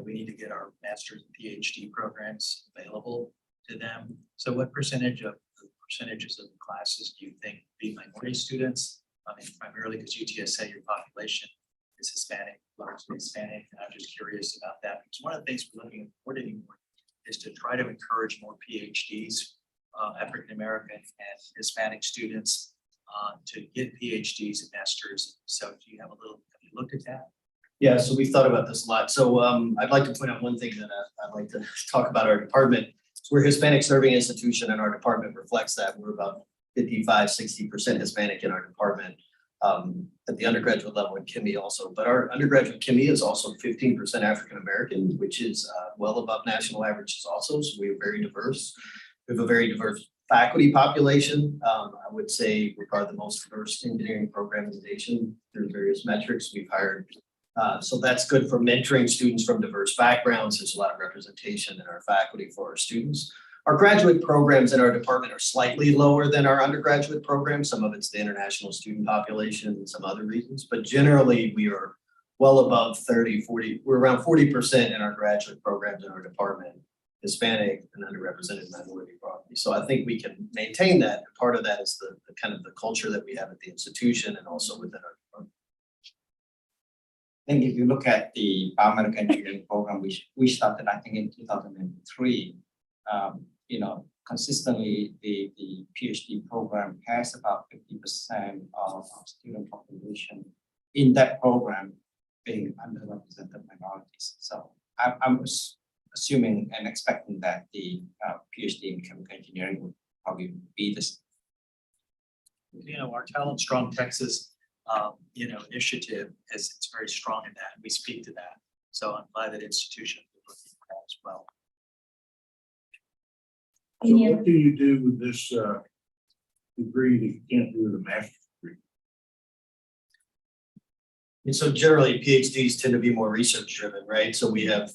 we need to get our master's and PhD programs available to them. So what percentages of the classes do you think be minority students? I mean, primarily because UTSA, your population is Hispanic, largely Hispanic. And I'm just curious about that because one of the things we're looking for anymore is to try to encourage more PhDs, African American and Hispanic students to get PhDs and masters. So do you have you looked at that? Yeah, so we've thought about this a lot. So I'd like to point out one thing that I'd like to talk about our department. We're a Hispanic serving institution and our department reflects that. We're about 55–60% Hispanic in our department at the undergraduate level in Kimmy also. But our undergraduate Kimmy is also 15% African American, which is well above national averages also. So we are very diverse. We have a very diverse faculty population. I would say we're probably the most diverse engineering program in the nation through various metrics. We've hired so that's good for mentoring students from diverse backgrounds. There's a lot of representation in our faculty for our students. Our graduate programs in our department are slightly lower than our undergraduate programs. Some of it's the international student population and some other reasons, but generally we are well above 30–40. We're around 40% in our graduate programs in our department, Hispanic and underrepresented minority broadly. So I think we can maintain that. Part of that is the kind of the culture that we have at the institution and also within our department. I think if you look at the biomedical engineering program, we started, I think, in 2003. Consistently, the PhD program has about 50% of our student population in that program being underrepresented minorities. So I'm assuming and expecting that the PhD in chemical engineering would probably be this. Our Talent Strong Texas initiative it's very strong in that. We speak to that. So I'm glad that institution is looking for that as well. So what do you do with this degree that you can't do with a master's degree? And so generally PhDs tend to be more research driven, right? So we have,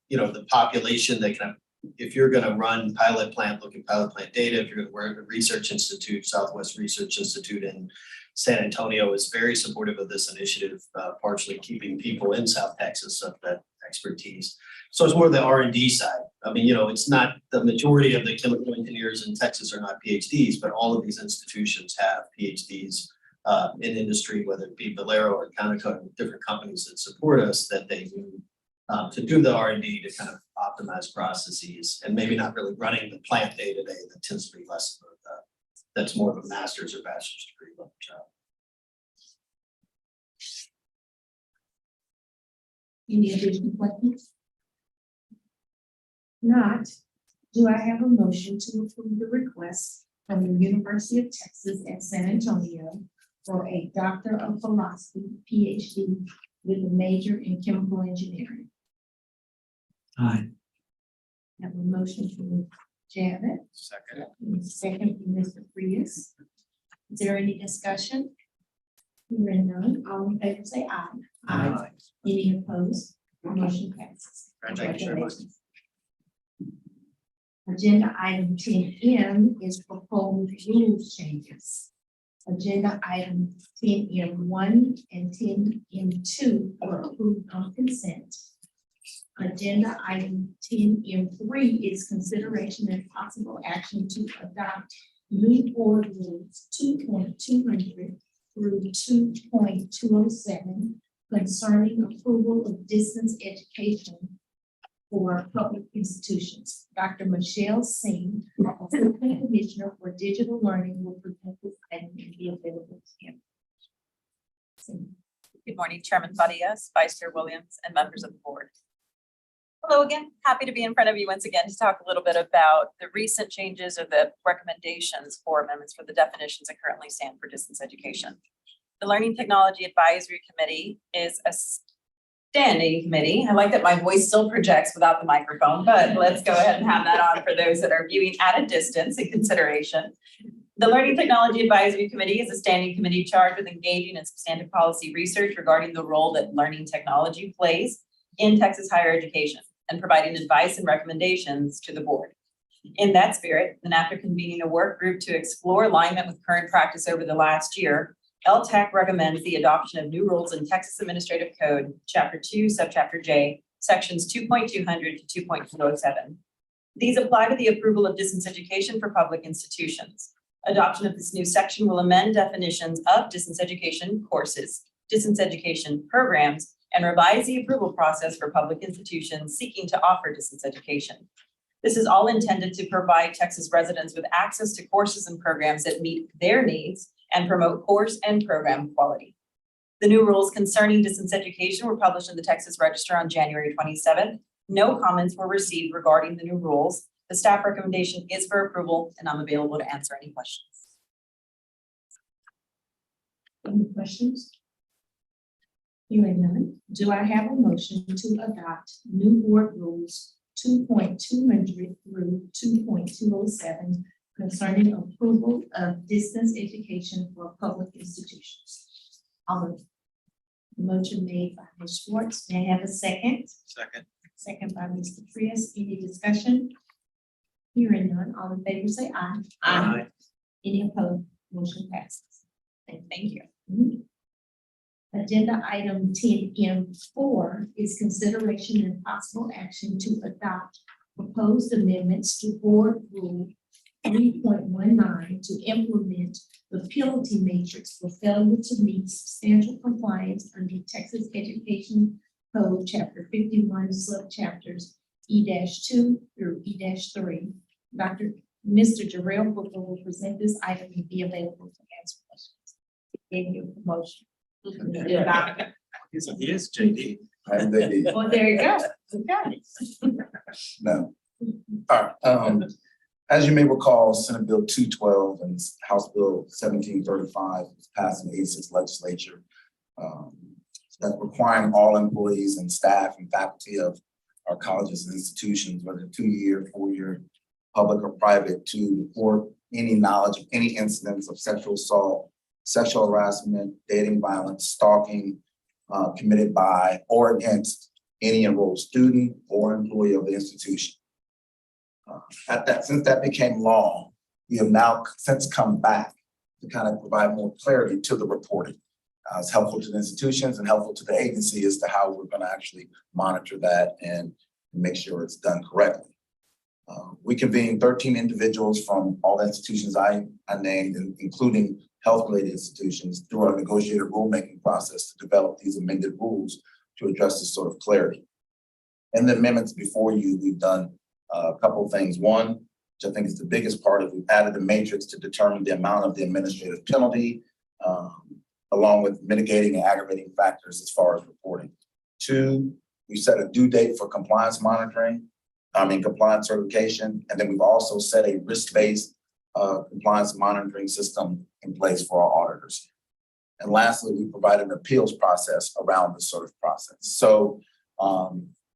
the population that can, if you're going to run pilot plant, look at pilot plant data, if you're going to work at a research institute, Southwest Research Institute in San Antonio is very supportive of this initiative, partially keeping people in South Texas of that expertise. So it's more the R&D side. I mean, it's not the majority of the chemical engineers in Texas are not PhDs, but all of these institutions have PhDs in industry, whether it be Valero or Conoco, different companies that support us that they do to do the R&D to kind of optimize processes and maybe not really running the plant day to day. That tends to be less of a, that's more of a master's or bachelor's degree level job. Any additional questions? Not, do I have a motion to approve the request from the University of Texas at San Antonio for a Doctor of Philosophy, PhD, with a major in chemical engineering? Aye. Have a motion from Janet. Second. Second from Mr. Frias. Is there any discussion? Hearing none, all in favor say aye. Aye. Any opposed? Motion passes. Congratulations. Agenda item 10M is proposed rules changes. Agenda item 10M1 and 10M2 were approved on consent. Agenda item 10M3 is consideration and possible action to adopt new board rules 2.200 through 2.207 concerning approval of distance education for public institutions. Dr. Michelle Singh, Assistant Commissioner for Digital Learning, will present this item and be available to him. Good morning, Chairman Farias, Vice Chair Williams, and members of the board. Hello again, happy to be in front of you once again to talk a little bit about the recent changes or the recommendations for amendments for the definitions that currently stand for distance education. The Learning Technology Advisory Committee is a standing committee. I like that my voice still projects without the microphone, but let's go ahead and have that on for those that are viewing at a distance in consideration. The Learning Technology Advisory Committee is a standing committee charged with engaging in substantive policy research regarding the role that learning technology plays in Texas higher education and providing advice and recommendations to the board. In that spirit, and after convening a work group to explore alignment with current practice over the last year, LTAC recommends the adoption of new rules in Texas Administrative Code, Chapter 2, Subchapter J, Sections 2.200 to 2.207. These apply to the approval of distance education for public institutions. Adoption of this new section will amend definitions of distance education courses, distance education programs, and revise the approval process for public institutions seeking to offer distance education. This is all intended to provide Texas residents with access to courses and programs that meet their needs and promote course and program quality. The new rules concerning distance education were published in the Texas Register on January 27th. No comments were received regarding the new rules. The staff recommendation is for approval, and I'm available to answer any questions. Any questions? Hearing none, do I have a motion to adopt new board rules 2.200 through 2.207 concerning approval of distance education for public institutions? Motion made by Ms. Schwartz. May I have a second? Second. Second by Mr. Prius. Any discussion? Hearing none, all in favor say aye. Aye. Any opposed? Motion passes. Thank you. Agenda item 10M4 is consideration and possible action to adopt proposed amendments to Board Rule 3.19 to implement the penalty matrix for failure to meet substantial compliance under Texas Education Code, Chapter 51, subchapters E-2 through E-3. Mr. Jarrell Booker will present this item and be available to answer questions. Gave you a motion. Yes, it is, JD. Well, there you go. Okay. No. All right, as you may recall, Senate Bill 212 and House Bill 1735 was passed in the 86th legislature. That's requiring all employees and staff and faculty of our colleges and institutions, whether 2-year, 4-year, public or private, to report any knowledge of any incidents of sexual assault, sexual harassment, dating violence, stalking committed by or against any enrolled student or employee of the institution. Since that became law, we have now since come back to kind of provide more clarity to the reporting. It's helpful to the institutions and helpful to the agency as to how we're going to actually monitor that and make sure it's done correctly. We convened 13 individuals from all the institutions I named, including health-related institutions, through our negotiated rulemaking process to develop these amended rules to address this sort of clarity. In the amendments before you, we've done a couple of things. One, which I think is the biggest part, is we've added a matrix to determine the amount of the administrative penalty, along with mitigating and aggravating factors as far as reporting. 2, we set a due date for compliance monitoring, compliance certification, and then we've also set a risk-based compliance monitoring system in place for our auditors. And lastly, we provide an appeals process around this sort of process. So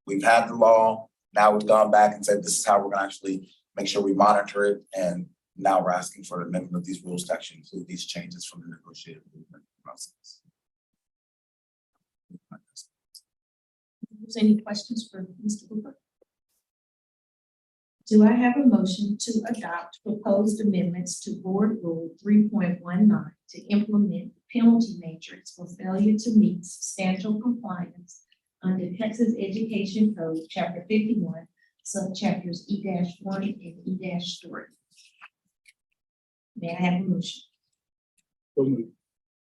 we've had the law, now we've gone back and said, this is how we're gonna actually make sure we monitor it. And now we're asking for an amendment of these rules to actually include these changes from the negotiated rulemaking process. Any questions for Mr. Hooper? Do I have a motion to adopt proposed amendments to Board Rule 3.19 to implement the penalty matrix for failure to meet substantial compliance under Texas Education Code, Chapter 51, subchapters E-1 and E-3? May I have a motion?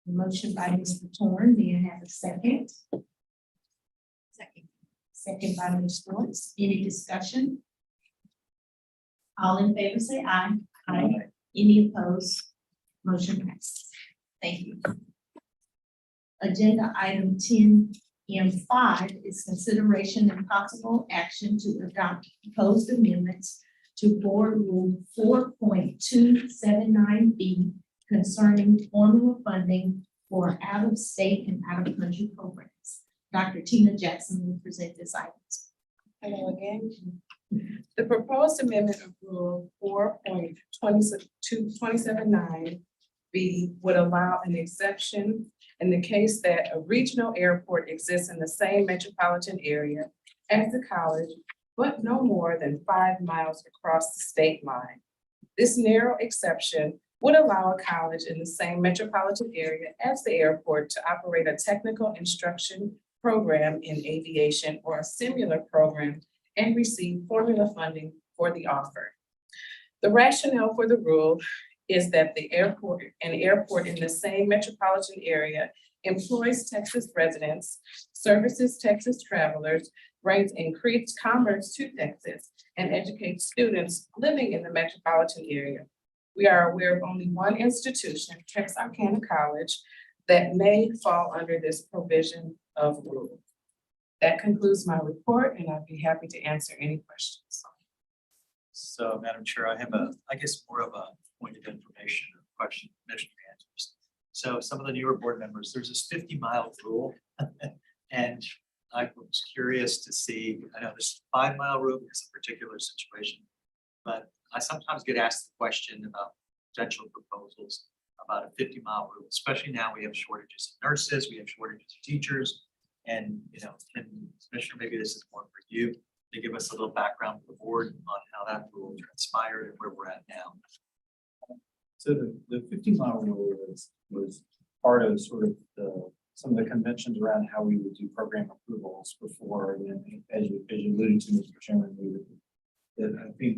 Motion by Mr. Torn. May I have a second? Second by Ms. Schwartz. Any discussion? All in favor say aye. Aye. Any opposed? Motion passes. Thank you. Agenda item 10M5 is consideration and possible action to adopt proposed amendments to Board Rule 4.279B concerning formula funding for out-of-state and out-of-country programs. Dr. Tina Jackson will present this item. Hello again. The proposed amendment of Rule 4.279B would allow an exception in the case that a regional airport exists in the same metropolitan area as the college, but no more than 5 miles across the state line. This narrow exception would allow a college in the same metropolitan area as the airport to operate a technical instruction program in aviation or a similar program and receive formula funding for the offer. The rationale for the rule is that an airport in the same metropolitan area employs Texas residents, services Texas travelers, brings increased commerce to Texas, and educates students living in the metropolitan area. We are aware of only one institution, Texarkana College, that may fall under this provision of rule. That concludes my report, and I'd be happy to answer any questions. So, Madam Chair, I have I guess more of a point of information or question, Commissioner answers. So some of the newer board members, there's this 50-mile rule. And I was curious to see, I know this 5-mile rule is a particular situation, but I sometimes get asked the question about potential proposals about a 50-mile rule, especially now we have shortages of nurses, we have shortages of teachers. And, and Commissioner, maybe this is more for you to give us a little background for the board on how that rule transpired and where we're at now. So the 50-mile rule was part of sort of some of the conventions around how we would do program approvals before. And then as you alluded to, Mr. Chairman, that I think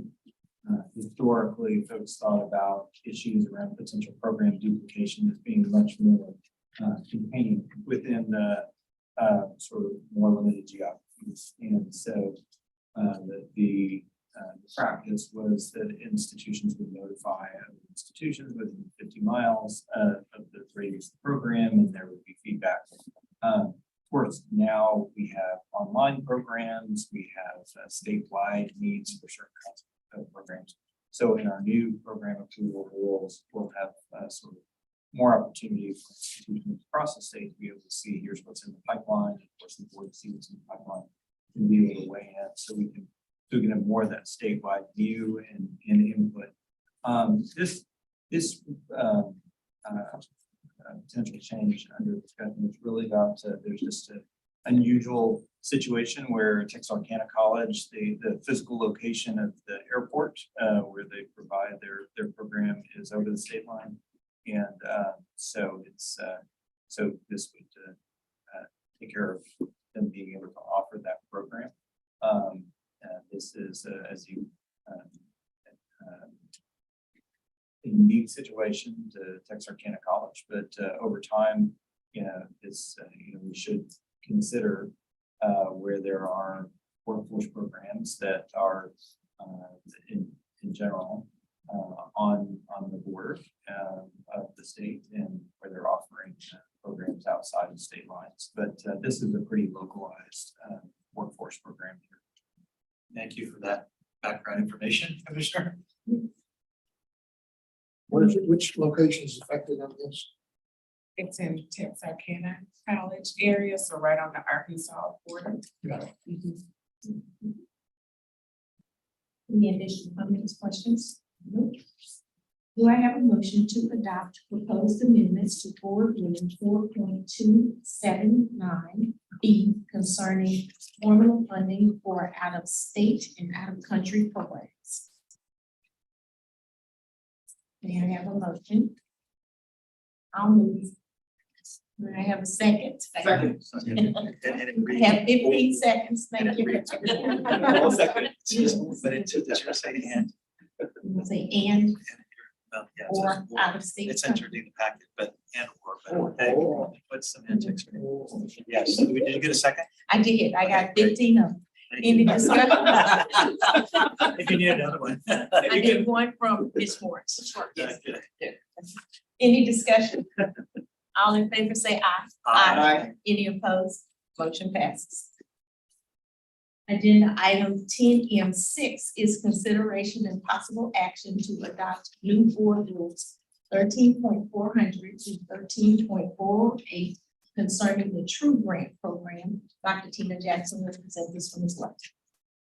historically folks thought about issues around potential program duplication as being much more contained within sort of more limited geographies. And so the practice was that institutions would notify other institutions within 50 miles of the radius of the program, and there would be feedback. Of course, now we have online programs, we have statewide needs for certain kinds of programs. So in our new program approval rules, we'll have sort of more opportunity for institutions across the state to be able to see here's what's in the pipeline, of course, the board to see what's in the pipeline, and be able to weigh in so we can have more of that statewide view and input. This potential change under discussion is really about there's just an unusual situation where Texarkana College, the physical location of the airport where they provide their program is over the state line, and so it's so this would take care of them being able to offer that program. This is, as you, a unique situation to Texarkana College, but over time, this, we should consider where there are workforce programs that are in general on the border of the state and where they're offering programs outside of state lines. But this is a pretty localized workforce program here. Thank you for that background information, Commissioner. Which location is affected on this? It's in Texarkana College area, so right on the Arkansas border. Any additional comments, questions? Nope. Do I have a motion to adopt proposed amendments to Board Rule 4.279B concerning formula funding for out-of-state and out-of-country programs? May I have a motion? I'll move. May I have a second? Second. I have 15 seconds. Thank you. But it's just saying and. Say and. Well, yeah, Or out of state. It's entered in the packet, but and or, but okay, put some antics. Yes, did you get a second? I did. I got 15 of them. Any discussion? If you need another one. I did one from Ms. Morris. Yes. Okay. Any discussion? All in favor say aye. Aye. Any opposed? Motion passes. Agenda item 10M6 is consideration and possible action to adopt new board rules 13.400 to 13.408 concerning the True Grant Program. Dr. Tina Jackson will present this one as well.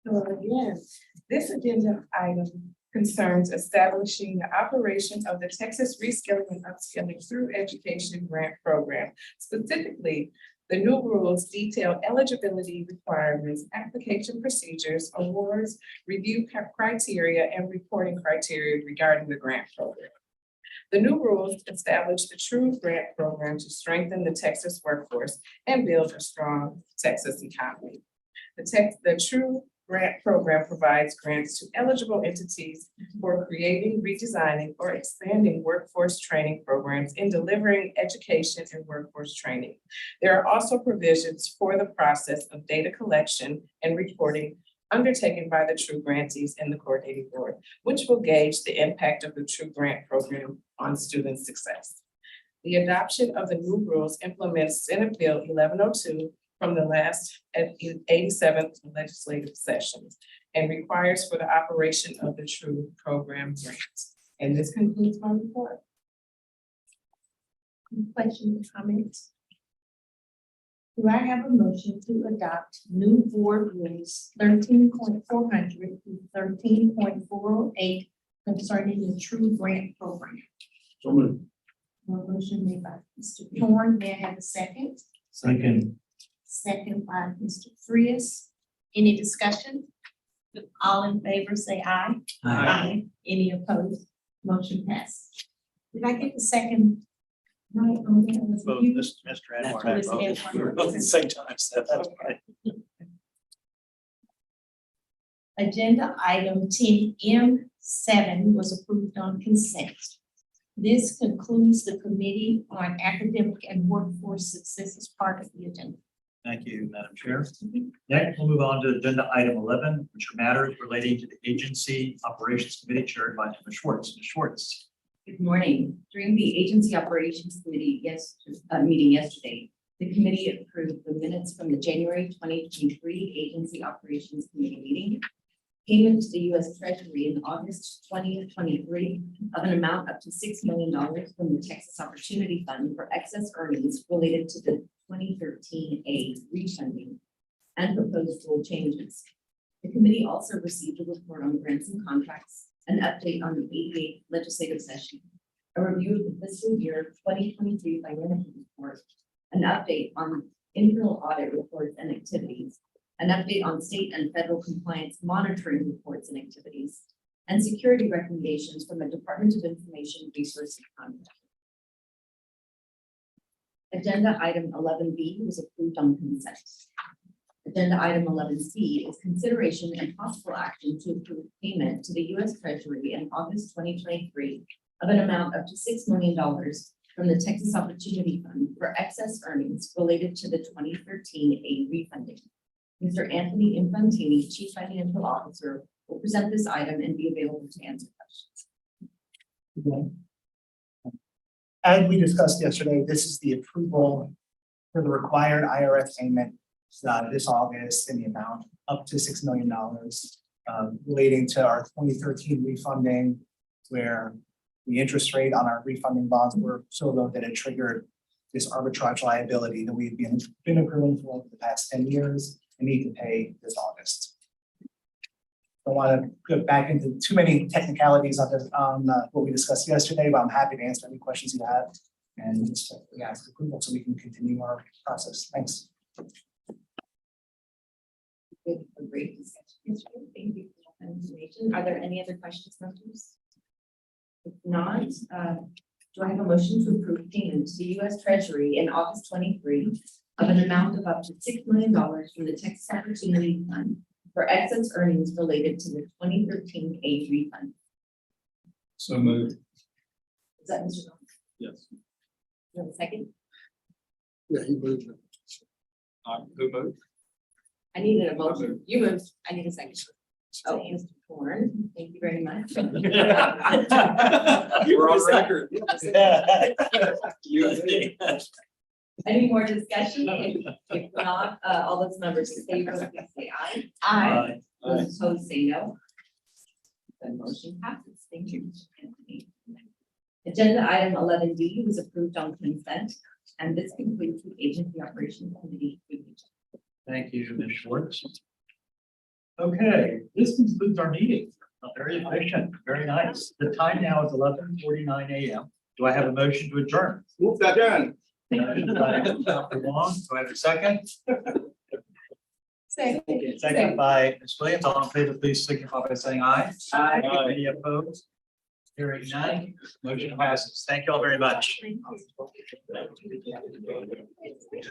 So again, this agenda item concerns establishing the operation of the Texas Reskilling and Upskilling Through Education Grant Program. Specifically, the new rules detail eligibility requirements, application procedures, awards, review criteria, and reporting criteria regarding the grant program. The new rules establish the True Grant Program to strengthen the Texas workforce and build a strong Texas economy. The True Grant Program provides grants to eligible entities for creating, redesigning, or expanding workforce training programs in delivering education and workforce training. There are also provisions for the process of data collection and reporting undertaken by the True grantees and the coordinating board, which will gauge the impact of the True Grant program on student success. The adoption of the new rules implements Senate Bill 1102 from the last 87th legislative session and requires for the operation of the True program grants. And this concludes my report. Questions, comments? Do I have a motion to adopt new board rules 13.400 to 13.408 concerning the True Grant Program? So moved. A motion made by Mr. Thorne, may I have a second? Second. Second by Mr. Frias. Any discussion? All in favor, say aye. Aye. Any opposed? Motion passes. Did I get the second? Right, on that was Both you? Mr. Anwar and I Mr. both. Anwar. We were both at the same time, so that's fine. Agenda item 10M7 was approved on consent. This concludes the Committee on Academic and Workforce Success as part of the agenda. Thank you, Madam Chair. Next, we'll move on to agenda item 11, which are matters relating to the Agency Operations Committee chaired by Ms. Schwartz. Ms. Schwartz. Good morning. During the Agency Operations Committee meeting yesterday, the committee approved the minutes from the January 2023 Agency Operations Committee meeting. Payment to the U.S. Treasury in August 2023 of an amount up to $6 million from the Texas Opportunity Fund for excess earnings related to the 2013A refunding and proposed rule changes. The committee also received a report on grants and contracts, an update on the 88th legislative session, a review of the fiscal year 2023 financial report, an update on internal audit reports and activities, an update on state and federal compliance monitoring reports and activities, and security recommendations from the Department of Information Resources Contract. Agenda item 11B was approved on consent. Agenda item 11C is consideration and possible action to approve payment to the U.S. Treasury in August 2023 of an amount up to $6 million from the Texas Opportunity Fund for excess earnings related to the 2013A refunding. Mr. Anthony Infantini, Chief Financial Officer, will present this item and be available to answer questions. As we discussed yesterday, this is the approval for the required IRS payment this August in the amount up to $6 million relating to our 2013 refunding, where the interest rate on our refunding bonds were so low that it triggered this arbitrage liability that we've been accruing for the past 10 years and need to pay this August. I don't want to go back into too many technicalities on what we discussed yesterday, but I'm happy to answer any questions you have and just ask approval so we can continue our process. Thanks. Great discussion. Thank you for that information. Are there any other questions, members? If not, do I have a motion to approve payment to the U.S. Treasury in August 23 of an amount of up to $6 million from the Texas Opportunity Fund for excess earnings related to the 2013A refund? So moved. Is that Mr. Gomes? Yes. You have a second? Yeah, he moved it. Who moved? I needed a motion. You moved. I need a second. Oh, Mr. Thorne, thank you very much. You were on record. Any more discussion? If not, all those members in favor, please say aye. Aye. Those opposed, say no. The motion passes. Thank you. Anthony. Agenda item 11D was approved on consent, and this concludes the Agency Operations Committee. Thank you, Ms. Schwartz. Okay, this concludes our meeting. Very efficient, very nice. The time now is 11:49 a.m. Do I have a motion to adjourn? Move that down. Dr. Long, do I have a second? Second. Second by Ms. Williams. All in favor, please signify by saying aye. Aye. Any opposed? Hearing none, motion passes. Thank you all very much. Thank you.